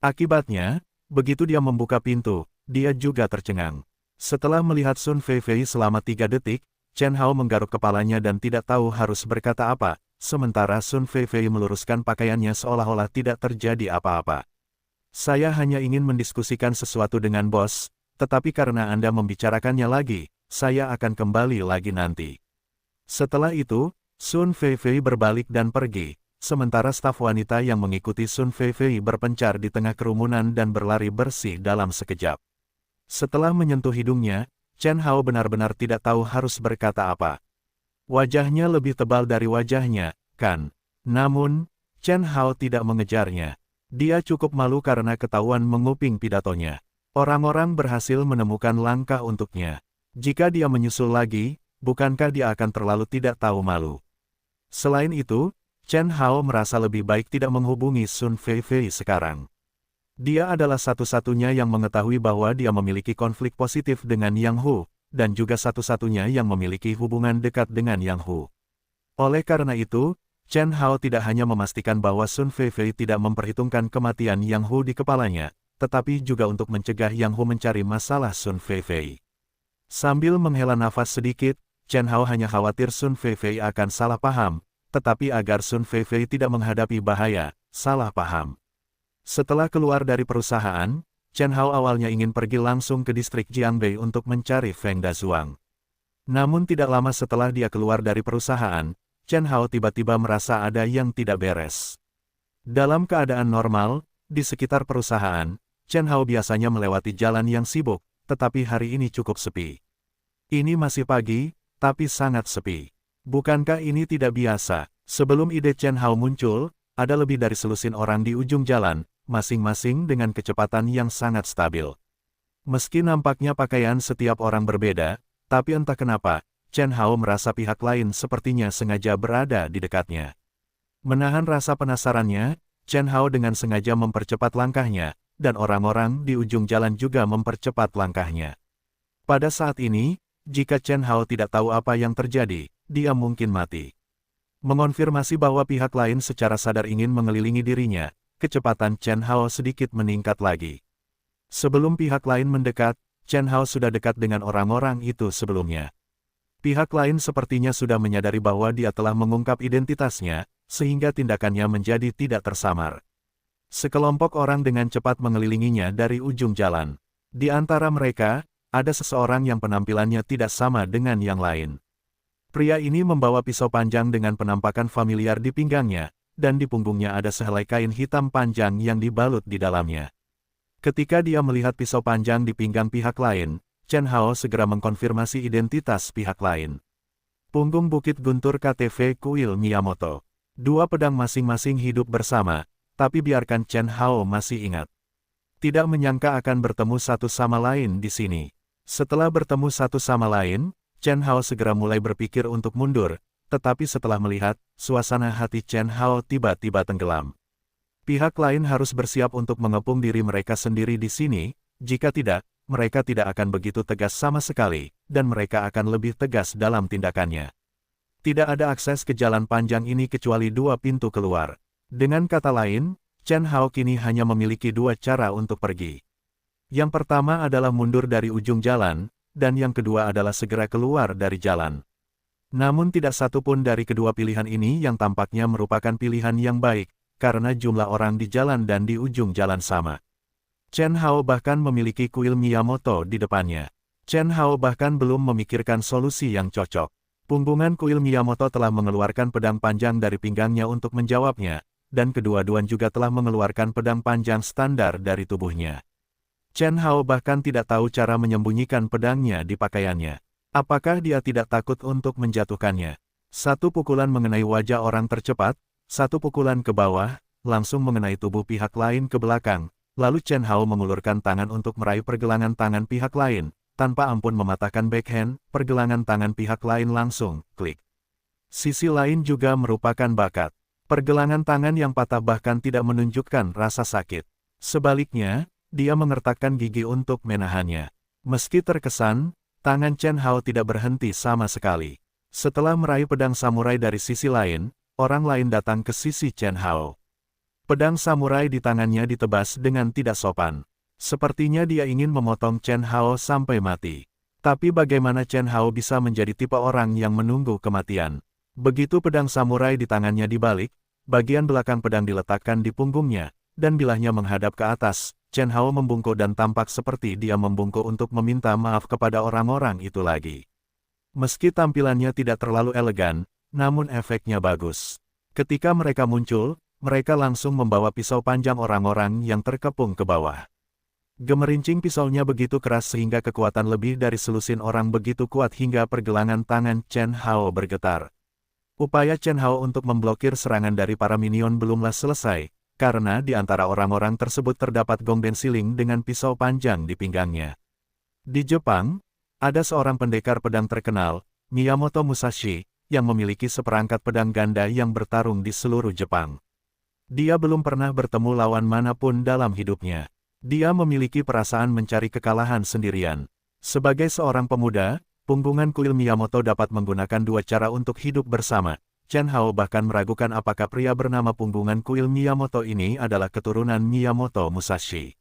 Akibatnya, begitu dia membuka pintu, dia juga tercengang. Setelah melihat Sun Feifei selama 3 detik, Chen Hao menggaruk kepalanya dan tidak tahu harus berkata apa, sementara Sun Feifei meluruskan pakaiannya seolah-olah tidak terjadi apa-apa. Saya hanya ingin mendiskusikan sesuatu dengan bos, tetapi karena Anda membicarakannya lagi, saya akan kembali lagi nanti. Setelah itu, Sun Feifei berbalik dan pergi, sementara staf wanita yang mengikuti Sun Feifei berpencar di tengah kerumunan dan berlari bersih dalam sekejap. Setelah menyentuh hidungnya, Chen Hao benar-benar tidak tahu harus berkata apa. Wajahnya lebih tebal dari wajahnya, kan? Namun, Chen Hao tidak mengejarnya. Dia cukup malu karena ketahuan menguping pidatonya. Orang-orang berhasil menemukan langkah untuknya. Jika dia menyusul lagi, bukankah dia akan terlalu tidak tahu malu? Selain itu, Chen Hao merasa lebih baik tidak menghubungi Sun Feifei sekarang. Dia adalah satu-satunya yang mengetahui bahwa dia memiliki konflik positif dengan Yang Hu, dan juga satu-satunya yang memiliki hubungan dekat dengan Yang Hu. Oleh karena itu, Chen Hao tidak hanya memastikan bahwa Sun Feifei tidak memperhitungkan kematian Yang Hu di kepalanya, tetapi juga untuk mencegah Yang Hu mencari masalah Sun Feifei. Sambil menghela nafas sedikit, Chen Hao hanya khawatir Sun Feifei akan salah paham, tetapi agar Sun Feifei tidak menghadapi bahaya, salah paham. Setelah keluar dari perusahaan, Chen Hao awalnya ingin pergi langsung ke distrik Jiangbei untuk mencari Feng Dazuang. Namun tidak lama setelah dia keluar dari perusahaan, Chen Hao tiba-tiba merasa ada yang tidak beres. Dalam keadaan normal, di sekitar perusahaan, Chen Hao biasanya melewati jalan yang sibuk, tetapi hari ini cukup sepi. Ini masih pagi, tapi sangat sepi. Bukankah ini tidak biasa? Sebelum ide Chen Hao muncul, ada lebih dari selusin orang di ujung jalan, masing-masing dengan kecepatan yang sangat stabil. Meski nampaknya pakaian setiap orang berbeda, tapi entah kenapa, Chen Hao merasa pihak lain sepertinya sengaja berada di dekatnya. Menahan rasa penasarannya, Chen Hao dengan sengaja mempercepat langkahnya, dan orang-orang di ujung jalan juga mempercepat langkahnya. Pada saat ini, jika Chen Hao tidak tahu apa yang terjadi, dia mungkin mati. Mengonfirmasi bahwa pihak lain secara sadar ingin mengelilingi dirinya, kecepatan Chen Hao sedikit meningkat lagi. Sebelum pihak lain mendekat, Chen Hao sudah dekat dengan orang-orang itu sebelumnya. Pihak lain sepertinya sudah menyadari bahwa dia telah mengungkap identitasnya, sehingga tindakannya menjadi tidak tersamar. Sekelompok orang dengan cepat mengelilinginya dari ujung jalan. Di antara mereka, ada seseorang yang penampilannya tidak sama dengan yang lain. Pria ini membawa pisau panjang dengan penampakan familiar di pinggangnya, dan di punggungnya ada sehelai kain hitam panjang yang dibalut di dalamnya. Ketika dia melihat pisau panjang di pinggang pihak lain, Chen Hao segera mengkonfirmasi identitas pihak lain. Punggung Bukit Guntur KTV Kuil Miyamoto. Dua pedang masing-masing hidup bersama, tapi biarkan Chen Hao masih ingat. Tidak menyangka akan bertemu satu sama lain di sini. Setelah bertemu satu sama lain, Chen Hao segera mulai berpikir untuk mundur, tetapi setelah melihat, suasana hati Chen Hao tiba-tiba tenggelam. Pihak lain harus bersiap untuk mengepung diri mereka sendiri di sini, jika tidak, mereka tidak akan begitu tegas sama sekali, dan mereka akan lebih tegas dalam tindakannya. Tidak ada akses ke jalan panjang ini kecuali dua pintu keluar. Dengan kata lain, Chen Hao kini hanya memiliki dua cara untuk pergi. Yang pertama adalah mundur dari ujung jalan, dan yang kedua adalah segera keluar dari jalan. Namun tidak satu pun dari kedua pilihan ini yang tampaknya merupakan pilihan yang baik, karena jumlah orang di jalan dan di ujung jalan sama. Chen Hao bahkan memiliki kuil Miyamoto di depannya. Chen Hao bahkan belum memikirkan solusi yang cocok. Punggungan kuil Miyamoto telah mengeluarkan pedang panjang dari pinggangnya untuk menjawabnya, dan kedua-duanya juga telah mengeluarkan pedang panjang standar dari tubuhnya. Chen Hao bahkan tidak tahu cara menyembunyikan pedangnya di pakaiannya. Apakah dia tidak takut untuk menjatuhkannya? Satu pukulan mengenai wajah orang tercepat, satu pukulan ke bawah, langsung mengenai tubuh pihak lain ke belakang, lalu Chen Hao mengulurkan tangan untuk meraih pergelangan tangan pihak lain, tanpa ampun mematahkan backhand, pergelangan tangan pihak lain langsung, klik. Sisi lain juga merupakan bakat. Pergelangan tangan yang patah bahkan tidak menunjukkan rasa sakit. Sebaliknya, dia mengertakkan gigi untuk menahannya. Meski terkesan, tangan Chen Hao tidak berhenti sama sekali. Setelah meraih pedang samurai dari sisi lain, orang lain datang ke sisi Chen Hao. Pedang samurai di tangannya ditebas dengan tidak sopan. Sepertinya dia ingin memotong Chen Hao sampai mati. Tapi bagaimana Chen Hao bisa menjadi tipe orang yang menunggu kematian? Begitu pedang samurai di tangannya dibalik, bagian belakang pedang diletakkan di punggungnya, dan bilahnya menghadap ke atas. Chen Hao membungkuk dan tampak seperti dia membungkuk untuk meminta maaf kepada orang-orang itu lagi. Meski tampilannya tidak terlalu elegan, namun efeknya bagus. Ketika mereka muncul, mereka langsung membawa pisau panjang orang-orang yang terkepung ke bawah. Gemerincing pisaunya begitu keras sehingga kekuatan lebih dari selusin orang begitu kuat hingga pergelangan tangan Chen Hao bergetar. Upaya Chen Hao untuk memblokir serangan dari para minion belumlah selesai, karena di antara orang-orang tersebut terdapat Gong Densiling dengan pisau panjang di pinggangnya. Di Jepang, ada seorang pendekar pedang terkenal, Miyamoto Musashi, yang memiliki seperangkat pedang ganda yang bertarung di seluruh Jepang. Dia belum pernah bertemu lawan manapun dalam hidupnya. Dia memiliki perasaan mencari kekalahan sendirian. Sebagai seorang pemuda, punggungan kuil Miyamoto dapat menggunakan dua cara untuk hidup bersama. Chen Hao bahkan meragukan apakah pria bernama punggungan kuil Miyamoto ini adalah keturunan Miyamoto Musashi.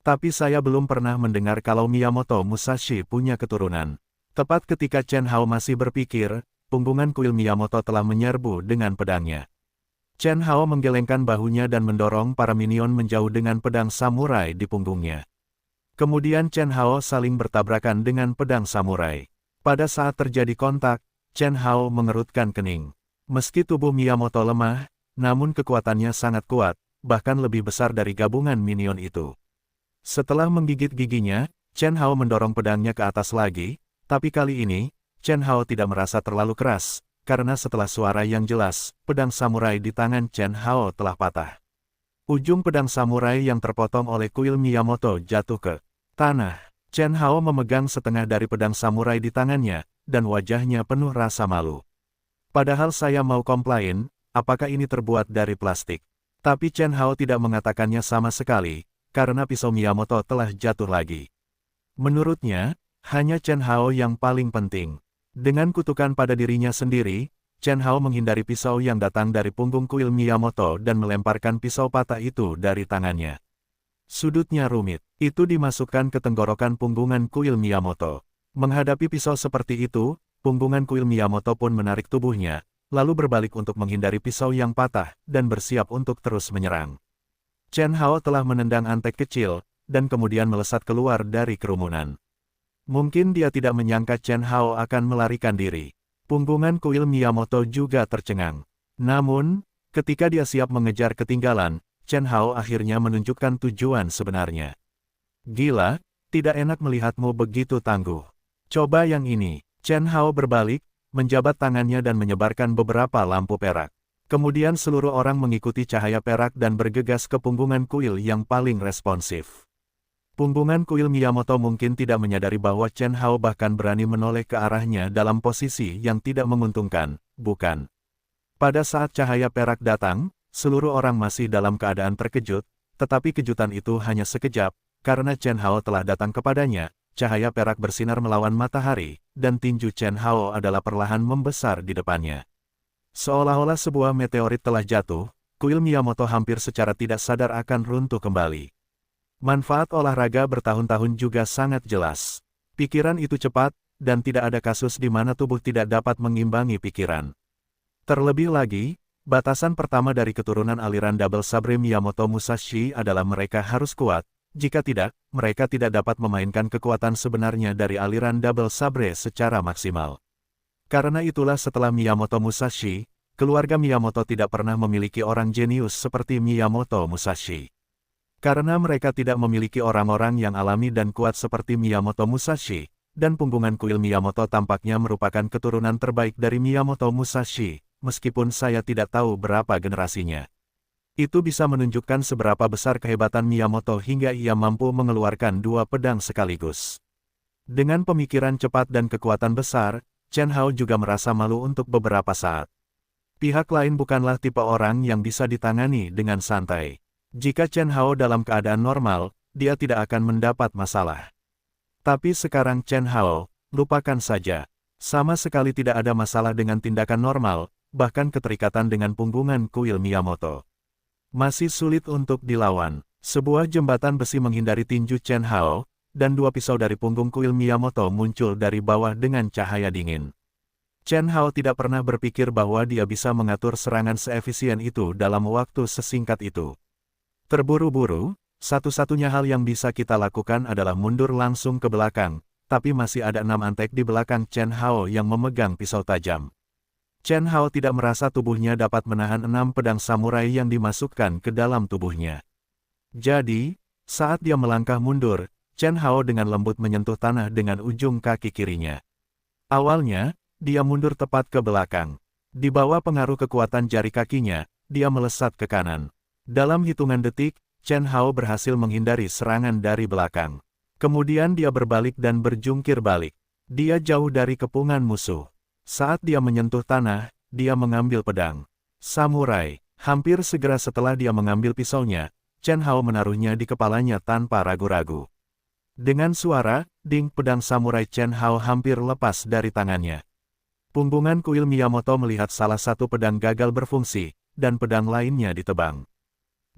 Tapi saya belum pernah mendengar kalau Miyamoto Musashi punya keturunan. Tepat ketika Chen Hao masih berpikir, punggungan kuil Miyamoto telah menyerbu dengan pedangnya. Chen Hao menggelengkan bahunya dan mendorong para minion menjauh dengan pedang samurai di punggungnya. Kemudian Chen Hao saling bertabrakan dengan pedang samurai. Pada saat terjadi kontak, Chen Hao mengerutkan kening. Meski tubuh Miyamoto lemah, namun kekuatannya sangat kuat, bahkan lebih besar dari gabungan minion itu. Setelah menggigit giginya, Chen Hao mendorong pedangnya ke atas lagi, tapi kali ini, Chen Hao tidak merasa terlalu keras, karena setelah suara yang jelas, pedang samurai di tangan Chen Hao telah patah. Ujung pedang samurai yang terpotong oleh kuil Miyamoto jatuh ke tanah. Chen Hao memegang setengah dari pedang samurai di tangannya, dan wajahnya penuh rasa malu. Padahal saya mau komplain, apakah ini terbuat dari plastik? Tapi Chen Hao tidak mengatakannya sama sekali, karena pisau Miyamoto telah jatuh lagi. Menurutnya, hanya Chen Hao yang paling penting. Dengan kutukan pada dirinya sendiri, Chen Hao menghindari pisau yang datang dari punggung kuil Miyamoto dan melemparkan pisau patah itu dari tangannya. Sudutnya rumit, itu dimasukkan ke tenggorokan punggungan kuil Miyamoto. Menghadapi pisau seperti itu, punggungan kuil Miyamoto pun menarik tubuhnya, lalu berbalik untuk menghindari pisau yang patah, dan bersiap untuk terus menyerang. Chen Hao telah menendang antek kecil, dan kemudian melesat keluar dari kerumunan. Mungkin dia tidak menyangka Chen Hao akan melarikan diri. Punggungan kuil Miyamoto juga tercengang. Namun, ketika dia siap mengejar ketinggalan, Chen Hao akhirnya menunjukkan tujuan sebenarnya. Gila, tidak enak melihatmu begitu tangguh. Coba yang ini. Chen Hao berbalik, menjabat tangannya dan menyebarkan beberapa lampu perak. Kemudian seluruh orang mengikuti cahaya perak dan bergegas ke punggungan kuil yang paling responsif. Punggungan kuil Miyamoto mungkin tidak menyadari bahwa Chen Hao bahkan berani menoleh ke arahnya dalam posisi yang tidak menguntungkan, bukan? Pada saat cahaya perak datang, seluruh orang masih dalam keadaan terkejut, tetapi kejutan itu hanya sekejap, karena Chen Hao telah datang kepadanya, cahaya perak bersinar melawan matahari, dan tinju Chen Hao adalah perlahan membesar di depannya. Seolah-olah sebuah meteorit telah jatuh, kuil Miyamoto hampir secara tidak sadar akan runtuh kembali. Manfaat olahraga bertahun-tahun juga sangat jelas. Pikiran itu cepat, dan tidak ada kasus di mana tubuh tidak dapat mengimbangi pikiran. Terlebih lagi, batasan pertama dari keturunan aliran Double Sabre Miyamoto Musashi adalah mereka harus kuat, jika tidak, mereka tidak dapat memainkan kekuatan sebenarnya dari aliran Double Sabre secara maksimal. Karena itulah setelah Miyamoto Musashi, keluarga Miyamoto tidak pernah memiliki orang jenius seperti Miyamoto Musashi. Karena mereka tidak memiliki orang-orang yang alami dan kuat seperti Miyamoto Musashi, dan punggungan kuil Miyamoto tampaknya merupakan keturunan terbaik dari Miyamoto Musashi, meskipun saya tidak tahu berapa generasinya. Itu bisa menunjukkan seberapa besar kehebatan Miyamoto hingga ia mampu mengeluarkan dua pedang sekaligus. Dengan pemikiran cepat dan kekuatan besar, Chen Hao juga merasa malu untuk beberapa saat. Pihak lain bukanlah tipe orang yang bisa ditangani dengan santai. Jika Chen Hao dalam keadaan normal, dia tidak akan mendapat masalah. Tapi sekarang Chen Hao, lupakan saja. Sama sekali tidak ada masalah dengan tindakan normal, bahkan keterikatan dengan punggungan kuil Miyamoto. Masih sulit untuk dilawan. Sebuah jembatan besi menghindari tinju Chen Hao, dan dua pisau dari punggung kuil Miyamoto muncul dari bawah dengan cahaya dingin. Chen Hao tidak pernah berpikir bahwa dia bisa mengatur serangan seefisien itu dalam waktu sesingkat itu. Terburu-buru, satu-satunya hal yang bisa kita lakukan adalah mundur langsung ke belakang, tapi masih ada 6 antek di belakang Chen Hao yang memegang pisau tajam. Chen Hao tidak merasa tubuhnya dapat menahan 6 pedang samurai yang dimasukkan ke dalam tubuhnya. Jadi, saat dia melangkah mundur, Chen Hao dengan lembut menyentuh tanah dengan ujung kaki kirinya. Awalnya, dia mundur tepat ke belakang. Di bawah pengaruh kekuatan jari kakinya, dia melesat ke kanan. Dalam hitungan detik, Chen Hao berhasil menghindari serangan dari belakang. Kemudian dia berbalik dan berjungkir balik. Dia jauh dari kepungan musuh. Saat dia menyentuh tanah, dia mengambil pedang samurai. Hampir segera setelah dia mengambil pisaunya, Chen Hao menaruhnya di kepalanya tanpa ragu-ragu. Dengan suara, ding, pedang samurai Chen Hao hampir lepas dari tangannya. Punggungan kuil Miyamoto melihat salah satu pedang gagal berfungsi, dan pedang lainnya ditebang.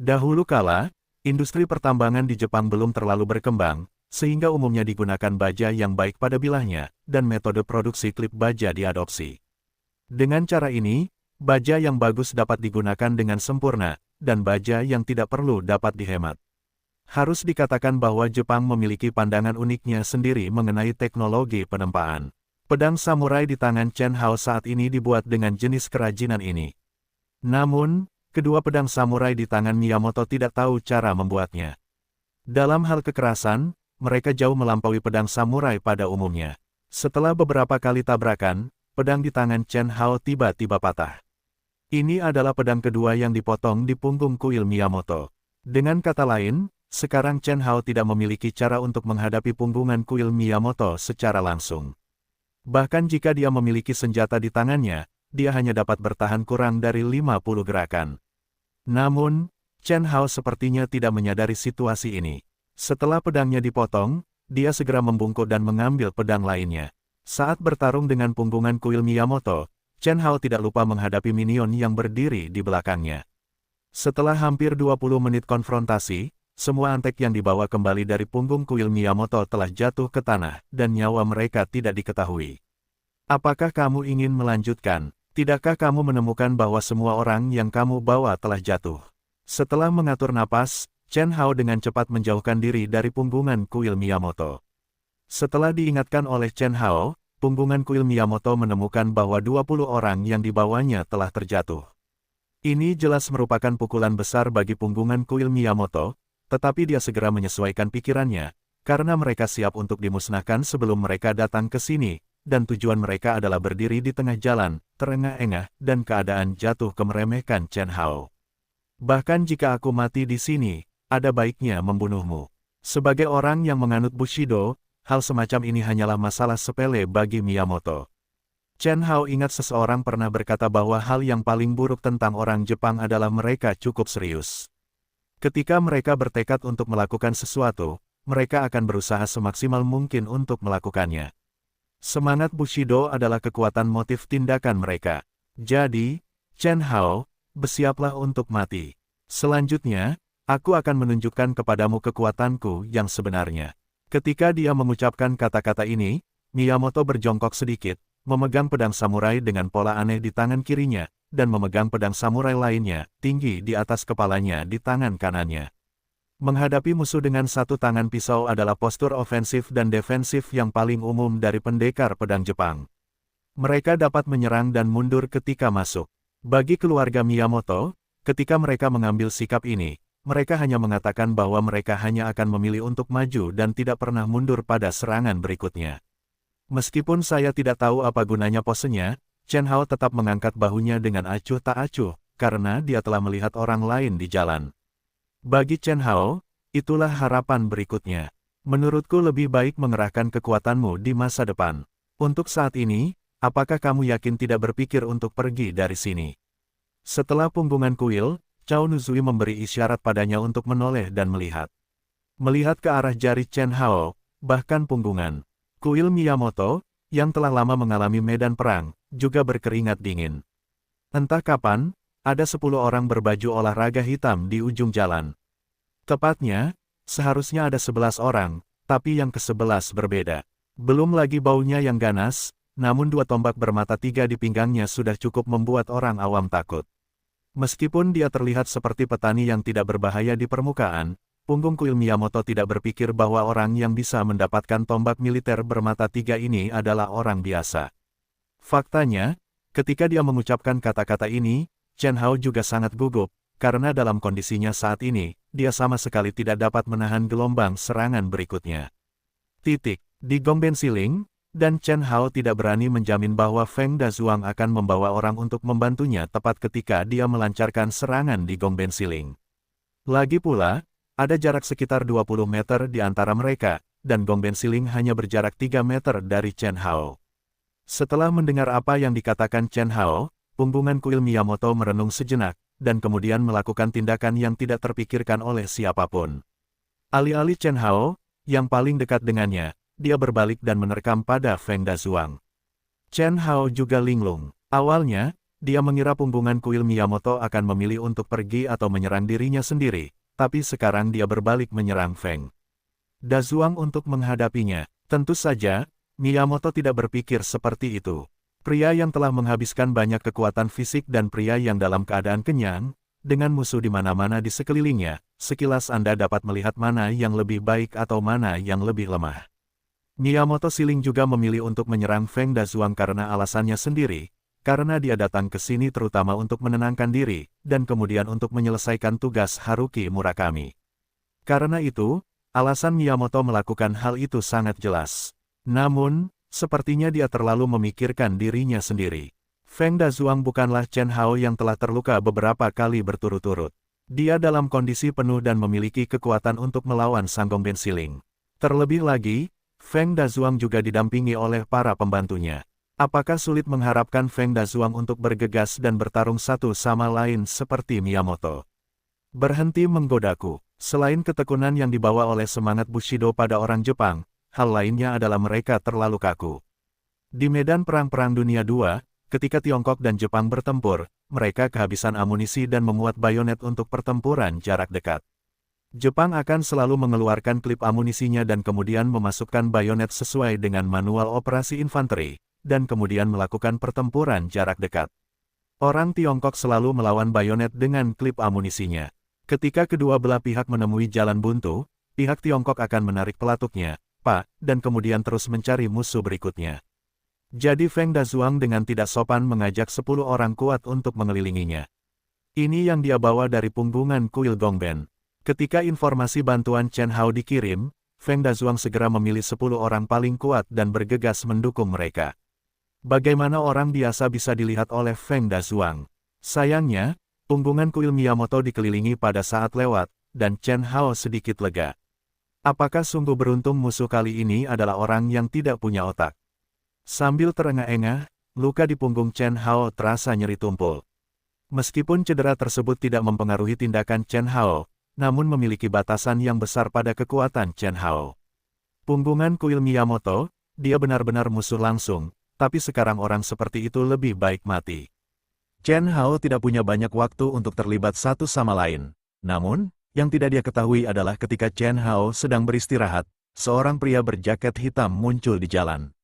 Dahulu kala, industri pertambangan di Jepang belum terlalu berkembang, sehingga umumnya digunakan baja yang baik pada bilahnya, dan metode produksi klip baja diadopsi. Dengan cara ini, baja yang bagus dapat digunakan dengan sempurna, dan baja yang tidak perlu dapat dihemat. Harus dikatakan bahwa Jepang memiliki pandangan uniknya sendiri mengenai teknologi penempaan. Pedang samurai di tangan Chen Hao saat ini dibuat dengan jenis kerajinan ini. Namun, kedua pedang samurai di tangan Miyamoto tidak tahu cara membuatnya. Dalam hal kekerasan, mereka jauh melampaui pedang samurai pada umumnya. Setelah beberapa kali tabrakan, pedang di tangan Chen Hao tiba-tiba patah. Ini adalah pedang kedua yang dipotong di punggung kuil Miyamoto. Dengan kata lain, sekarang Chen Hao tidak memiliki cara untuk menghadapi punggungan kuil Miyamoto secara langsung. Bahkan jika dia memiliki senjata di tangannya, dia hanya dapat bertahan kurang dari 50 gerakan. Namun, Chen Hao sepertinya tidak menyadari situasi ini. Setelah pedangnya dipotong, dia segera membungkuk dan mengambil pedang lainnya. Saat bertarung dengan punggungan kuil Miyamoto, Chen Hao tidak lupa menghadapi minion yang berdiri di belakangnya. Setelah hampir 20 menit konfrontasi, semua antek yang dibawa kembali dari punggung kuil Miyamoto telah jatuh ke tanah, dan nyawa mereka tidak diketahui. Apakah kamu ingin melanjutkan? Tidakkah kamu menemukan bahwa semua orang yang kamu bawa telah jatuh? Setelah mengatur napas, Chen Hao dengan cepat menjauhkan diri dari punggungan kuil Miyamoto. Setelah diingatkan oleh Chen Hao, punggungan kuil Miyamoto menemukan bahwa 20 orang yang dibawanya telah terjatuh. Ini jelas merupakan pukulan besar bagi punggungan kuil Miyamoto, tetapi dia segera menyesuaikan pikirannya, karena mereka siap untuk dimusnahkan sebelum mereka datang ke sini, dan tujuan mereka adalah berdiri di tengah jalan, terengah-engah, dan keadaan jatuh ke meremehkan Chen Hao. Bahkan jika aku mati di sini, ada baiknya membunuhmu. Sebagai orang yang menganut Bushido, hal semacam ini hanyalah masalah sepele bagi Miyamoto. Chen Hao ingat seseorang pernah berkata bahwa hal yang paling buruk tentang orang Jepang adalah mereka cukup serius. Ketika mereka bertekad untuk melakukan sesuatu, mereka akan berusaha semaksimal mungkin untuk melakukannya. Semangat Bushido adalah kekuatan motif tindakan mereka. Jadi, Chen Hao, bersiaplah untuk mati. Selanjutnya, aku akan menunjukkan kepadamu kekuatanku yang sebenarnya. Ketika dia mengucapkan kata-kata ini, Miyamoto berjongkok sedikit, memegang pedang samurai dengan pola aneh di tangan kirinya, dan memegang pedang samurai lainnya, tinggi di atas kepalanya di tangan kanannya. Menghadapi musuh dengan satu tangan pisau adalah postur ofensif dan defensif yang paling umum dari pendekar pedang Jepang. Mereka dapat menyerang dan mundur ketika masuk. Bagi keluarga Miyamoto, ketika mereka mengambil sikap ini, mereka hanya mengatakan bahwa mereka hanya akan memilih untuk maju dan tidak pernah mundur pada serangan berikutnya. Meskipun saya tidak tahu apa gunanya posenya, Chen Hao tetap mengangkat bahunya dengan acuh tak acuh, karena dia telah melihat orang lain di jalan. Bagi Chen Hao, itulah harapan berikutnya. Menurutku lebih baik mengerahkan kekuatanmu di masa depan. Untuk saat ini, apakah kamu yakin tidak berpikir untuk pergi dari sini? Setelah punggungan kuil, Cao Nuzui memberi isyarat padanya untuk menoleh dan melihat. Melihat ke arah jari Chen Hao, bahkan punggungan kuil Miyamoto, yang telah lama mengalami medan perang, juga berkeringat dingin. Entah kapan, ada 10 orang berbaju olahraga hitam di ujung jalan. Tepatnya, seharusnya ada 11 orang, tapi yang ke-11 berbeda. Belum lagi baunya yang ganas, namun 2 tombak bermata 3 di pinggangnya sudah cukup membuat orang awam takut. Meskipun dia terlihat seperti petani yang tidak berbahaya di permukaan, punggung kuil Miyamoto tidak berpikir bahwa orang yang bisa mendapatkan tombak militer bermata 3 ini adalah orang biasa. Faktanya, ketika dia mengucapkan kata-kata ini, Chen Hao juga sangat gugup, karena dalam kondisinya saat ini, dia sama sekali tidak dapat menahan gelombang serangan berikutnya. Di Gongben Siling, dan Chen Hao tidak berani menjamin bahwa Feng Dazuang akan membawa orang untuk membantunya tepat ketika dia melancarkan serangan di Gongben Siling. Lagi pula, ada jarak sekitar 20 meter di antara mereka, dan Gongben Siling hanya berjarak 3 meter dari Chen Hao. Setelah mendengar apa yang dikatakan Chen Hao, punggungan kuil Miyamoto merenung sejenak, dan kemudian melakukan tindakan yang tidak terpikirkan oleh siapapun. Alih-alih Chen Hao, yang paling dekat dengannya, dia berbalik dan menerkam pada Feng Dazuang. Chen Hao juga linglung. Awalnya, dia mengira punggungan kuil Miyamoto akan memilih untuk pergi atau menyerang dirinya sendiri, tapi sekarang dia berbalik menyerang Feng Dazuang untuk menghadapinya. Tentu saja, Miyamoto tidak berpikir seperti itu. Pria yang telah menghabiskan banyak kekuatan fisik dan pria yang dalam keadaan kenyang, dengan musuh di mana-mana di sekelilingnya, sekilas Anda dapat melihat mana yang lebih baik atau mana yang lebih lemah. Miyamoto Siling juga memilih untuk menyerang Feng Dazuang karena alasannya sendiri, karena dia datang ke sini terutama untuk menenangkan diri, dan kemudian untuk menyelesaikan tugas Haruki Murakami. Karena itu, alasan Miyamoto melakukan hal itu sangat jelas. Namun, sepertinya dia terlalu memikirkan dirinya sendiri. Feng Dazuang bukanlah Chen Hao yang telah terluka beberapa kali berturut-turut. Dia dalam kondisi penuh dan memiliki kekuatan untuk melawan Sang Gongben Siling. Terlebih lagi, Feng Dazuang juga didampingi oleh para pembantunya. Apakah sulit mengharapkan Feng Dazuang untuk bergegas dan bertarung satu sama lain seperti Miyamoto? Berhenti menggodaku. Selain ketekunan yang dibawa oleh semangat Bushido pada orang Jepang, hal lainnya adalah mereka terlalu kaku. Di medan Perang Dunia II, ketika Tiongkok dan Jepang bertempur, mereka kehabisan amunisi dan memuat bayonet untuk pertempuran jarak dekat. Jepang akan selalu mengeluarkan klip amunisinya dan kemudian memasukkan bayonet sesuai dengan manual operasi infanteri, dan kemudian melakukan pertempuran jarak dekat. Orang Tiongkok selalu melawan bayonet dengan klip amunisinya. Ketika kedua belah pihak menemui jalan buntu, pihak Tiongkok akan menarik pelatuknya, Pak, dan kemudian terus mencari musuh berikutnya. Jadi Feng Dazuang dengan tidak sopan mengajak 10 orang kuat untuk mengelilinginya. Ini yang dia bawa dari punggungan kuil Gongben. Ketika informasi bantuan Chen Hao dikirim, Feng Dazuang segera memilih 10 orang paling kuat dan bergegas mendukung mereka. Bagaimana orang biasa bisa dilihat oleh Feng Dazuang? Sayangnya, punggungan kuil Miyamoto dikelilingi pada saat lewat, dan Chen Hao sedikit lega. Apakah sungguh beruntung musuh kali ini adalah orang yang tidak punya otak? Sambil terengah-engah, luka di punggung Chen Hao terasa nyeri tumpul. Meskipun cedera tersebut tidak mempengaruhi tindakan Chen Hao, namun memiliki batasan yang besar pada kekuatan Chen Hao. Punggungan kuil Miyamoto, dia benar-benar musuh langsung, tapi sekarang orang seperti itu lebih baik mati. Chen Hao tidak punya banyak waktu untuk terlibat satu sama lain. Namun, yang tidak dia ketahui adalah ketika Chen Hao sedang beristirahat, seorang pria berjaket hitam muncul di jalan.